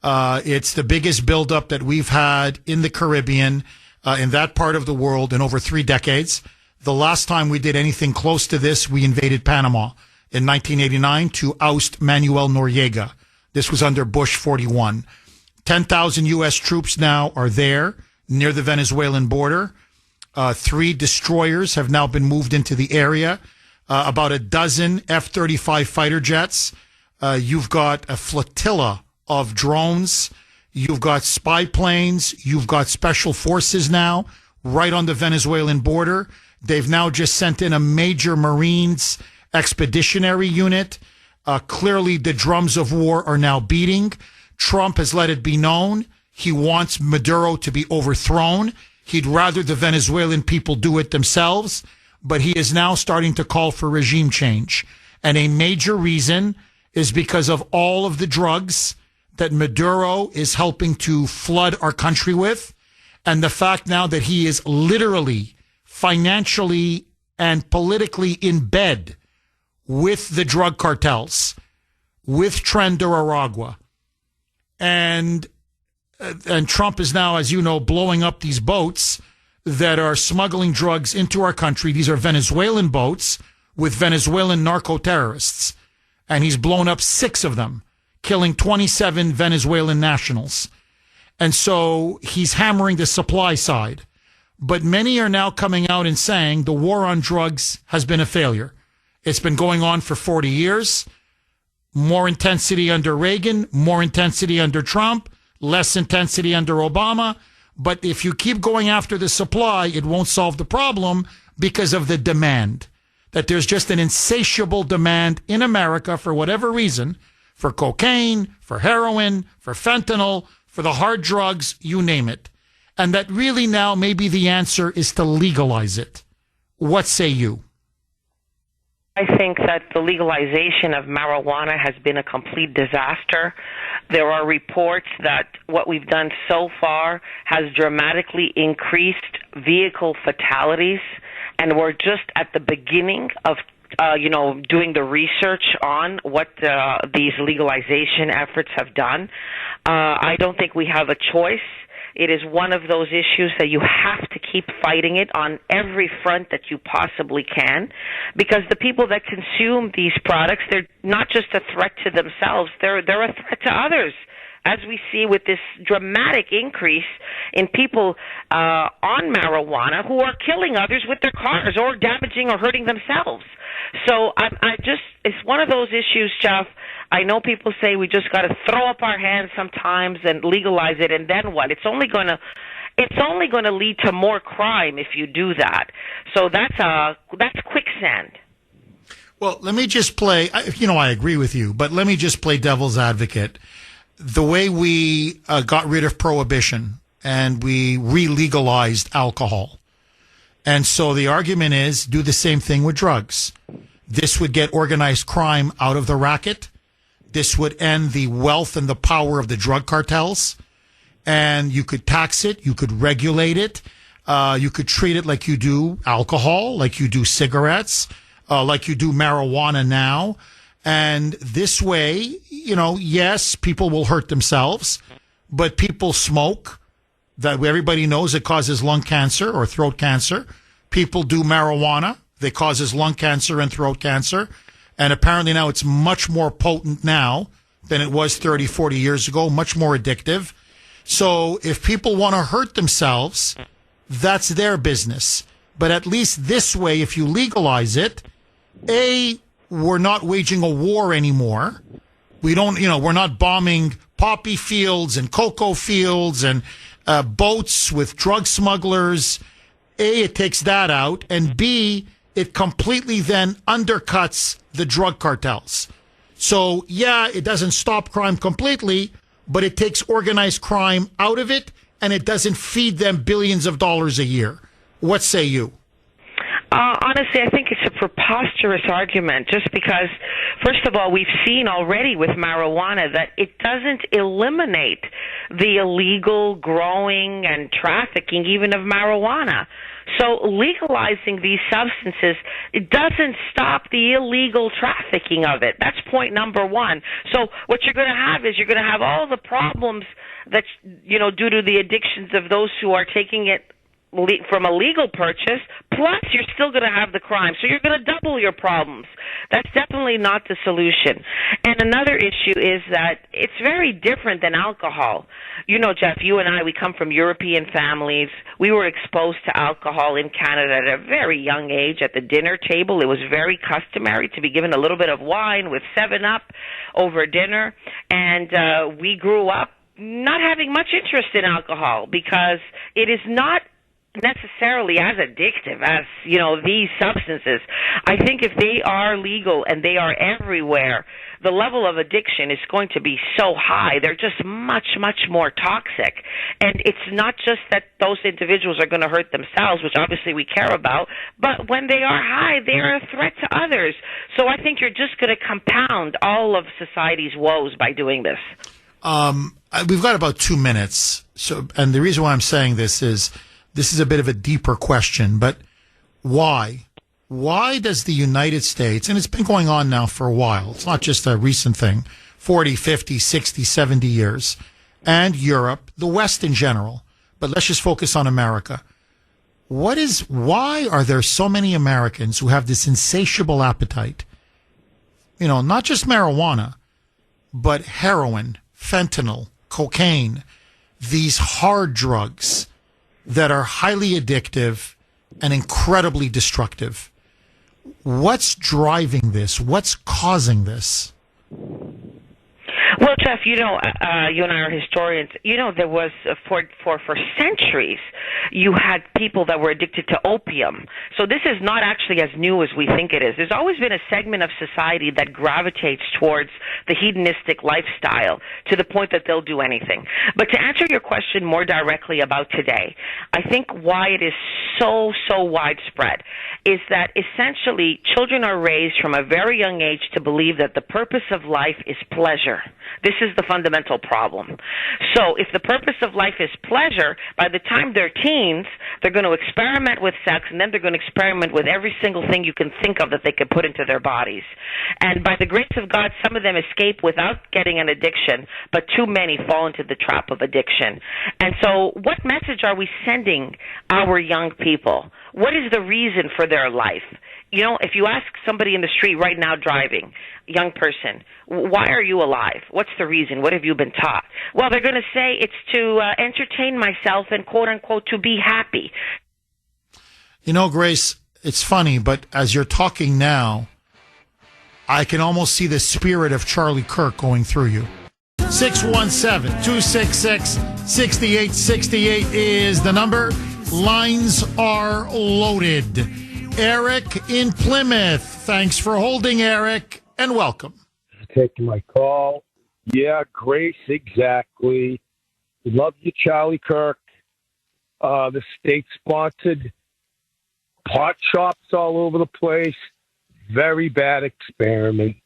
It's the biggest buildup that we've had in the Caribbean, in that part of the world, in over 3 decades. The last time we did anything close to this, we invaded Panama in 1989 to oust Manuel Noriega. This was under Bush 41. 10,000 U.S. troops now are there near the Venezuelan border. 3 destroyers have now been moved into the area. About a dozen F-35 fighter jets. You've got a flotilla of drones. You've got spy planes. You've got special forces now right on the Venezuelan border. They've now just sent in a major Marines expeditionary unit. Clearly, the drums of war are now beating. Trump has let it be known he wants Maduro to be overthrown. He'd rather the Venezuelan people do it themselves, but he is now starting to call for regime change. And a major reason is because of all of the drugs that Maduro is helping to flood our country with, and the fact now that he is literally, financially, and politically in bed with the drug cartels, with Tren de Aragua. And Trump is now, as you know, blowing up these boats that are smuggling drugs into our country. These are Venezuelan boats with Venezuelan narco-terrorists. And he's blown up 6 of them, killing 27 Venezuelan nationals. And so he's hammering the supply side. But many are now coming out and saying the war on drugs has been a failure. It's been going on for 40 years. More intensity under Reagan, more intensity under Trump, less intensity under Obama. But if you keep going after the supply, it won't solve the problem because of the demand. That there's just an insatiable demand in America for whatever reason, for cocaine, for heroin, for fentanyl, for the hard drugs, you name it. And that really now maybe the answer is to legalize it. What say you? I think that the legalization of marijuana has been a complete disaster. There are reports that what we've done so far has dramatically increased vehicle fatalities, and we're just at the beginning of doing the research on what these legalization efforts have done. I don't think we have a choice. It is one of those issues that you have to keep fighting it on every front that you possibly can, because the people that consume these products, they're not just a threat to themselves, they're a threat to others, as we see with this dramatic increase in people on marijuana who are killing others with their cars or damaging or hurting themselves. So it's one of those issues, Jeff. I know people say we just got to throw up our hands sometimes and legalize it, and then what? It's only going to lead to more crime if you do that. So that's quicksand. Well, let me just play. I agree with you, but let me just play devil's advocate. The way we got rid of prohibition and we re-legalized alcohol. And so the argument is do the same thing with drugs. This would get organized crime out of the racket. This would end the wealth and the power of the drug cartels. And you could tax it. You could regulate it. You could treat it like you do alcohol, like you do cigarettes, like you do marijuana now. And this way, yes, people will hurt themselves, but people smoke. That everybody knows it causes lung cancer or throat cancer. People do marijuana. That causes lung cancer and throat cancer. And apparently now it's much more potent now than it was 30, 40 years ago, much more addictive. So if people want to hurt themselves, that's their business. But at least this way, if you legalize it, we're not waging a war anymore. We don't, we're not bombing poppy fields and cocoa fields and boats with drug smugglers. It takes that out. And B, it completely then undercuts the drug cartels. So, yeah, it doesn't stop crime completely, but it takes organized crime out of it, and it doesn't feed them billions of dollars a year. What say you? Honestly, I think it's a preposterous argument just because, first of all, we've seen already with marijuana that it doesn't eliminate the illegal growing and trafficking even of marijuana. So legalizing these substances, it doesn't stop the illegal trafficking of it. That's point number one. So what you're going to have is you're going to have all the problems that, due to the addictions of those who are taking it from a legal purchase, plus you're still going to have the crime. So you're going to double your problems. That's definitely not the solution. And another issue is that it's very different than alcohol. Jeff, you and I, we come from European families. We were exposed to alcohol in Canada at a very young age. At the dinner table, it was very customary to be given a little bit of wine with 7-Up over dinner. And we grew up not having much interest in alcohol because it is not necessarily as addictive as, these substances. I think if they are legal and they are everywhere, the level of addiction is going to be so high. They're just much, much more toxic. And it's not just that those individuals are going to hurt themselves, which obviously we care about, but when they are high, they are a threat to others. So I think you're just going to compound all of society's woes by doing this. We've got about 2 minutes. And the reason why I'm saying this is a bit of a deeper question, but why? Why does the United States, and it's been going on now for a while, it's not just a recent thing, 40, 50, 60, 70 years, and Europe, the West in general, but let's just focus on America. Why are there so many Americans who have this insatiable appetite? Not just marijuana, but heroin, fentanyl, cocaine, these hard drugs that are highly addictive and incredibly destructive. What's driving this? What's causing this? Well, Jeff, you and I are historians. There was for centuries, you had people that were addicted to opium. So this is not actually as new as we think it is. There's always been a segment of society that gravitates towards the hedonistic lifestyle to the point that they'll do anything. But to answer your question more directly about today, I think why it is so widespread is that essentially children are raised from a very young age to believe that the purpose of life is pleasure. This is the fundamental problem. So if the purpose of life is pleasure, by the time they're teens, they're going to experiment with sex, and then they're going to experiment with every single thing you can think of that they could put into their bodies. And by the grace of God, some of them escape without getting an addiction, but too many fall into the trap of addiction. And so what message are we sending our young people? What is the reason for their life? If you ask somebody in the street right now driving, young person, why are you alive? What's the reason? What have you been taught? Well, they're going to say it's to entertain myself and, quote unquote, to be happy. Grace, it's funny, but as you're talking now, I can almost see the spirit of Charlie Kirk going through you. 617-266-6868 is the number. Lines are loaded. Eric in Plymouth. Thanks for holding, Eric, and welcome. Taking my call. Yeah, Grace, exactly. We love you, Charlie Kirk. The state-sponsored pot shops all over the place. very bad experiment.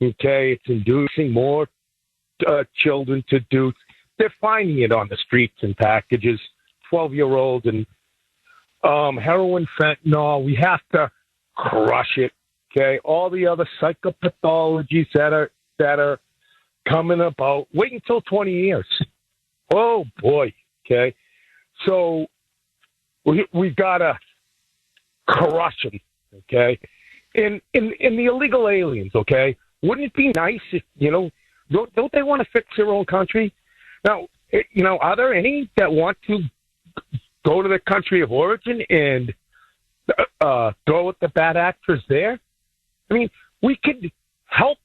Okay, it's inducing more children to do. They're finding it on the streets and packages. 12-year-olds and heroin, fentanyl. We have to crush it. Okay, all the other psychopathologies that are coming about. Wait until 20 years. Oh boy. Okay, so we've got to crush them. Okay, in the illegal aliens. Okay, wouldn't it be nice if don't they want to fix their own country? Now, are there any that want to go to their country of origin and throw at the bad actors there? I mean, we could help,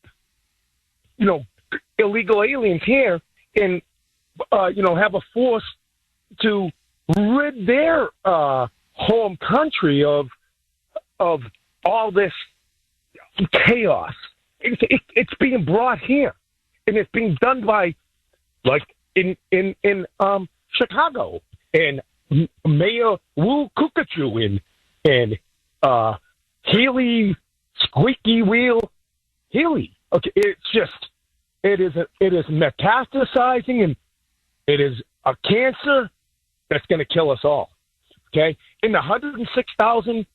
illegal aliens here and, have a force to rid their home country of all this chaos. It's being brought here, and it's being done by, like, in Chicago, and Mayor Wu Kukachu and Healy Squeaky Wheel Healy. Okay, it is metastasizing, and it is a cancer that's going to kill us all. Okay, in the 106,000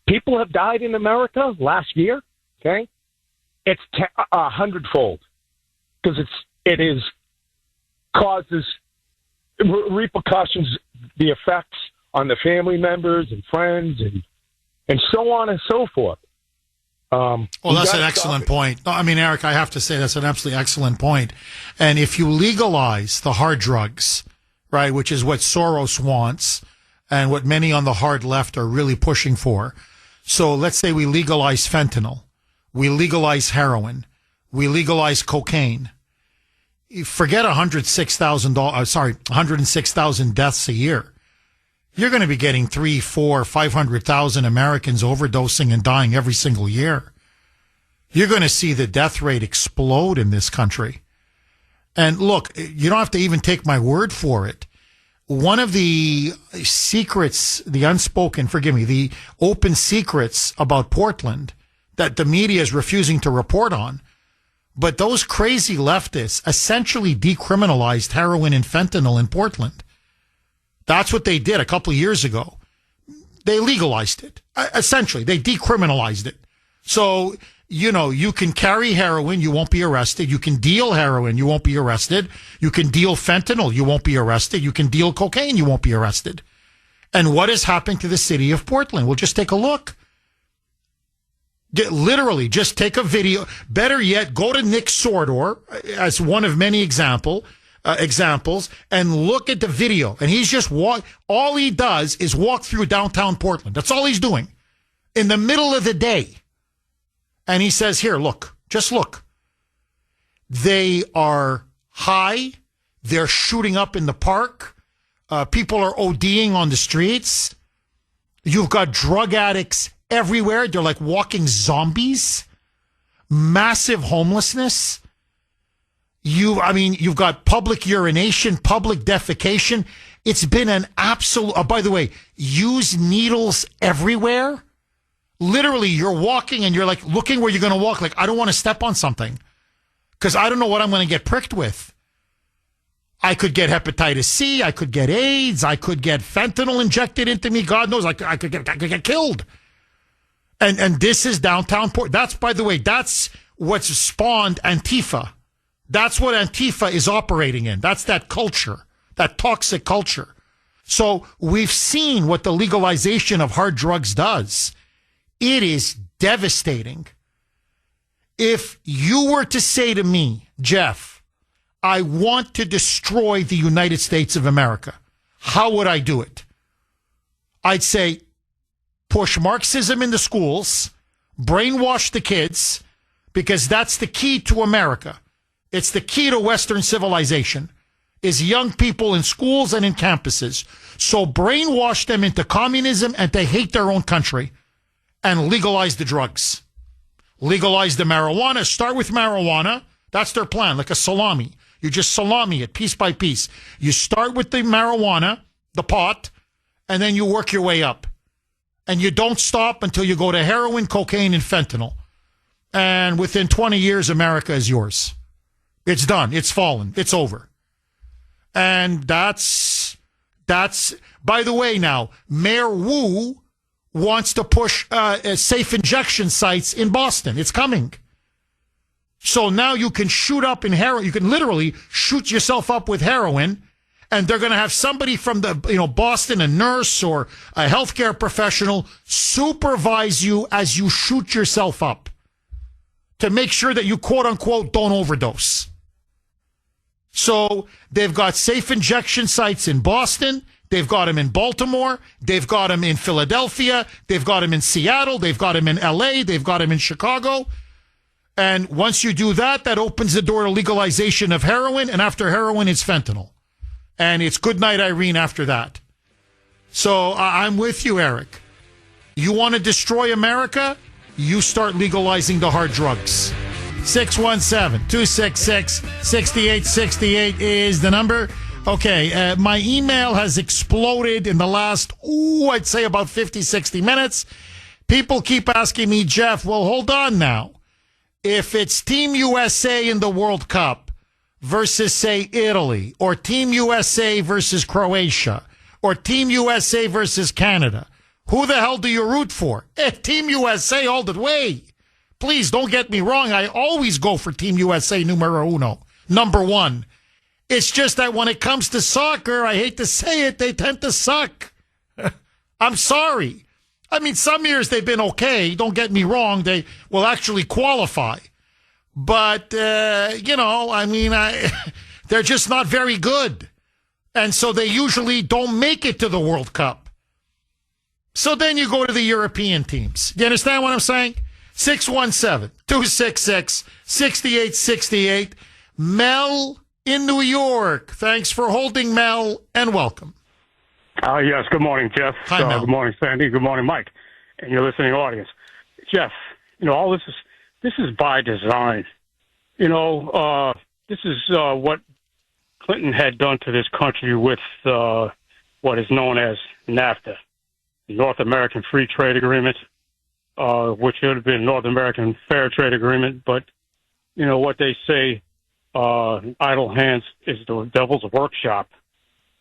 people have died in America last year. Okay, it's 100-fold because it is causes repercussions, the effects on the family members and friends and so on and so forth. Well, that's an excellent point. No, I mean, Eric, I have to say that's an absolutely excellent point. And if you legalize the hard drugs, right, which is what Soros wants and what many on the hard left are really pushing for. So let's say we legalize fentanyl, we legalize heroin, we legalize cocaine. Forget 106,000 deaths a year. You're going to be getting 300,000, 400,000, 500,000 Americans overdosing and dying every single year. You're going to see the death rate explode in this country. And look, you don't have to even take my word for it. One of the secrets, the open secrets about Portland that the media is refusing to report on, but those crazy leftists essentially decriminalized heroin and fentanyl in Portland. That's what they did a couple of years ago. They legalized it. Essentially, they decriminalized it. So, you can carry heroin, you won't be arrested. You can deal heroin, you won't be arrested. You can deal fentanyl, you won't be arrested. You can deal cocaine, you won't be arrested. And what has happened to the city of Portland? Well, just take a look. Literally, just take a video. Better yet, go to Nick Sordor as one of many examples and look at the video. And he's just all he does is walk through downtown Portland. That's all he's doing in the middle of the day. And he says, here, look, just look. They are high. They're shooting up in the park. People are ODing on the streets. You've got drug addicts everywhere. They're like walking zombies. Massive homelessness. You've got public urination, public defecation. It's been an absolute, by the way, use needles everywhere. Literally, you're walking and you're like looking where you're going to walk. Like, I don't want to step on something because I don't know what I'm going to get pricked with. I could get hepatitis C. I could get AIDS. I could get fentanyl injected into me. God knows I could get killed. And this is downtown Port. That's, by the way, that's what's spawned Antifa. That's what Antifa is operating in. That's that culture, that toxic culture. So we've seen what the legalization of hard drugs does. It is devastating. If you were to say to me, Jeff, I want to destroy the United States of America, how would I do it? I'd say push Marxism in the schools, brainwash the kids, because that's the key to America. It's the key to Western civilization, is young people in schools and in campuses. So brainwash them into communism and they hate their own country, and legalize the drugs. Legalize the marijuana. Start with marijuana. That's their plan, like a salami. You just salami it piece by piece. You start with the marijuana, the pot, and then you work your way up. And you don't stop until you go to heroin, cocaine, and fentanyl. And within 20 years, America is yours. It's done. It's fallen. It's over. And that's, by the way, now, Mayor Wu wants to push safe injection sites in Boston. It's coming. So now you can shoot up in heroin. You can literally shoot yourself up with heroin, and they're going to have somebody from the, Boston, a nurse or a healthcare professional, supervise you as you shoot yourself up to make sure that you, quote unquote, don't overdose. So they've got safe injection sites in Boston. They've got them in Baltimore. They've got them in Philadelphia. They've got them in Seattle. They've got them in LA. They've got them in Chicago. And once you do that, that opens the door to legalization of heroin. And after heroin, it's fentanyl. And it's good night, Irene, after that. So I'm with you, Eric. You want to destroy America? You start legalizing the hard drugs. 617-266-6868 is the number. Okay, my email has exploded in the last, I'd say about 50, 60 minutes. People keep asking me, Jeff, well, hold on now. If it's Team USA in the World Cup versus, say, Italy, or Team USA versus Croatia, or Team USA versus Canada, who the hell do you root for? Team USA all the way. Please don't get me wrong. I always go for Team USA numero uno, number one. It's just that when it comes to soccer, I hate to say it, they tend to suck. I'm sorry. I mean, some years they've been okay. Don't get me wrong. They will actually qualify. But, they're just not very good. And so they usually don't make it to the World Cup. So then you go to the European teams. Do you understand what I'm saying? 617-266-6868. Mel in New York. Thanks for holding, Mel, and welcome. Yes, good morning, Jeff. Hi, Mel. Good morning, Sandy. Good morning, Mike, and your listening audience. Jeff, all this is by design. This is what Clinton had done to this country with what is known as NAFTA, the North American Free Trade Agreement, which should have been North American Fair Trade Agreement. But, what they say, idle hands is the devil's workshop.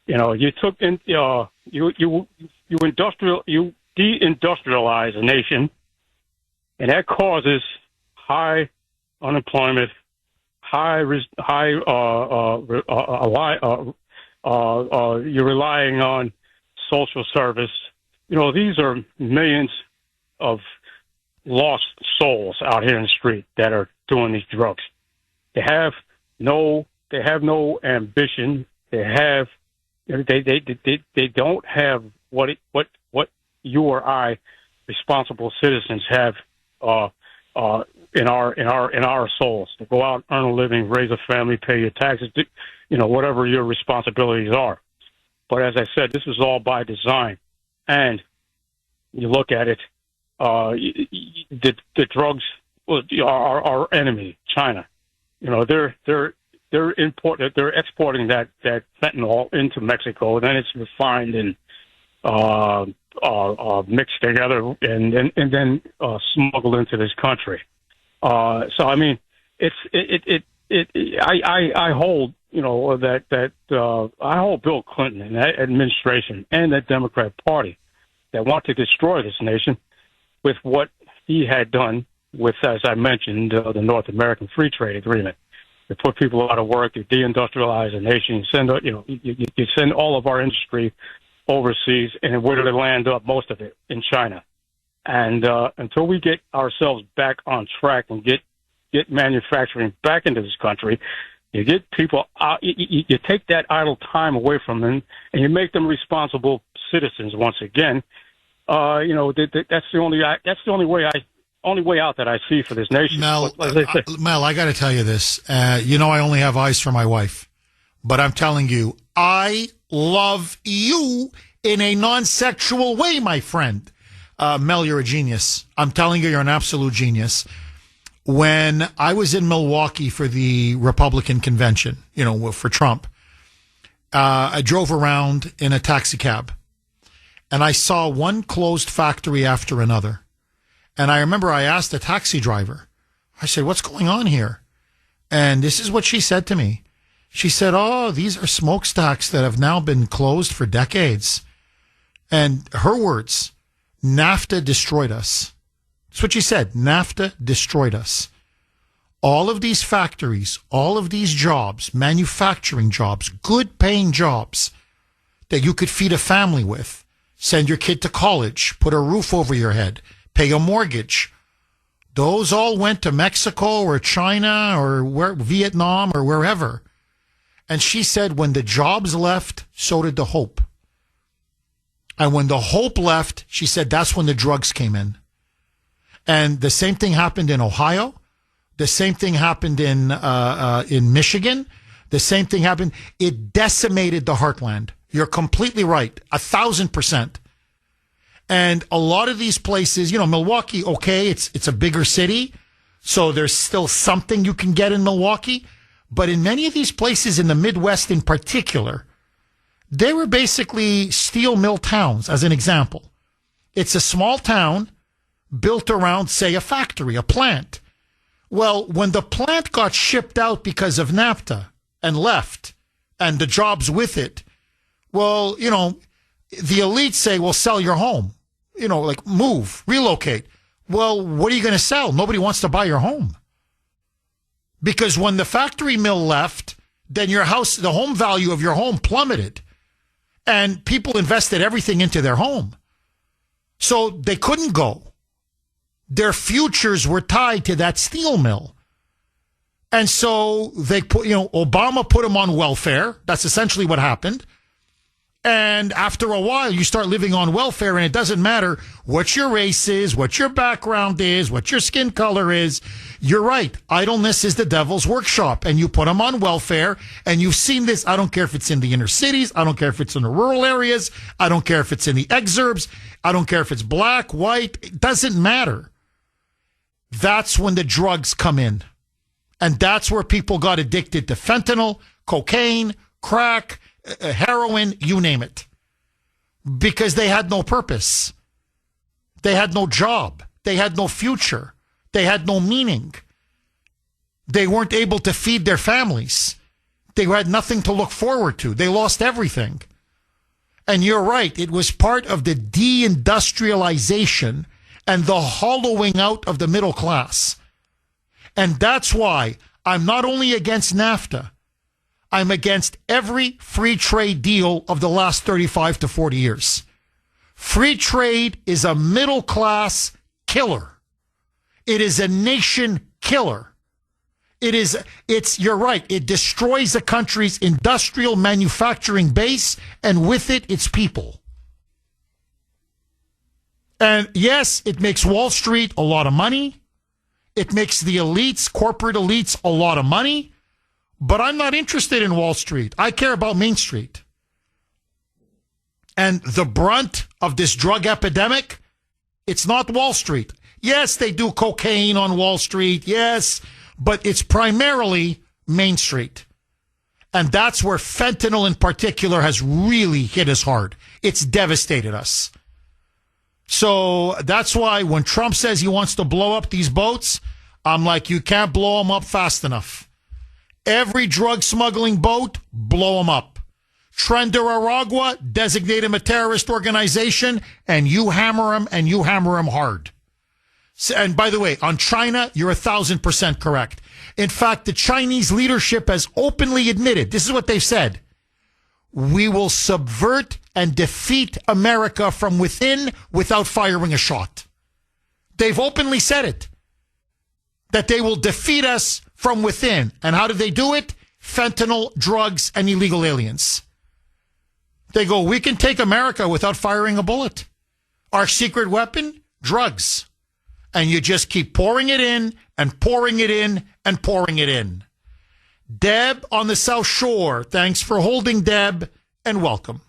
You took in, you de-industrialize a nation, and that causes high unemployment, you're relying on social service. These are millions of lost souls out here in the street that are doing these drugs. They have no ambition. They don't have what you or I, responsible citizens, have in our souls, to go out, earn a living, raise a family, pay your taxes, whatever your responsibilities are. But as I said, this is all by design. And you look at it, the drugs are our enemy, China. They're exporting that fentanyl into Mexico, then it's refined and mixed together and then smuggled into this country. I hold I hold Bill Clinton and that administration and that Democrat Party that want to destroy this nation with what he had done with, as I mentioned, the North American Free Trade Agreement. You put people out of work, you deindustrialize a nation, you send all of our industry overseas, and where do they land up? Most of it in China. And until we get ourselves back on track and get manufacturing back into this country, you get people out, you take that idle time away from them, and you make them responsible citizens once again. That's the only way out that I see for this nation. Mel, I got to tell you this. I only have eyes for my wife, but I'm telling you, I love you in a non-sexual way, my friend. Mel, you're a genius. I'm telling you, you're an absolute genius. When I was in Milwaukee for the Republican convention, for Trump, I drove around in a taxi cab. And I saw one closed factory after another. And I remember I asked the taxi driver, I said, what's going on here? And this is what she said to me. She said, oh, these are smokestacks that have now been closed for decades. And her words, NAFTA destroyed us. That's what she said. NAFTA destroyed us. All of these factories, all of these jobs, manufacturing jobs, good paying jobs that you could feed a family with, send your kid to college, put a roof over your head, pay a mortgage. Those all went to Mexico or China or Vietnam or wherever. And she said when the jobs left, so did the hope. And when the hope left, she said that's when the drugs came in. And the same thing happened in Ohio. The same thing happened in Michigan. The same thing happened. It decimated the heartland. You're completely right. 1,000%. And a lot of these places, you know, Milwaukee, okay, it's a bigger city. So there's still something you can get in Milwaukee. But in many of these places in the Midwest in particular, they were basically steel mill towns, as an example. It's a small town built around, say, a factory, a plant. Well, when the plant got shipped out because of NAFTA and left, and the jobs with it, well, you know, the elites say, well, sell your home. You know, like move, relocate. Well, what are you going to sell? Nobody wants to buy your home. Because when the factory mill left, then your house, the home value of your home plummeted. And people invested everything into their home. So they couldn't go. Their futures were tied to that steel mill. And so they put, you know, Obama put them on welfare. That's essentially what happened. And after a while, you start living on welfare, and it doesn't matter what your race is, what your background is, what your skin color is. You're right. Idleness is the devil's workshop, and you put them on welfare, and you've seen this. I don't care if it's in the inner cities. I don't care if it's in the rural areas. I don't care if it's in the exurbs. I don't care if it's black, white. It doesn't matter. That's when the drugs come in. And that's where people got addicted to fentanyl, cocaine, crack, heroin, you name it, because they had no purpose. They had no job. They had no future. They had no meaning. They weren't able to feed their families. They had nothing to look forward to. They lost everything. And you're right. It was part of the deindustrialization and the hollowing out of the middle class. And that's why I'm not only against NAFTA, I'm against every free trade deal of the last 35 to 40 years. Free trade is a middle class killer. It is a nation killer. You're right. It destroys a country's industrial manufacturing base, and with it, its people. And yes, it makes Wall Street a lot of money. It makes the elites, corporate elites, a lot of money. But I'm not interested in Wall Street. I care about Main Street. And the brunt of this drug epidemic, it's not Wall Street. Yes, they do cocaine on Wall Street. Yes, but it's primarily Main Street. And that's where fentanyl in particular has really hit us hard. It's devastated us. So that's why when Trump says he wants to blow up these boats, I'm like, you can't blow them up fast enough. Every drug smuggling boat, blow them up. Aragua, designate him a terrorist organization, and you hammer him hard. And by the way, on China, you're 1,000% correct. In fact, the Chinese leadership has openly admitted, this is what they've said, we will subvert and defeat America from within without firing a shot. They've openly said it, that they will defeat us from within. And how do they do it? Fentanyl, drugs, and illegal aliens. They go, we can take America without firing a bullet. Our secret weapon? Drugs. And you just keep pouring it in and pouring it in and pouring it in. Deb on the South Shore. Thanks for holding, Deb, and welcome.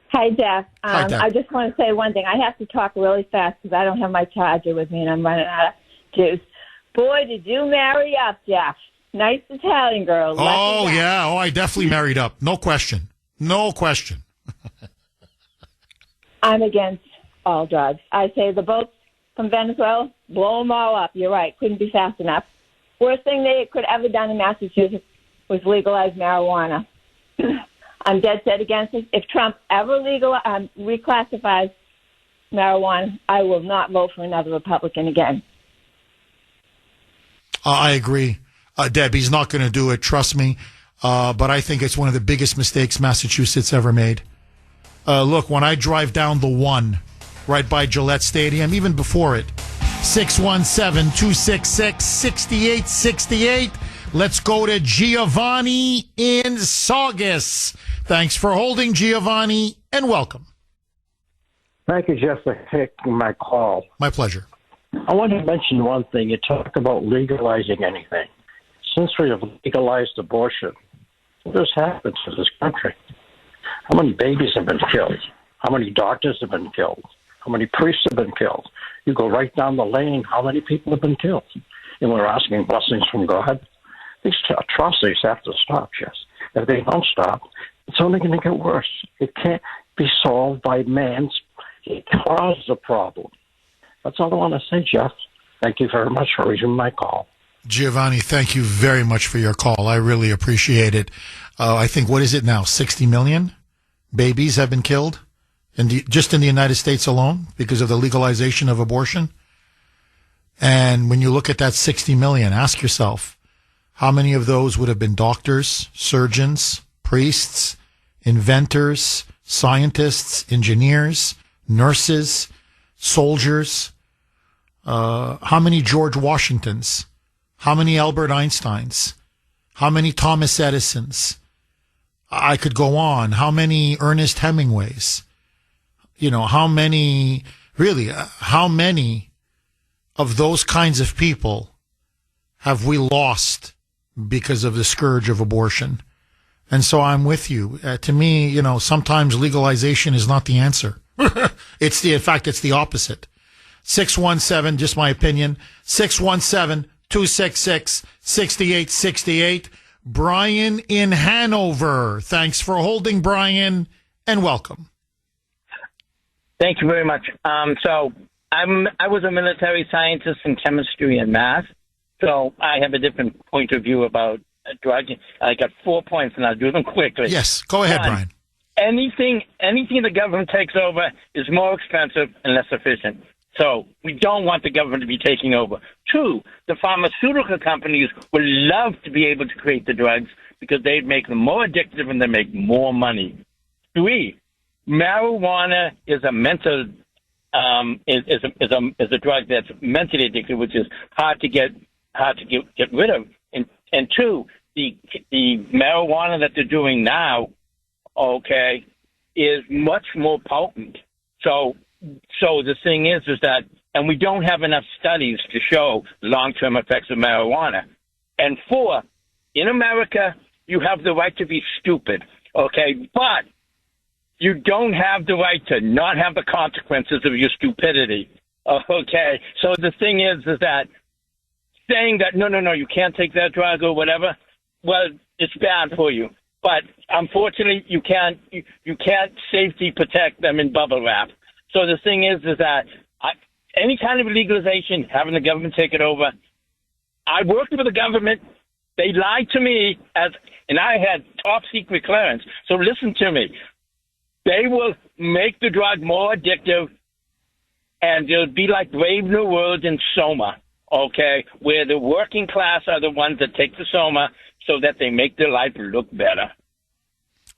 Hi, Jeff. Hi, Deb. I just want to say one thing. I have to talk really fast because I don't have my charger with me and I'm running out of juice. Boy, did you marry up, Jeff. Nice Italian girl. Oh, yeah. Oh, I definitely married up. No question. No question. I'm against all drugs. I say the boats from Venezuela, blow them all up. You're right. Couldn't be fast enough. Worst thing they could ever done in Massachusetts was legalize marijuana. I'm dead set against it. If Trump ever reclassifies marijuana, I will not vote for another Republican again. I agree. Deb, he's not going to do it, trust me. But I think it's one of the biggest mistakes Massachusetts ever made. Look, when I drive down the 1 right by Gillette Stadium, even before it, 617-266-6868. Let's go to Giovanni in Saugus. Thanks for holding, Giovanni, and welcome. Thank you, Jeff, for taking my call. My pleasure. I want to mention one thing. You talk about legalizing anything. Since we have legalized abortion, what has happened to this country? How many babies have been killed? How many doctors have been killed? How many priests have been killed? You go right down the lane, how many people have been killed? And we're asking blessings from God. These atrocities have to stop, yes. If they don't stop, it's only going to get worse. It can't be solved by man's. It causes a problem. That's all I want to say, Jeff. Thank you very much for raising my call. Giovanni, thank you very much for your call. I really appreciate it. I think, what is it now, 60 million babies have been killed just in the United States alone because of the legalization of abortion? And when you look at that 60 million, ask yourself, how many of those would have been doctors, surgeons, priests, inventors, scientists, engineers, nurses, soldiers? How many George Washingtons? How many Albert Einsteins? How many Thomas Edisons? I could go on. How many Ernest Hemingways? How many of those kinds of people have we lost because of the scourge of abortion? And so I'm with you. To me, sometimes legalization is not the answer. In fact, it's the opposite. 617, just my opinion, 617-266-6868. Brian in Hanover. Thanks for holding, Brian, and welcome. Thank you very much. So I was a military scientist in chemistry and math, so I have a different point of view about drugs. I got 4 points, and I'll do them quickly. Yes, go ahead, Brian. Anything the government takes over is more expensive and less efficient. So we don't want the government to be taking over. 2, the pharmaceutical companies would love to be able to create the drugs because they'd make them more addictive and they make more money. 3, marijuana is a mental is a drug that's mentally addictive, which is hard to get rid of. And 2, the marijuana that they're doing now, okay, is much more potent. So the thing is that, and we don't have enough studies to show long-term effects of marijuana. And 4, in America, you have the right to be stupid, okay? But you don't have the right to not have the consequences of your stupidity, okay? So the thing is that saying that, no, you can't take that drug or whatever, well, it's bad for you. But unfortunately, you can't safety protect them in bubble wrap. So the thing is that any kind of legalization, having the government take it over, I worked with the government. They lied to me, and I had top secret clearance. So listen to me. They will make the drug more addictive, and it'll be like Brave New World in Soma, okay, where the working class are the ones that take the Soma so that they make their life look better.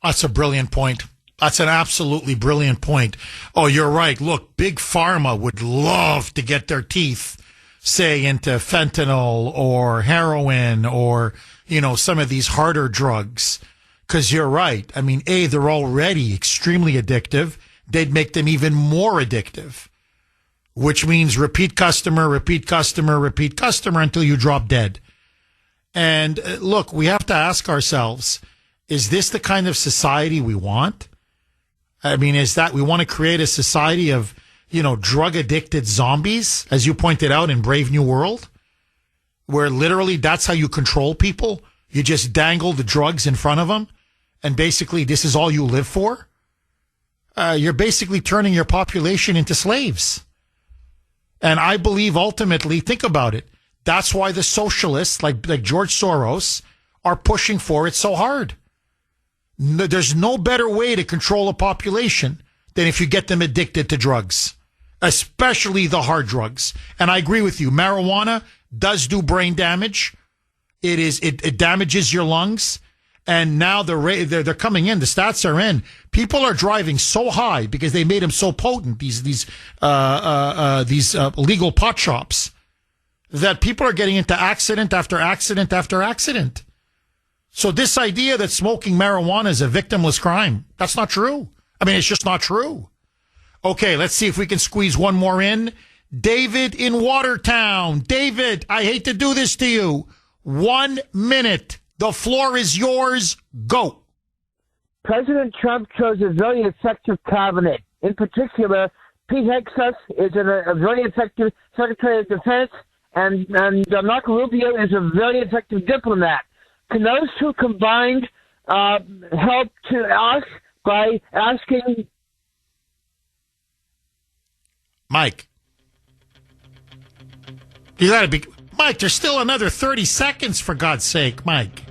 That's a brilliant point. That's an absolutely brilliant point. Oh, you're right. Look, Big Pharma would love to get their teeth, say, into fentanyl or heroin or, some of these harder drugs. Because you're right. I mean, they're already extremely addictive. They'd make them even more addictive, which means repeat customer until you drop dead. And look, we have to ask ourselves, is this the kind of society we want? I mean, is that we want to create a society of, drug addicted zombies, as you pointed out in Brave New World, where literally that's how you control people? You just dangle the drugs in front of them, and basically this is all you live for? you're basically turning your population into slaves. And I believe ultimately, think about it, that's why the socialists like George Soros are pushing for it so hard. There's no better way to control a population than if you get them addicted to drugs, especially the hard drugs. And I agree with you. Marijuana does do brain damage. It damages your lungs. And now they're coming in. The stats are in. People are driving so high because they made them so potent. These illegal pot shops, that people are getting into accident after accident after accident. So this idea that smoking marijuana is a victimless crime, that's not true. I mean, it's just not true. Okay, let's see if we can squeeze one more in. David in Watertown. David, I hate to do this to you. 1 minute. The floor is yours. Go. President Trump chose a very effective cabinet. In particular, Pete Hegseth is a very effective Secretary of Defense, and Marco Rubio is a very effective diplomat. Can those two combined help to us by asking? Mike. You got to be... Mike, there's still another 30 seconds, for God's sake, Mike.